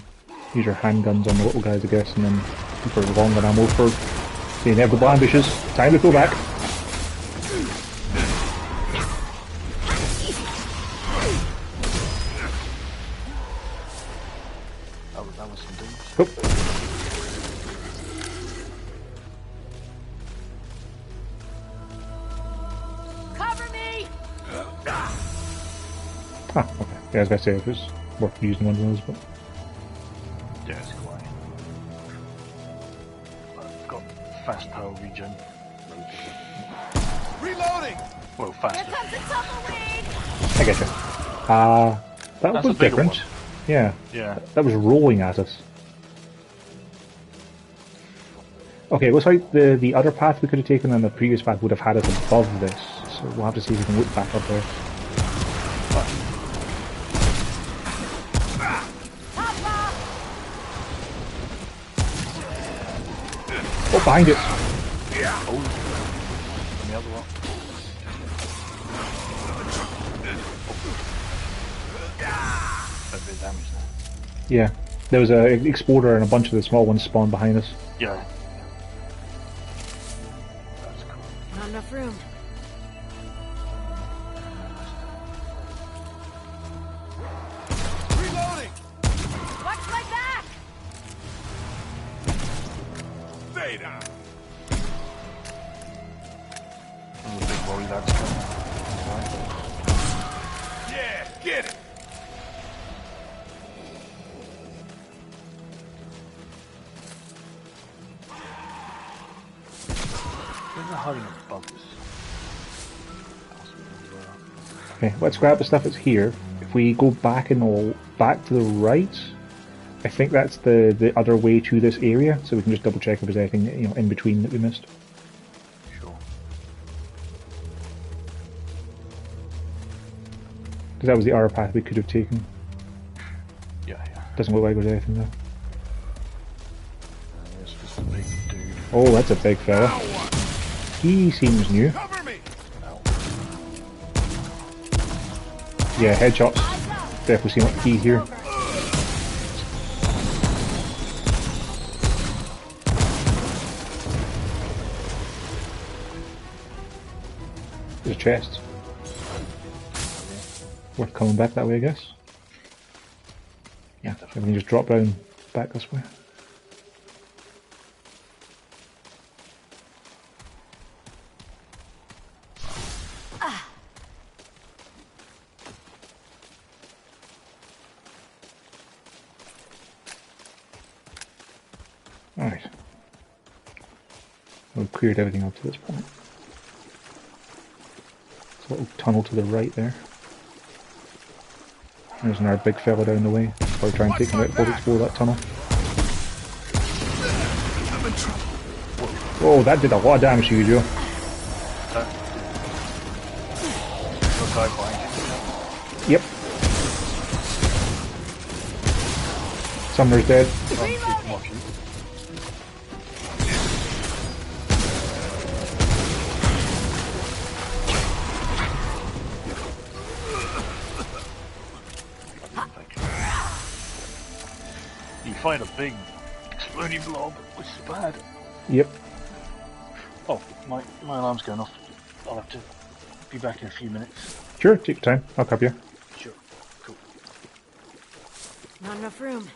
use your handguns on the little guys, I guess, and then keep our longer ammo for the inevitable ambushes. Time to go back. That was some damage. Oh. Cover me! Ah, okay. Yeah, I was going to say if it's worth using one of those, but... Yeah, it's quite. I've got fast power regen. Reloading! Well, Here faster. comes the tumbleweed! I get you. That That's a was bigger different. one. Yeah. Yeah. That was rolling at us. Okay, it looks like the other path we could have taken and the previous path would have had us above this, so we'll have to see if we can look back up there. Oh, behind it! Oh. And the other one. A bit of damage there. Yeah. There was an exploder and a bunch of the small ones spawned behind us. Yeah. That's cool. Not enough room. Reloading! Watch my back! Stay down! And the big lorry that's coming. Yeah, get it! There's a hiding above us. Okay, let's grab the stuff that's here. If we go back back to the right, I think that's the other way to this area, so we can just double check if there's anything in between that we missed. Sure. Because that was the other path we could have taken. Yeah, yeah. Doesn't look like there's anything though. There's just a big dude. Oh, that's a big fella. He seems new. Cover me! Yeah, headshots. Definitely seem like key here. There's a chest. Worth coming back that way, I guess. Yeah, everything just drop down back this way. Alright. We've cleared everything up to this point. There's a little tunnel to the right there. There's another big fella down the way. I'll try and take him out before we explore that tunnel. I'm in trouble. Oh, that did a lot of damage to you, Joe. The guy behind Yep. Sumner's dead. you. Keep watching. You find a big exploding blob, which is bad. Yep. Oh, my alarm's going off. I'll have to be back in a few minutes. Sure, take your time. I'll cover you. Sure. Cool. Not enough room.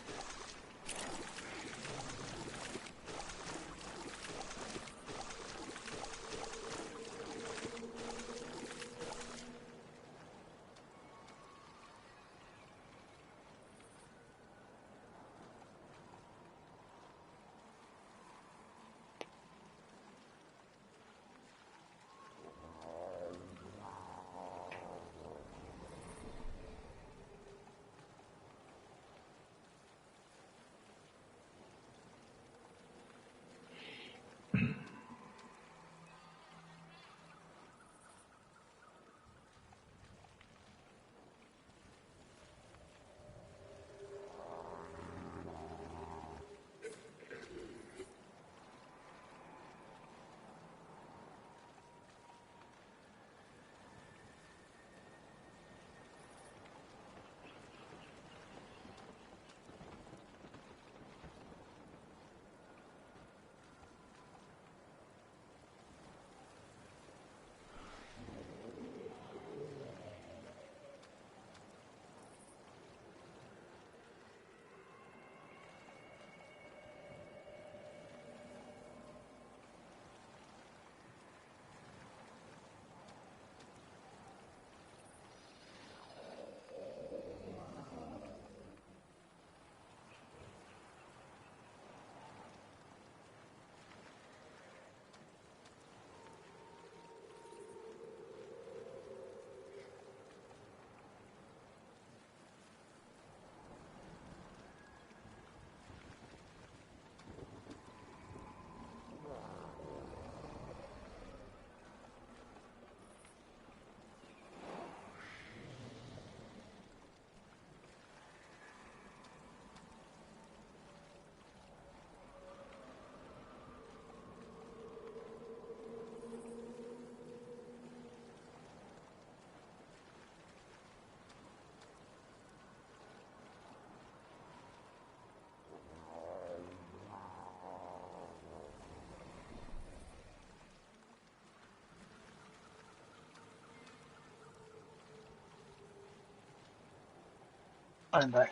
I'm back.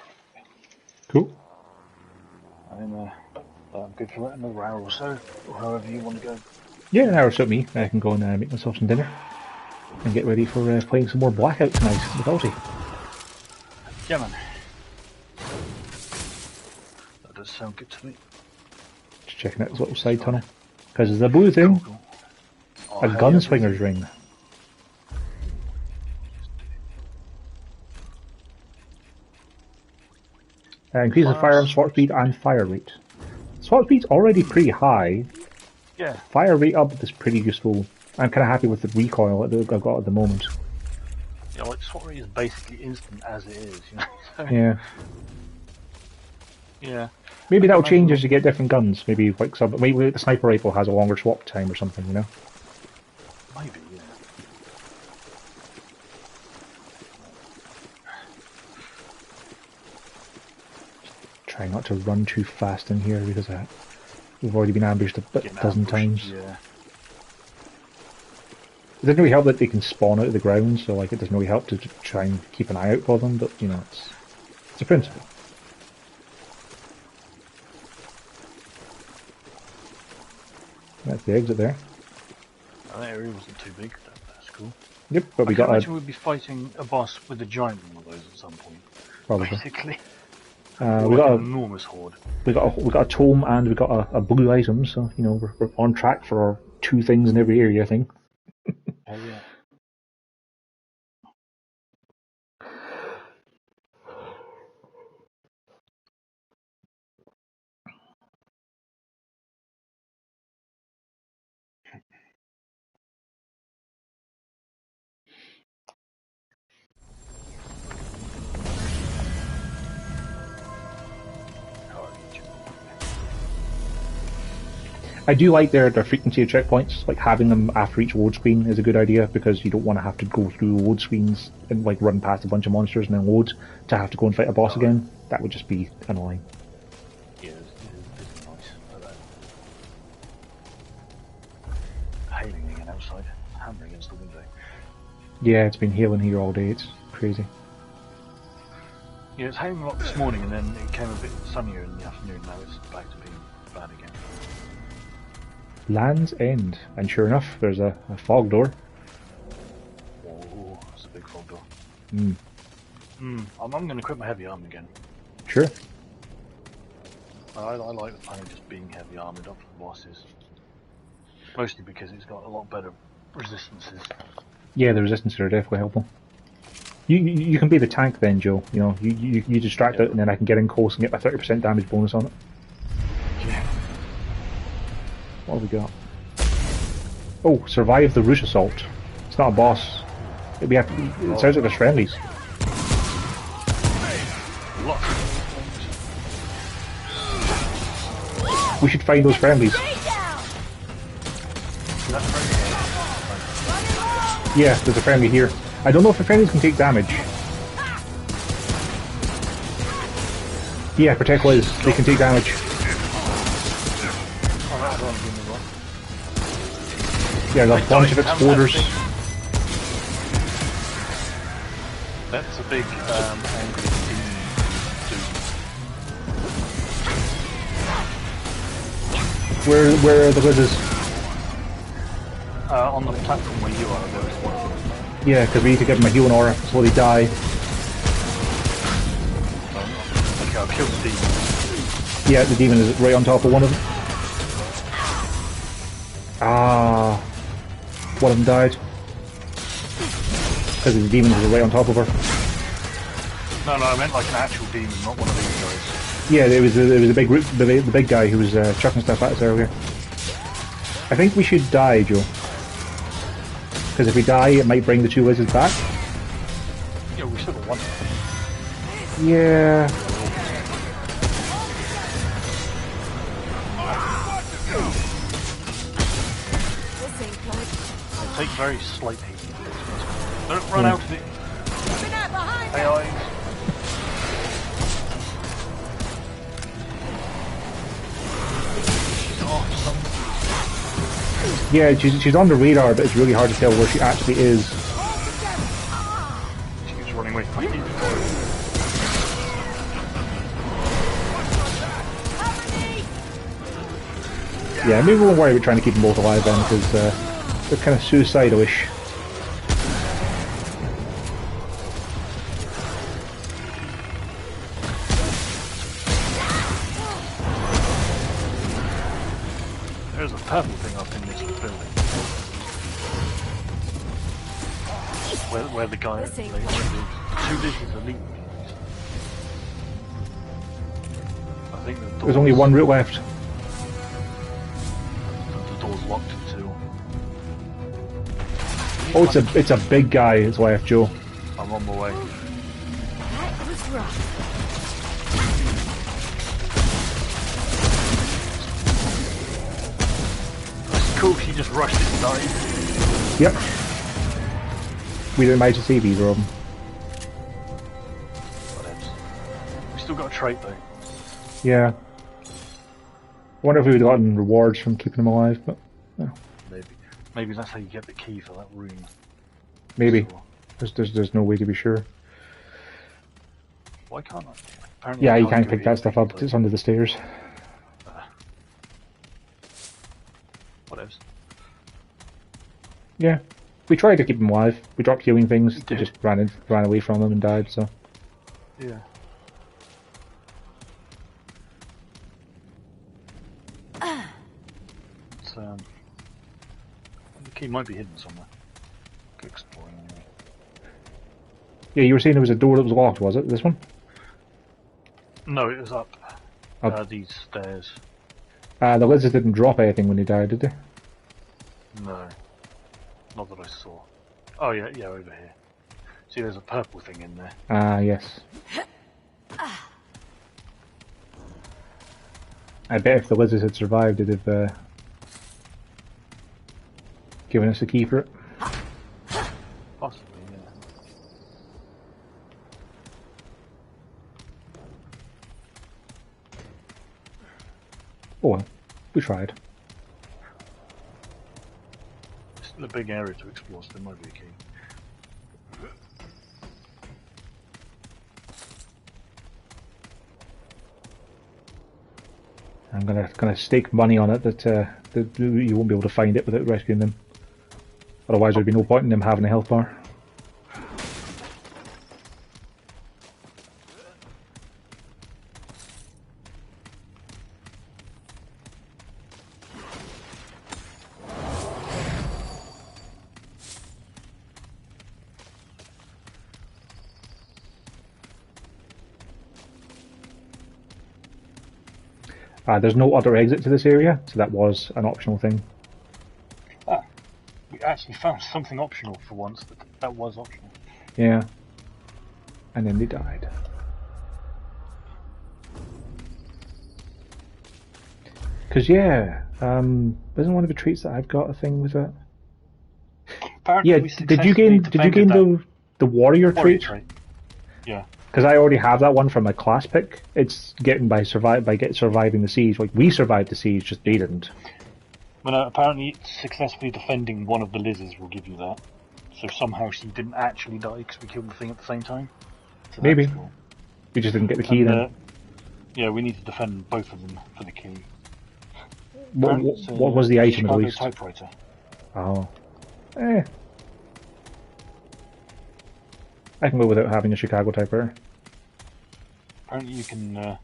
Cool. I'm good for another hour or so, or however you want to go. Yeah, an hour or me. I can go and make myself some dinner. And get ready for playing some more Blackout tonight with Alti. Yeah, man. That does sound good to me. Just checking out this little side tunnel. Because there's a blue thing. Cool. A gunslinger's ring. Increases firearm swap speed and fire rate. Swap speed's already pretty high. Yeah. Fire rate up is pretty useful. I'm kind of happy with the recoil that I've got at the moment. Yeah, I like slot rate is basically instant as it is, you know. So, Yeah. yeah. Maybe that'll Imagine- change as you get different guns. Maybe like maybe the sniper rifle has a longer swap time or something, you know? Maybe, yeah. Try not to run too fast in here because we've already been ambushed a Getting dozen ambushed, times. Yeah. It doesn't really help that they can spawn out of the ground, so like it doesn't really help to try and keep an eye out for them, but you know, it's a principle. That's the exit there. That area wasn't too big. That's cool. Yep, but we I can got imagine a we'd be fighting a boss with a giant one of those at some point. probably. Basically. We Or got like a an enormous horde. we got a tome and we got a blue item, so you know we're on track for our 2 things in every area, I think. Hell yeah. I do like their frequency of checkpoints, like having them after each load screen is a good idea because you don't want to have to go through load screens and like run past a bunch of monsters and then load to have to go and fight a boss again. That would just be annoying. Yeah, it's nice. I like that. Hailing again outside, hammering against the window. Yeah, it's been hailing here all day, it's crazy. Yeah, it's hailing a lot this morning and then it came a bit sunnier in the afternoon. Now it's back to being bad again. Land's End, and sure enough, there's a fog door. Oh, that's a big fog door. Mm. I'm going to equip my heavy arm again. Sure. I like the plan of just being heavy armoured up for the bosses. Mostly because it's got a lot better resistances. Yeah, the resistances are definitely helpful. You can be the tank then, Joe. You know, you distract it, and then I can get in close and get my 30% damage bonus on it. Yeah. What have we got? Oh, survive the Root Assault. It's not a boss. It sounds like there's friendlies. Lots of things. We should find those friendlies. That's very Yeah, there's a friendly here. I don't know if the friendlies can take damage. Yeah, protect Liz. They can take damage. I don't want to be in the wrong. Yeah, there's a bunch of exploders. That's a big angry demon dude. Where are the Liz's? On the platform where you are, there is one. Yeah, because we need to give them a healing aura before they die. Okay, I'll kill the demon. Yeah, the demon is right on top of one of them. Ah, one of them died. Because the demon was right on top of her. No, I meant like an actual demon, not one of these guys. Yeah, there was a big the big guy who was chucking stuff at us earlier. I think we should die, Joe. Because if we die, it might bring the 2 wizards back. Yeah, we should have won. Yeah. This ain't good. They take very slight heat. Don't run out of it. Keeping that behind us. AI. Yeah, she's on the radar, but it's really hard to tell where she actually is. She keeps running away from me. Yeah, maybe we won't worry about trying to keep them both alive then, because they're kind of suicidal-ish. There's a purple thing up in this building. Where the guy, This ain't like, good. two business elite. I think the There's only one route left. The door's locked too. Oh, it's a big guy that's left, Joe. I'm on my way. That was rough. It's cool, she just rushed it and died. Yep. We didn't manage to save either of them. We still got a trait though. Yeah. I wonder if we would have gotten rewards from keeping them alive, but no. Maybe that's how you get the key for that room. Maybe. So, There's no way to be sure. why can't I? Apparently Yeah, I you can't go pick here that stuff up because it's under the stairs. Whatevs. Yeah. We tried to keep them alive. We dropped healing things. They did. just ran away from them and died, so. Yeah. It's, the key might be hidden somewhere. Go exploring anyway. Yeah, you were saying there was a door that was locked, was it? This one? No, it was up. Up. These stairs. The lizards didn't drop anything when they died, did they? No. Not that I saw. Oh yeah, over here. See, there's a purple thing in there. Ah, yes. I bet if the lizards had survived, they'd have given us a key for it. Possibly, yeah. Oh well, we tried. It's still a big area to explore, so there might be a key. I'm gonna stake money on it that you won't be able to find it without rescuing them. Otherwise, there'd be no point in them having a health bar. There's no other exit to this area, so that was an optional thing. We actually found something optional for once, but that was optional. Yeah. And then they died. Because, yeah, isn't one of the traits that I've got a thing with that? Apparently Yeah, we did you gain the warrior warrior trait? trait? Yeah. Because I already have that one from my class pick. It's getting surviving the siege. Like, we survived the siege, just they didn't. Well, apparently successfully defending one of the lizards will give you that. So somehow she didn't actually die because we killed the thing at the same time. So Maybe. that's cool. We just didn't get the key And, then. yeah, we need to defend both of them for the key. What was the item at Chicago least? typewriter. Oh. I can go without having a Chicago typewriter. Apparently you can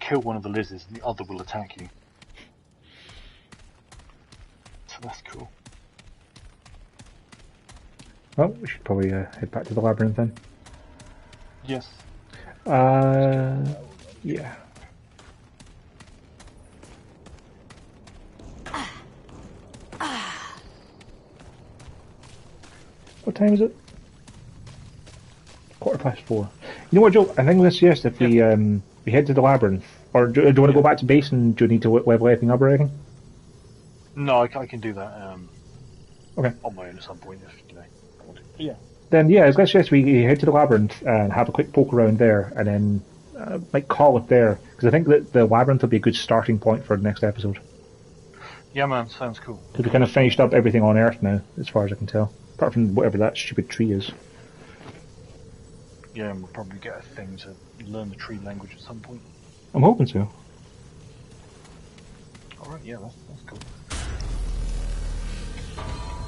kill one of the lizards and the other will attack you. So that's cool. Well, we should probably head back to the labyrinth then. Yes. Yeah. What time is it? 4:15. You know what, Joe? I think let's suggest if we head to the labyrinth, or do you want to go back to base and do you need to level anything up or anything? No, I can do that Okay. on my own at some point if you know. I want to. Yeah. Then yeah, let's suggest we head to the labyrinth and have a quick poke around there, and then like call it there, because I think that the labyrinth will be a good starting point for the next episode. Yeah, man, sounds cool. Because we kind of finished up everything on Earth now, as far as I can tell, apart from whatever that stupid tree is. Yeah, and we'll probably get a thing to learn the tree language at some point. I'm hoping so. Alright, yeah, that's cool.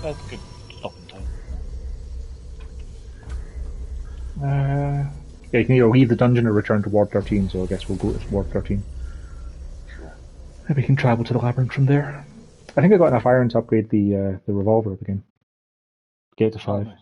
That's a good stopping time. Yeah, you can either leave the dungeon or return to Ward 13, so I guess we'll go to Ward 13. Sure. Maybe we can travel to the labyrinth from there. I think I got enough iron to upgrade the revolver again. Get it to 5. Oh, nice.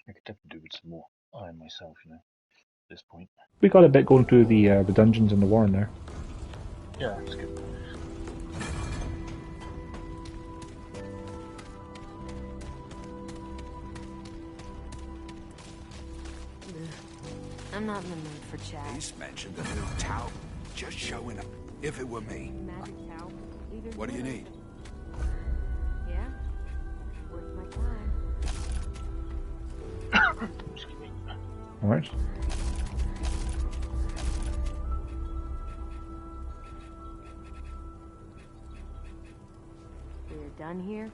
I could definitely do with some more iron myself, you know, at this point. We got a bit going through the dungeons and the warren there. Yeah, it's good. I'm not in the mood for chat. Ace mentioned a new town just showing up. If it were me. Magic towel. Either What do you need? Yeah. Worth my time. Excuse me. Alright. We're done here.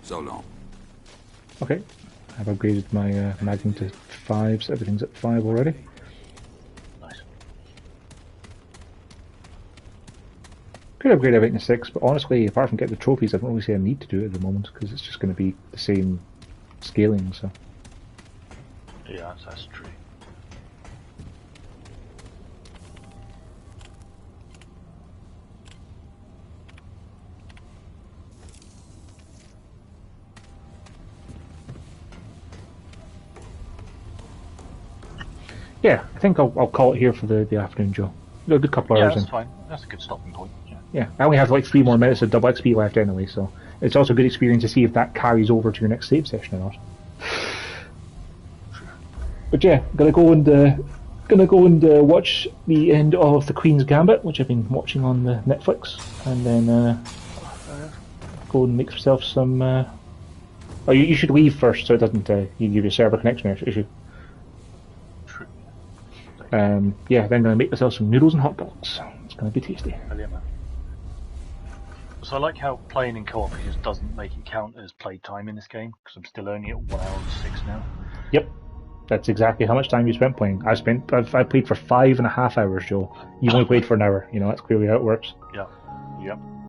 So long. Okay. I've upgraded my magging to 5, so everything's at 5 already. Nice. Could upgrade everything to 6, but honestly, apart from getting the trophies, I don't really see a need to do it at the moment, because it's just going to be the same scaling, so... Yeah, that's true. Yeah, I think I'll call it here for the afternoon, Joe. A good couple Yeah, hours that's in. fine. That's a good stopping point. Yeah. Yeah, I only have like 3 more minutes of double XP left anyway, so it's also a good experience to see if that carries over to your next save session or not. But yeah, gonna go and watch the end of the Queen's Gambit, which I've been watching on the Netflix, and then go and make myself some. Oh, you should leave first, so it doesn't give you a server connection issue. True. Yeah, then gonna make myself some noodles and hot dogs. It's gonna be tasty. Brilliant, man. So I like how playing in co-op just doesn't make it count as playtime in this game, because I'm still only at 1 hour and 6 now. Yep, that's exactly how much time you spent playing. I played for 5.5 hours, Joe. You've only played for an hour. You know, that's clearly how it works. Yeah. Yep.